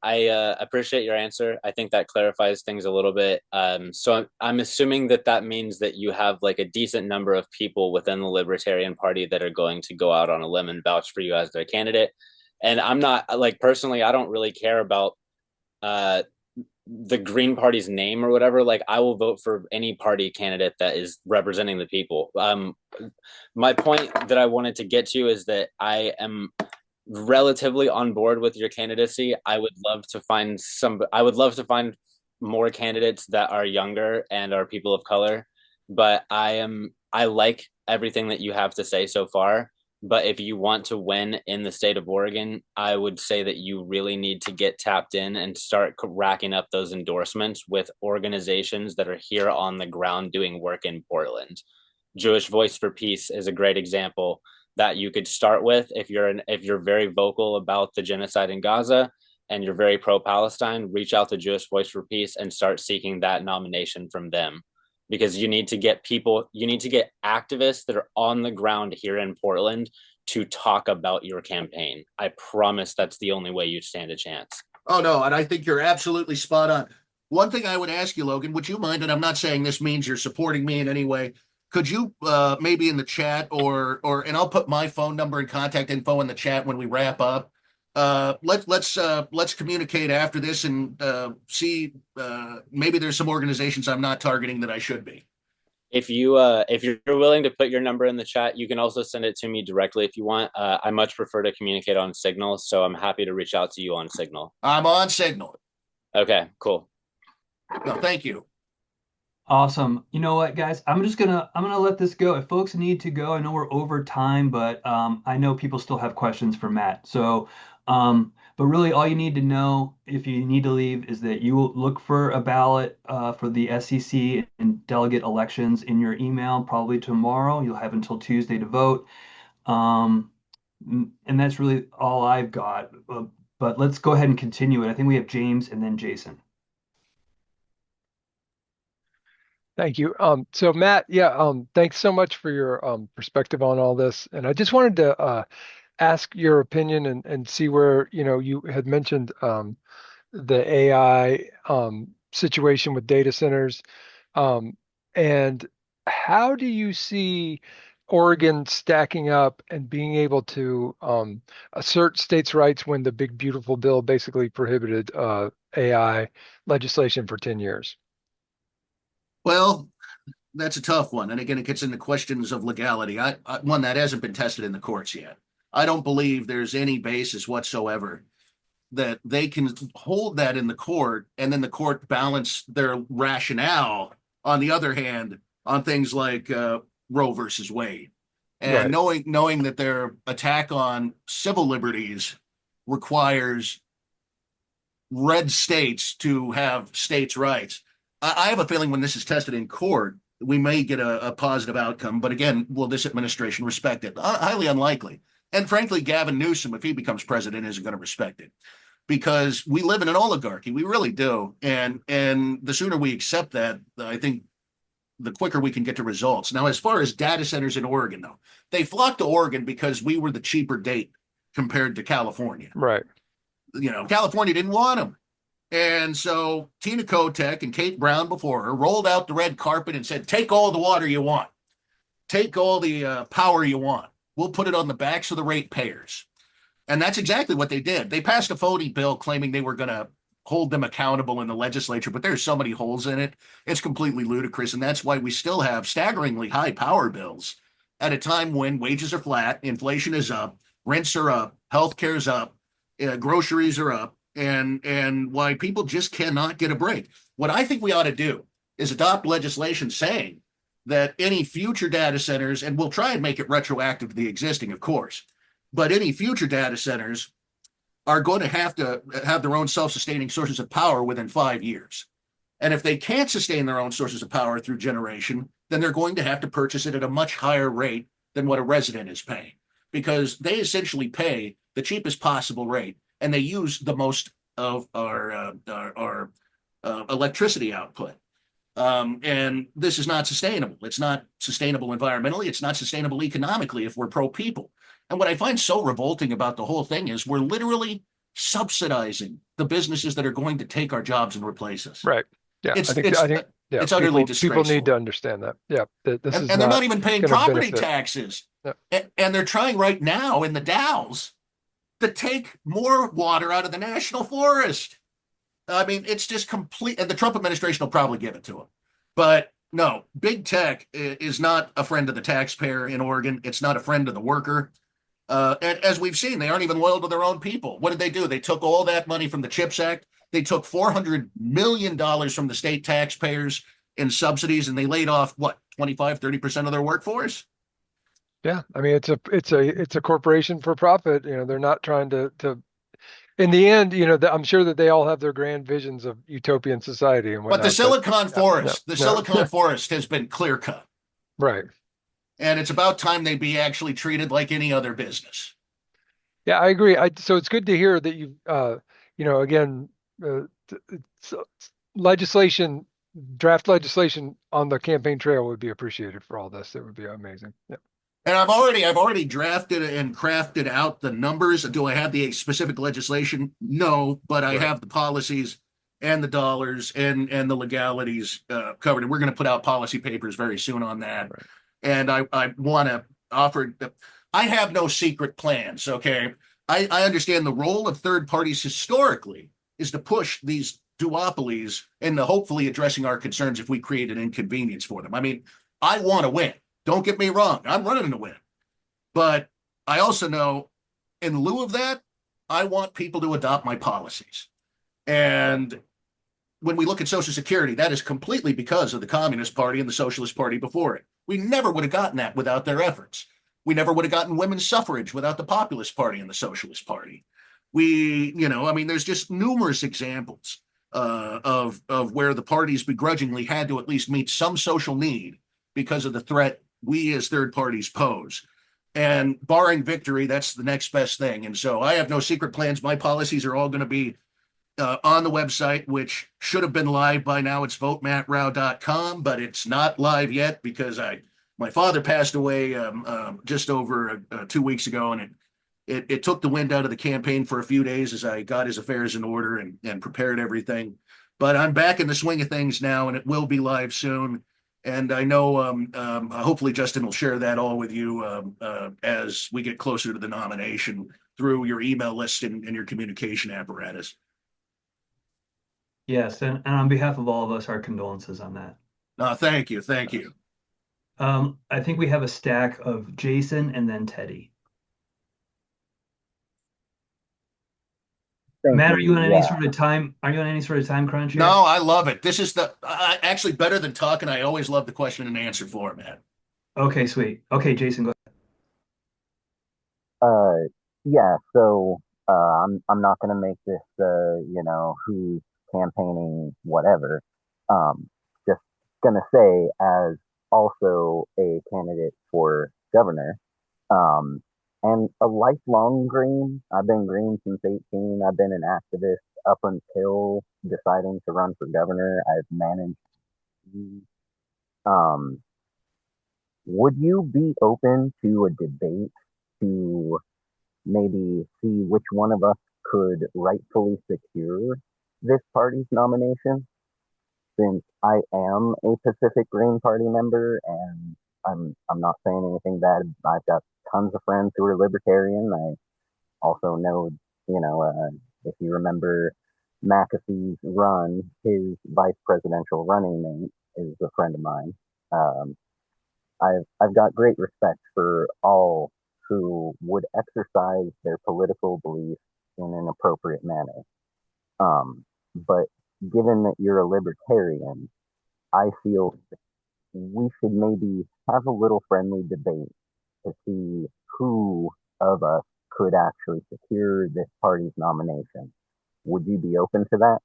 S11: appreciate your answer. I think that clarifies things a little bit. So I'm assuming that that means that you have like a decent number of people within the Libertarian Party that are going to go out on a limb and vouch for you as their candidate. And I'm not like personally, I don't really care about uh the Green Party's name or whatever. Like I will vote for any party candidate that is representing the people. My point that I wanted to get to is that I am relatively on board with your candidacy. I would love to find more candidates that are younger and are people of color, but I like everything that you have to say so far. But if you want to win in the state of Oregon, I would say that you really need to get tapped in and start racking up those endorsements with organizations that are here on the ground doing work in Portland. Jewish Voice for Peace is a great example that you could start with if you're very vocal about the genocide in Gaza and you're very pro-Palestine. Reach out to Jewish Voice for Peace and start seeking that nomination from them, because you need to get activists that are on the ground here in Portland to talk about your campaign. I promise that's the only way you stand a chance.
S8: Oh, no, and I think you're absolutely spot on. One thing I would ask you, Logan, would you mind, and I'm not saying this means you're supporting me in any way, could you maybe in the chat and I'll put my phone number and contact info in the chat when we wrap up. Let's communicate after this and see maybe there's some organizations I'm not targeting that I should be.
S11: If you're willing to put your number in the chat, you can also send it to me directly if you want. I much prefer to communicate on Signal, so I'm happy to reach out to you on Signal.
S8: I'm on Signal.
S11: Okay, cool.
S8: No, thank you.
S1: Awesome. You know what, guys? I'm gonna let this go. If folks need to go, I know we're over time, but I know people still have questions for Matt. So, but really, all you need to know if you need to leave is that you will look for a ballot for the SEC and delegate elections in your email probably tomorrow. You'll have until Tuesday to vote. And that's really all I've got. But let's go ahead and continue it. I think we have James and then Jason.
S5: Thank you. So Matt, yeah, thanks so much for your perspective on all this. And I just wanted to ask your opinion and see where, you had mentioned the AI situation with data centers. And how do you see Oregon stacking up and being able to assert states' rights when the big beautiful bill basically prohibited AI legislation for 10 years?
S8: Well, that's a tough one. And again, it gets into questions of legality. One that hasn't been tested in the courts yet. I don't believe there's any basis whatsoever that they can hold that in the court and then the court balance their rationale on the other hand on things like Roe versus Wade. And
S5: Right.
S8: knowing that their attack on civil liberties requires red states to have states' rights. I have a feeling when this is tested in court, we may get a positive outcome. But again, will this administration respect it? Highly unlikely. And frankly, Gavin Newsom, if he becomes president, isn't going to respect it because we live in an oligarchy. We really do. And the sooner we accept that, I think the quicker we can get to results. Now, as far as data centers in Oregon, though, they flocked to Oregon because we were the cheaper date compared to California.
S5: Right.
S8: California didn't want them. And so Tina Kotek and Kate Brown before her rolled out the red carpet and said, take all the water you want. Take all the power you want. We'll put it on the backs of the ratepayers. And that's exactly what they did. They passed a phony bill claiming they were going to hold them accountable in the legislature, but there's so many holes in it. It's completely ludicrous. And that's why we still have staggeringly high power bills at a time when wages are flat, inflation is up, rents are up, healthcare is up, groceries are up, and why people just cannot get a break. What I think we ought to do is adopt legislation saying that any future data centers, and we'll try and make it retroactive to the existing, of course, but any future data centers are going to have their own self-sustaining sources of power within 5 years. And if they can't sustain their own sources of power through generation, then they're going to have to purchase it at a much higher rate than what a resident is paying, because they essentially pay the cheapest possible rate and they use the most of our electricity output. And this is not sustainable. It's not sustainable environmentally. It's not sustainable economically if we're pro people. And what I find so revolting about the whole thing is we're literally subsidizing the businesses that are going to take our jobs and replace us.
S5: Right. Yeah.
S8: It's
S5: I think yeah,
S8: it's utterly
S5: people need
S8: disgraceful.
S5: to understand that. Yeah. This is
S8: And they're not
S5: not
S8: even paying
S5: going to
S8: property
S5: benefit.
S8: taxes.
S5: Yeah.
S8: And they're trying right now in the Dalles to take more water out of the national forest. I mean, it's just complete. And the Trump administration will probably give it to them. But no, big tech is not a friend of the taxpayer in Oregon. It's not a friend of the worker. And as we've seen, they aren't even loyal to their own people. What did they do? They took all that money from the CHIPS Act. They took $400 million from the state taxpayers in subsidies, and they laid off, what, 25, 30% of their workforce?
S5: Yeah. I mean, it's a corporation for profit. They're not trying to in the end, I'm sure that they all have their grand visions of utopian society and
S8: But
S5: whatnot.
S8: the Silicon Forest,
S5: no.
S8: Silicon Forest has been clear cut.
S5: Right.
S8: And it's about time they be actually treated like any other business.
S5: Yeah, I agree. So it's good to hear that you, again, so legislation, draft legislation on the campaign trail would be appreciated for all this. It would be amazing. Yeah.
S8: And I've already drafted and crafted out the numbers. Do I have the specific legislation? No, but I have the policies and the dollars and the legalities covered. And we're going to put out policy papers very soon on that.
S5: Right.
S8: And I want to offer. I have no secret plans. Okay, I understand the role of third parties historically is to push these duopolies into hopefully addressing our concerns if we create an inconvenience for them. I mean, I want to win. Don't get me wrong. I'm running to win. But I also know in lieu of that, I want people to adopt my policies. And when we look at Social Security, that is completely because of the Communist Party and the Socialist Party before it. We never would have gotten that without their efforts. We never would have gotten women's suffrage without the Populist Party and the Socialist Party. There's just numerous examples of where the parties begrudgingly had to at least meet some social need because of the threat we as third parties pose. And barring victory, that's the next best thing. And so I have no secret plans. My policies are all going to be on the website, which should have been live by now. It's votemattrow.com, but it's not live yet because my father passed away just over 2 weeks ago, and it took the wind out of the campaign for a few days as I got his affairs in order and prepared everything. But I'm back in the swing of things now, and it will be live soon. And I know hopefully Justin will share that all with you as we get closer to the nomination through your email list and your communication apparatus.
S1: Yes, and on behalf of all of us, our condolences on that.
S8: Thank you. Thank you.
S1: I think we have a stack of Jason and then Teddy. Matt, are you on any sort of time? Are you on any sort of time crunch here?
S8: No, I love it. This is actually better than talking. I always love the question and answer format.
S1: Okay, sweet. Okay, Jason, go
S10: ahead. Yeah. So I'm not going to make this who's campaigning whatever. Just going to say, as also a candidate for governor, and a lifelong Green. I've been Green since 18. I've been an activist up until deciding to run for governor. I've managed. Would you be open to a debate to maybe see which one of us could rightfully secure this party's nomination? Since I am a Pacific Green Party member, and I'm not saying anything bad. I've got tons of friends who are libertarian. I also know, if you remember McAfee's run, his vice presidential running mate is a friend of mine. I've got great respect for all who would exercise their political beliefs in an appropriate manner. But given that you're a libertarian, I feel we should maybe have a little friendly debate to see who of us could actually secure this party's nomination. Would you be open to that?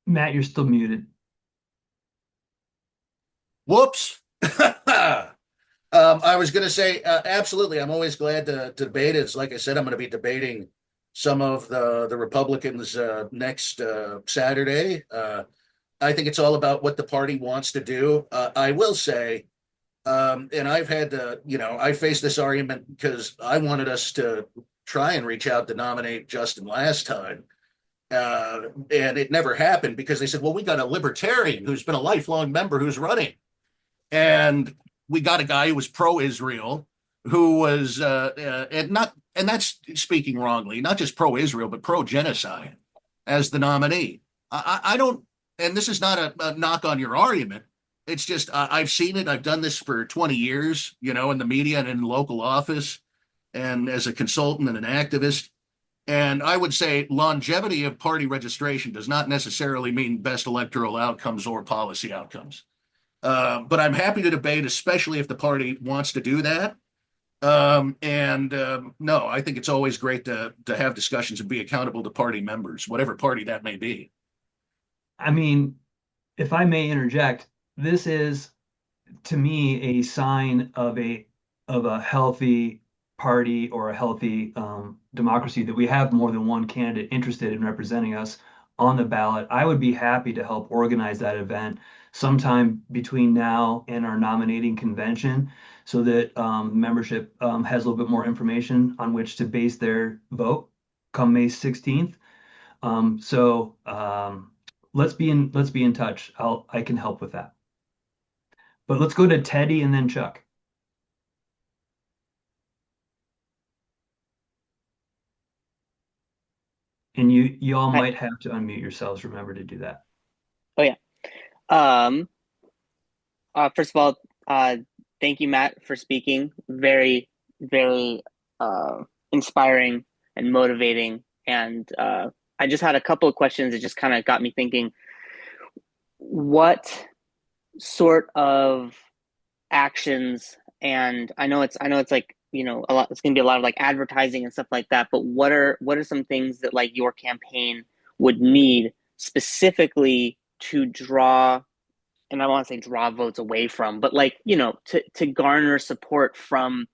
S1: Matt, you're still muted.
S8: Whoops. I was going to say, absolutely. I'm always glad to debate. It's like I said, I'm going to be debating some of the Republicans next Saturday. I think it's all about what the party wants to do. I will say, and I've had to, I faced this argument because I wanted us to try and reach out to nominate Justin last time. And it never happened because they said, well, we got a libertarian who's been a lifelong member who's running. And we got a guy who was pro-Israel, who was, and that's speaking wrongly, not just pro-Israel, but pro-genocide as the nominee. I don't, and this is not a knock on your argument. It's just, I've seen it. I've done this for 20 years, in the media and in local office and as a consultant and an activist. And I would say longevity of party registration does not necessarily mean best electoral outcomes or policy outcomes. But I'm happy to debate, especially if the party wants to do that. No, I think it's always great to have discussions and be accountable to party members, whatever party that may be.
S1: I mean, if I may interject, this is to me a sign of a healthy party or a healthy democracy that we have more than one candidate interested in representing us on the ballot. I would be happy to help organize that event sometime between now and our nominating convention so that membership has a little bit more information on which to base their vote come May 16th. Let's be in touch. I can help with that. But let's go to Teddy and then Chuck. And you all might have to unmute yourselves. Remember to do that.
S4: Oh yeah. First of all, thank you, Matt, for speaking. Very, very inspiring and motivating. And I just had a couple of questions that just kind of got me thinking. What sort of actions? And I know it's like, a lot. It's going to be a lot of like advertising and stuff like that. But what are some things that like your campaign would need specifically to draw? And I want to say draw votes away from, but like, to garner support from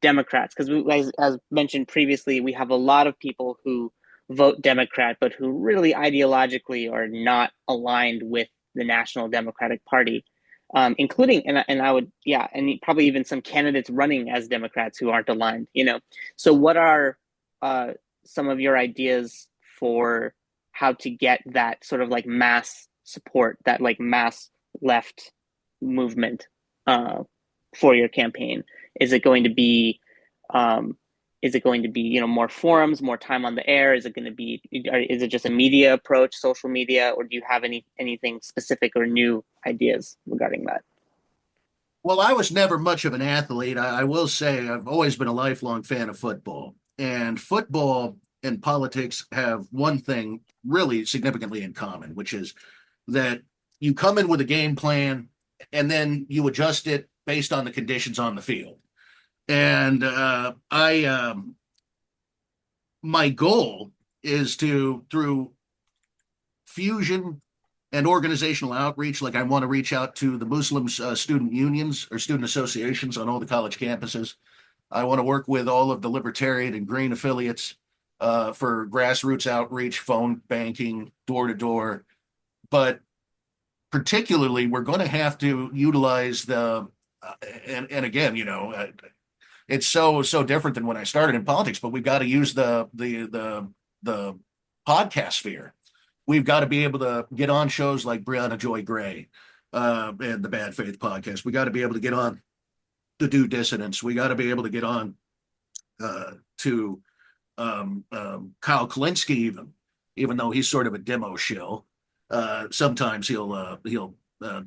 S4: Democrats. Because as mentioned previously, we have a lot of people who vote Democrat, but who really ideologically are not aligned with the National Democratic Party, including, and I would, and probably even some candidates running as Democrats who aren't aligned, So what are some of your ideas for how to get that sort of like mass support, that like mass left movement for your campaign? Is it going to be more forums, more time on the air? Is it just a media approach, social media, or do you have anything specific or new ideas regarding that?
S8: Well, I was never much of an athlete. I will say I've always been a lifelong fan of football, and football and politics have one thing really significantly in common, which is that you come in with a game plan and then you adjust it based on the conditions on the field. And my goal is to, through fusion and organizational outreach, like I want to reach out to the Muslim student unions or student associations on all the college campuses. I want to work with all of the Libertarian and Green affiliates for grassroots outreach, phone banking, door to door. But particularly, we're going to have to utilize and again, it's so different than when I started in politics, but we've got to use the podcast sphere. We've got to be able to get on shows like Brianna Joy Gray and the Bad Faith podcast. We got to be able to get on to do Dissidents. We got to be able to get on to Kyle Kalinske, even though he's sort of a demo shill. Sometimes he'll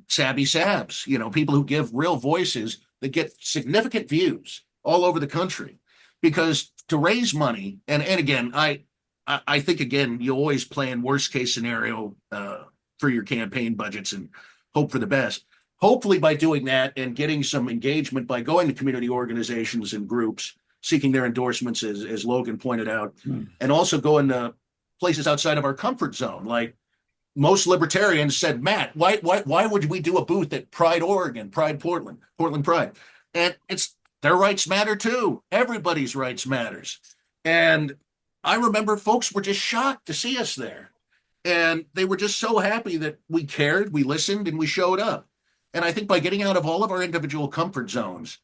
S8: Sabby Sabs, people who give real voices that get significant views all over the country. Because to raise money, and again, I think, again, you always plan worst case scenario for your campaign budgets and hope for the best. Hopefully by doing that and getting some engagement by going to community organizations and groups, seeking their endorsements, as Logan pointed out, and also going to places outside of our comfort zone. Like most libertarians said, Matt, why would we do a booth at Pride, Oregon, Pride, Portland Pride? And it's their rights matter too. Everybody's rights matters. And I remember folks were just shocked to see us there. And they were just so happy that we cared, we listened, and we showed up. And I think by getting out of all of our individual comfort zones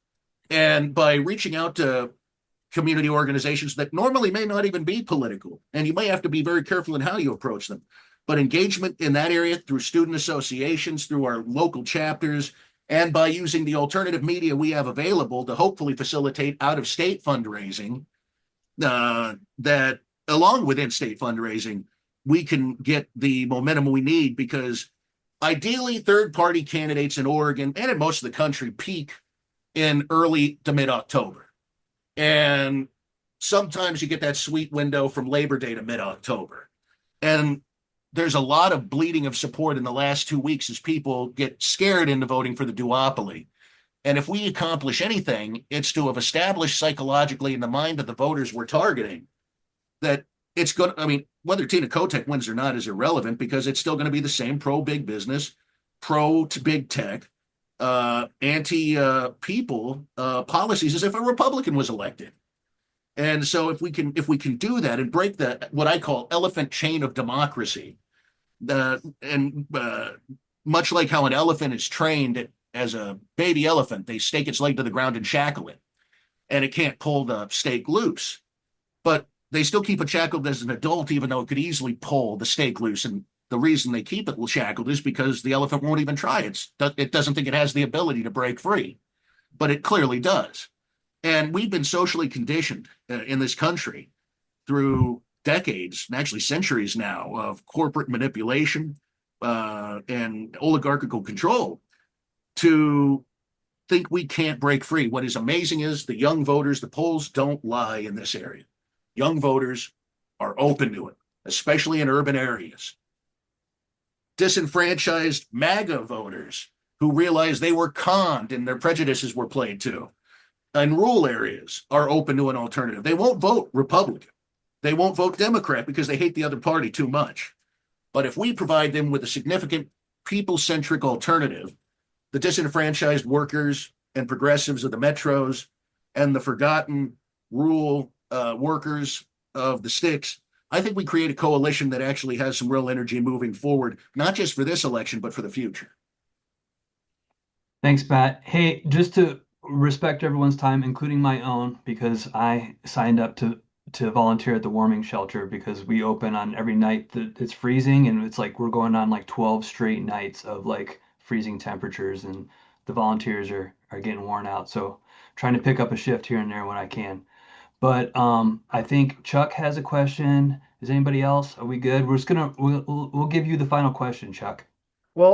S8: and by reaching out to community organizations that normally may not even be political, and you may have to be very careful in how you approach them, but engagement in that area through student associations, through our local chapters, and by using the alternative media we have available to hopefully facilitate out-of-state fundraising, that along with in-state fundraising, we can get the momentum we need, because ideally third-party candidates in Oregon and in most of the country peak in early to mid-October. And sometimes you get that sweet window from Labor Day to mid-October. And there's a lot of bleeding of support in the last 2 weeks as people get scared into voting for the duopoly. And if we accomplish anything, it's to have established psychologically in the mind of the voters we're targeting that it's going to, I mean, whether Tina Kotek wins or not is irrelevant, because it's still going to be the same pro-big business, pro-big tech, anti-people policies as if a Republican was elected. And so if we can do that and break that, what I call elephant chain of democracy, and much like how an elephant is trained as a baby elephant, they stake its leg to the ground and shackle it, and it can't pull the stake loose. But they still keep it shackled as an adult, even though it could easily pull the stake loose. And the reason they keep it shackled is because the elephant won't even try. It doesn't think it has the ability to break free, but it clearly does. And we've been socially conditioned in this country through decades, and actually centuries now, of corporate manipulation and oligarchical control to think we can't break free. What is amazing is the young voters, the polls don't lie in this area. Young voters are open to it, especially in urban areas. Disenfranchised MAGA voters who realize they were conned and their prejudices were played to in rural areas are open to an alternative. They won't vote Republican. They won't vote Democrat because they hate the other party too much. But if we provide them with a significant people-centric alternative, the disenfranchised workers and progressives of the metros and the forgotten rural workers of the sticks, I think we create a coalition that actually has some real energy moving forward, not just for this election, but for the future.
S1: Thanks, Matt. Hey, just to respect everyone's time, including my own, because I signed up to volunteer at the warming shelter because we open on every night that it's freezing, and it's like we're going on like 12 straight nights of like freezing temperatures, and the volunteers are getting worn out. So trying to pick up a shift here and there when I can. But I think Chuck has a question. Is anybody else? Are we good? We're just gonna we'll give you the final question, Chuck.
S2: Well,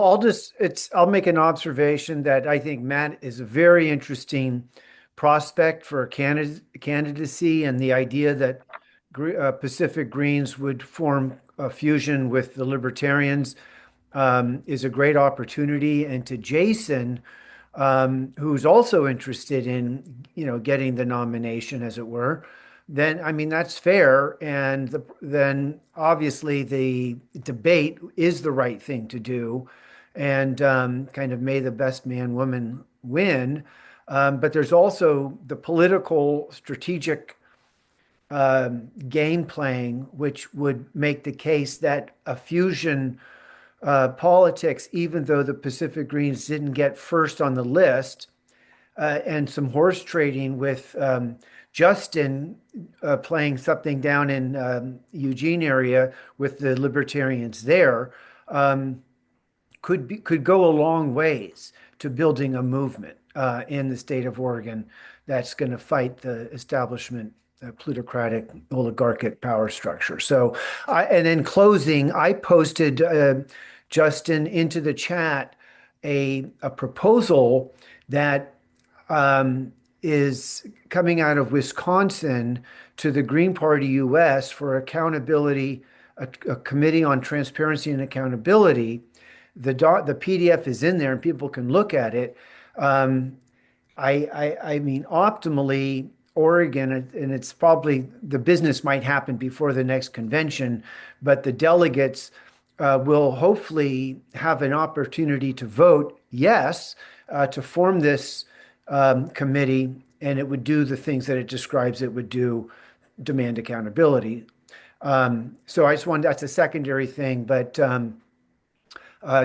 S2: I'll make an observation that I think Matt is a very interesting prospect for a candidacy, and the idea that Pacific Greens would form a fusion with the Libertarians is a great opportunity. And to Jason, who's also interested in, getting the nomination, as it were, then, I mean, that's fair. And then obviously the debate is the right thing to do, and kind of may the best man woman win. But there's also the political strategic game playing, which would make the case that a fusion politics, even though the Pacific Greens didn't get first on the list, and some horse trading with Justin playing something down in Eugene area with the Libertarians there, could go a long ways to building a movement in the state of Oregon that's going to fight the establishment plutocratic oligarchic power structure. So, and in closing, I posted Justin into the chat a proposal that is coming out of Wisconsin to the Green Party US for accountability, a committee on transparency and accountability. The PDF is in there and people can look at it. I mean, optimally, Oregon, and it's probably the business might happen before the next convention, but the delegates will hopefully have an opportunity to vote yes to form this committee, and it would do the things that it describes it would do: demand accountability. So I just wanted, that's a secondary thing, but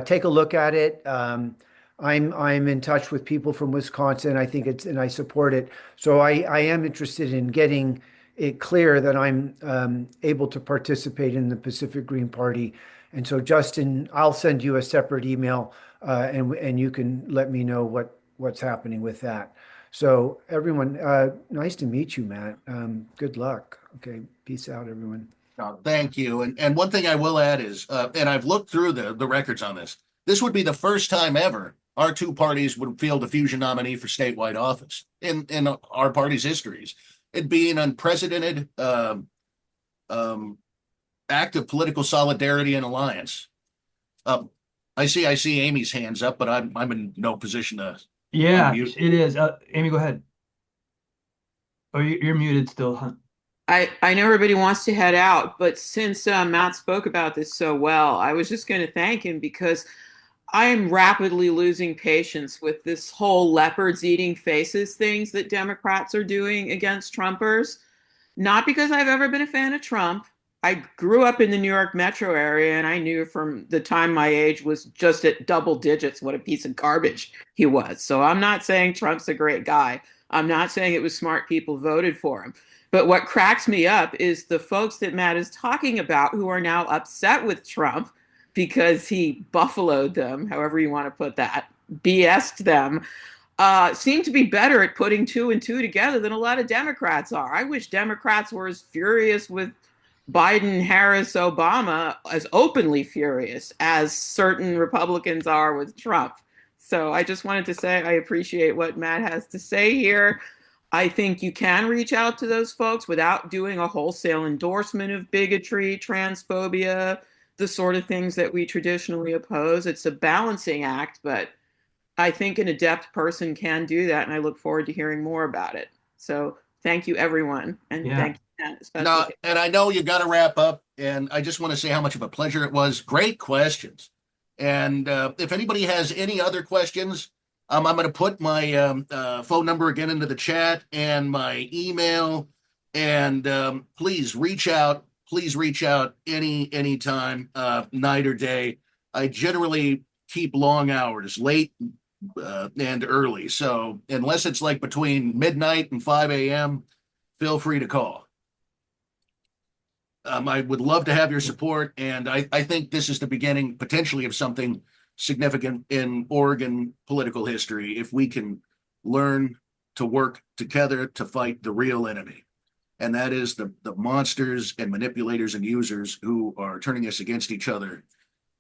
S2: take a look at it. I'm in touch with people from Wisconsin. I think it's, and I support it. So I am interested in getting it clear that I'm able to participate in the Pacific Green Party. And so, Justin, I'll send you a separate email, and you can let me know what's happening with that. So, everyone, nice to meet you, Matt. Good luck. Okay, peace out, everyone.
S8: Thank you. And one thing I will add is, and I've looked through the records on this. This would be the first time ever our two parties would field a fusion nominee for statewide office in our party's histories. It'd be an unprecedented act of political solidarity and alliance. Um, I see Amy's hands up, but I'm in no position to
S1: Yeah,
S8: unmute.
S1: it is. Amy, go ahead. Oh, you're muted still, huh?
S9: I know everybody wants to head out, but since Matt spoke about this so well, I was just going to thank him because I am rapidly losing patience with this whole leopards eating faces things that Democrats are doing against Trumpers. Not because I've ever been a fan of Trump. I grew up in the New York metro area and I knew from the time my age was just at double digits what a piece of garbage he was. So I'm not saying Trump's a great guy. I'm not saying it was smart people voted for him. But what cracks me up is the folks that Matt is talking about who are now upset with Trump because he buffaloed them, however you want to put that, BS'd them, seem to be better at putting two and two together than a lot of Democrats are. I wish Democrats were as furious with Biden, Harris, Obama, as openly furious as certain Republicans are with Trump. So I just wanted to say I appreciate what Matt has to say here. I think you can reach out to those folks without doing a wholesale endorsement of bigotry, transphobia, the sort of things that we traditionally oppose. It's a balancing act, but I think an adept person can do that, and I look forward to hearing more about it. So thank you, everyone, and
S1: Yeah.
S9: thank you, Matt, especially.
S8: No, and I know you got to wrap up, and I just want to say how much of a pleasure it was. Great questions. And if anybody has any other questions, I'm going to put my phone number again into the chat and my email. And please reach out. Please reach out anytime, night or day. I generally keep long hours, late and early. So unless it's like between midnight and 5 a.m., feel free to call. I would love to have your support, and I think this is the beginning potentially of something significant in Oregon political history if we can learn to work together to fight the real enemy. And that is the monsters and manipulators and users who are turning us against each other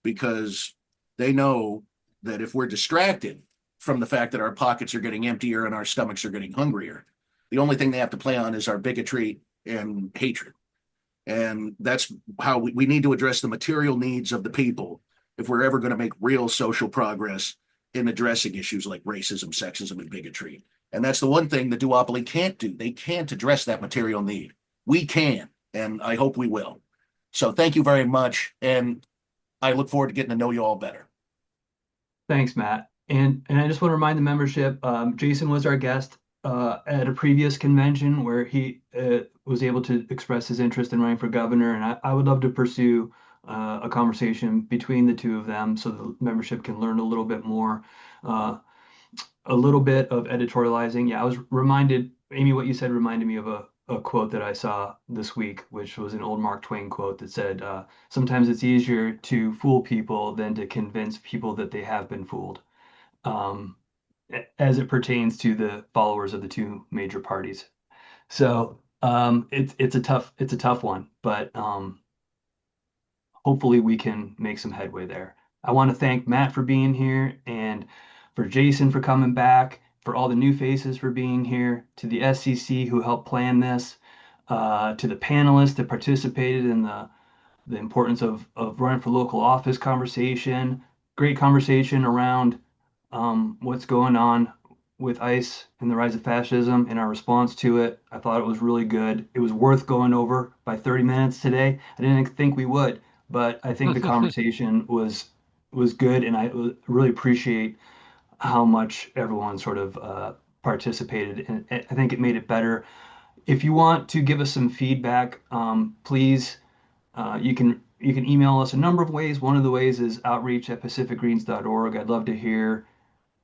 S8: because they know that if we're distracted from the fact that our pockets are getting emptier and our stomachs are getting hungrier, the only thing they have to play on is our bigotry and hatred. And that's how we need to address the material needs of the people if we're ever going to make real social progress in addressing issues like racism, sexism, and bigotry. And that's the one thing the duopoly can't do. They can't address that material need. We can, and I hope we will. So thank you very much. And I look forward to getting to know you all better.
S1: Thanks, Matt. And I just want to remind the membership, Jason was our guest at a previous convention where he was able to express his interest in running for governor, and I would love to pursue a conversation between the two of them so the membership can learn a little bit more, a little bit of editorializing. Yeah, I was reminded, Amy, what you said reminded me of a quote that I saw this week, which was an old Mark Twain quote that said, sometimes it's easier to fool people than to convince people that they have been fooled. Um, as it pertains to the followers of the two major parties. So it's a tough one, but hopefully we can make some headway there. I want to thank Matt for being here and for Jason for coming back, for all the new faces for being here, to the SCC who helped plan this, to the panelists that participated in the importance of running for local office conversation, great conversation around what's going on with ICE and the rise of fascism and our response to it. I thought it was really good. It was worth going over by 30 minutes today. I didn't think we would, but I think the conversation was good, and I really appreciate how much everyone sort of participated, and I think it made it better. If you want to give us some feedback, please You can email us a number of ways. One of the ways is outreach@pacificgreens.org. I'd love to hear.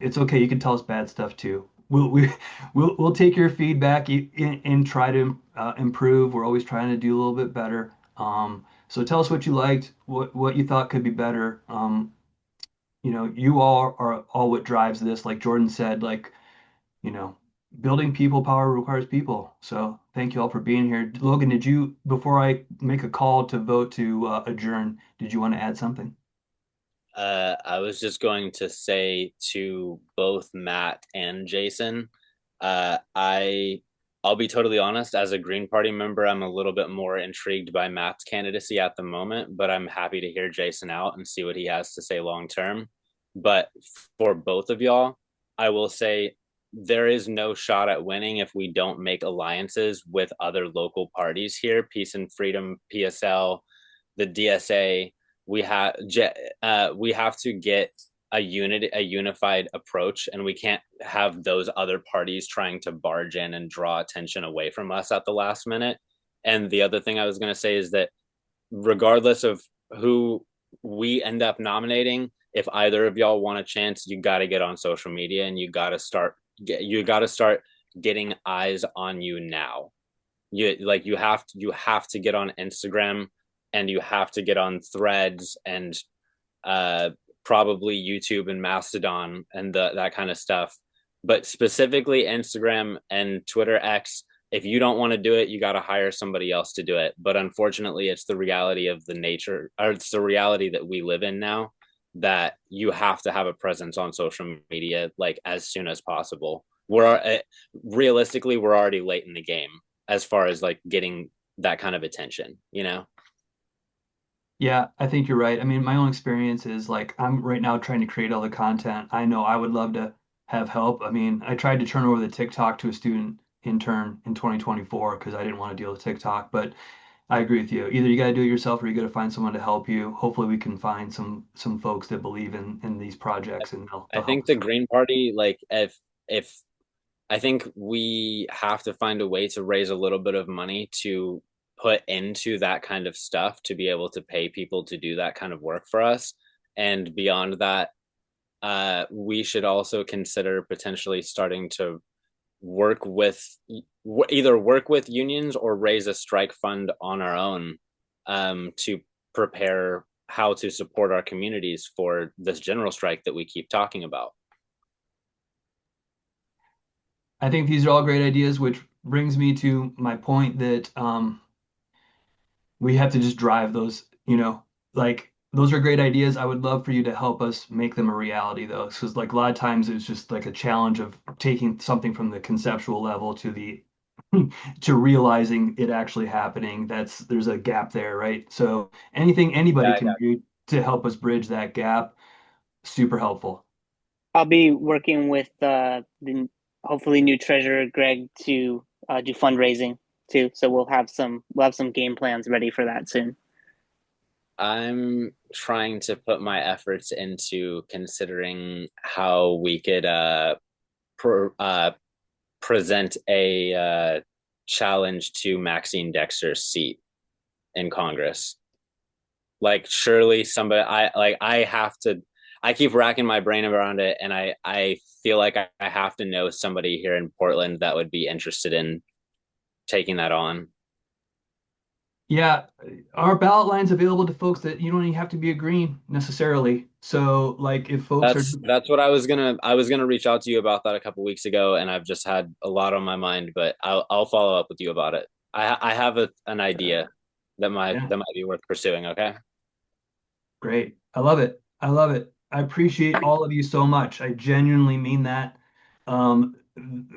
S1: It's okay. You can tell us bad stuff too. We'll take your feedback and try to improve. We're always trying to do a little bit better. So tell us what you liked, what you thought could be better. You all are all what drives this. Like Jordan said, like, you know, building people power requires people. So thank you all for being here. Logan, before I make a call to vote to adjourn, did you want to add something?
S11: I was just going to say to both Matt and Jason, uh, I I'll be totally honest, as a Green Party member, I'm a little bit more intrigued by Matt's candidacy at the moment, but I'm happy to hear Jason out and see what he has to say long term. But for both of y'all, I will say there is no shot at winning if we don't make alliances with other local parties here, Peace and Freedom, PSL, the DSA. We have to get a unified approach, and we can't have those other parties trying to barge in and draw attention away from us at the last minute. And the other thing I was going to say is that regardless of who we end up nominating, if either of y'all want a chance, you got to get on social media and you got to start getting eyes on you now. You have to get on Instagram, and you have to get on Threads, and uh, probably YouTube and Mastodon and that kind of stuff. But specifically Instagram and Twitter X, if you don't want to do it, you got to hire somebody else to do it. But unfortunately, it's the reality of the nature, or it's the reality that we live in now, that you have to have a presence on social media like as soon as possible. Realistically, we're already late in the game as far as like getting that kind of attention, you know?
S1: Yeah, I think you're right. I mean, my own experience is like I'm right now trying to create all the content. I know I would love to have help. I mean, I tried to turn over the TikTok to a student intern in 2024 because I didn't want to deal with TikTok, but I agree with you. Either you got to do it yourself or you got to find someone to help you. Hopefully we can find some folks that believe in these projects and
S11: I
S1: they'll help
S11: think
S1: us
S11: the
S1: out.
S11: Green Party, like if I think we have to find a way to raise a little bit of money to put into that kind of stuff to be able to pay people to do that kind of work for us. And beyond that, we should also consider potentially starting to work with either work with unions or raise a strike fund on our own, to prepare how to support our communities for this general strike that we keep talking about.
S1: I think these are all great ideas, which brings me to my point that we have to just drive those, like those are great ideas. I would love for you to help us make them a reality though. Because like a lot of times it's just like a challenge of taking something from the conceptual level to the to realizing it actually happening. There's a gap there, right? So anything anybody
S11: Yeah,
S1: can do to help us bridge that gap, super helpful.
S4: I'll be working with the hopefully new treasurer Greg to do fundraising too. So we'll have some game plans ready for that soon.
S11: I'm trying to put my efforts into considering how we could present a challenge to Maxine Dexter's seat in Congress. Like, surely somebody, I have to. I keep racking my brain around it, and I feel like I have to know somebody here in Portland that would be interested in taking that on.
S1: Yeah, our ballot line's available to folks that you don't even have to be a green necessarily. So like if folks are
S11: That's what I was gonna reach out to you about that a couple weeks ago, and I've just had a lot on my mind, but I'll follow up with you about it. I have an idea
S1: yeah,
S11: that might be worth pursuing. Okay.
S1: great. I love it. I love it. I appreciate all of you so much. I genuinely mean that. Um,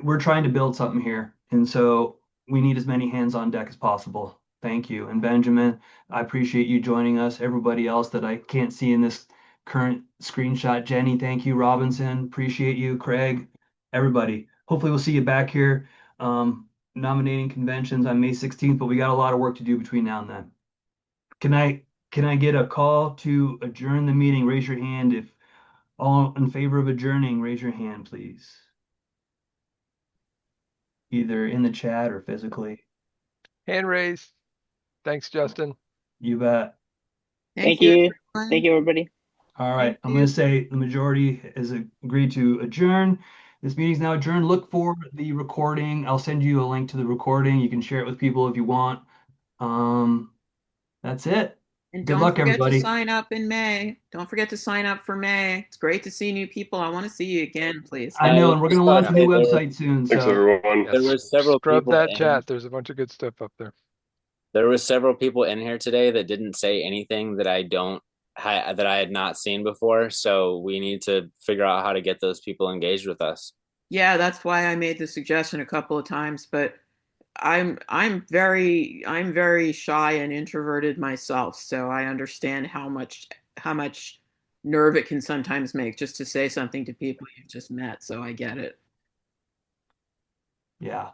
S1: we're trying to build something here, and so we need as many hands on deck as possible. Thank you. And Benjamin, I appreciate you joining us. Everybody else that I can't see in this current screenshot, Jenny, thank you. Robinson, appreciate you. Craig, everybody. Hopefully we'll see you back here nominating conventions on May 16th, but we got a lot of work to do between now and then. Can I can I get a call to adjourn the meeting? Raise your hand if all in favor of adjourning, raise your hand, please. Either in the chat or physically.
S5: Hand raised. Thanks, Justin.
S1: You bet.
S4: Thank you.
S9: everyone.
S4: Thank you, everybody.
S1: All right.
S9: Thank
S1: I'm going
S9: you.
S1: to say the majority has agreed to adjourn. This meeting's now adjourned. Look for the recording. I'll send you a link to the recording. You can share it with people if you want. That's it.
S9: And
S1: Good
S9: don't
S1: luck,
S9: forget to
S1: everybody.
S9: sign up in May. Don't forget to sign up for May. It's great to see new people. I want to see you again, please.
S1: I know, and we're going to launch a new website soon.
S13: Thanks,
S1: So
S13: everyone.
S11: There were several
S5: Scrub
S11: people
S5: that
S11: in,
S5: chat. There's a bunch of good stuff up there.
S11: there were several people in here today that didn't say anything that that I had not seen before. So we need to figure out how to get those people engaged with us.
S9: Yeah, that's why I made the suggestion a couple of times, but I'm very shy and introverted myself, so I understand how much nerve it can sometimes make just to say something to people you've just met, so I get it.
S1: yeah.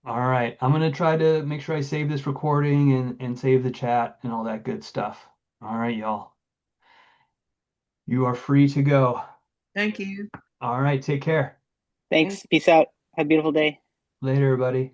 S1: All right. I'm going to try to make sure I save this recording and save the chat and all that good stuff. All right, y'all. You are free to go.
S9: Thank you.
S1: All right. Take care.
S4: Thanks. Peace out. Have a beautiful day.
S1: Later, everybody.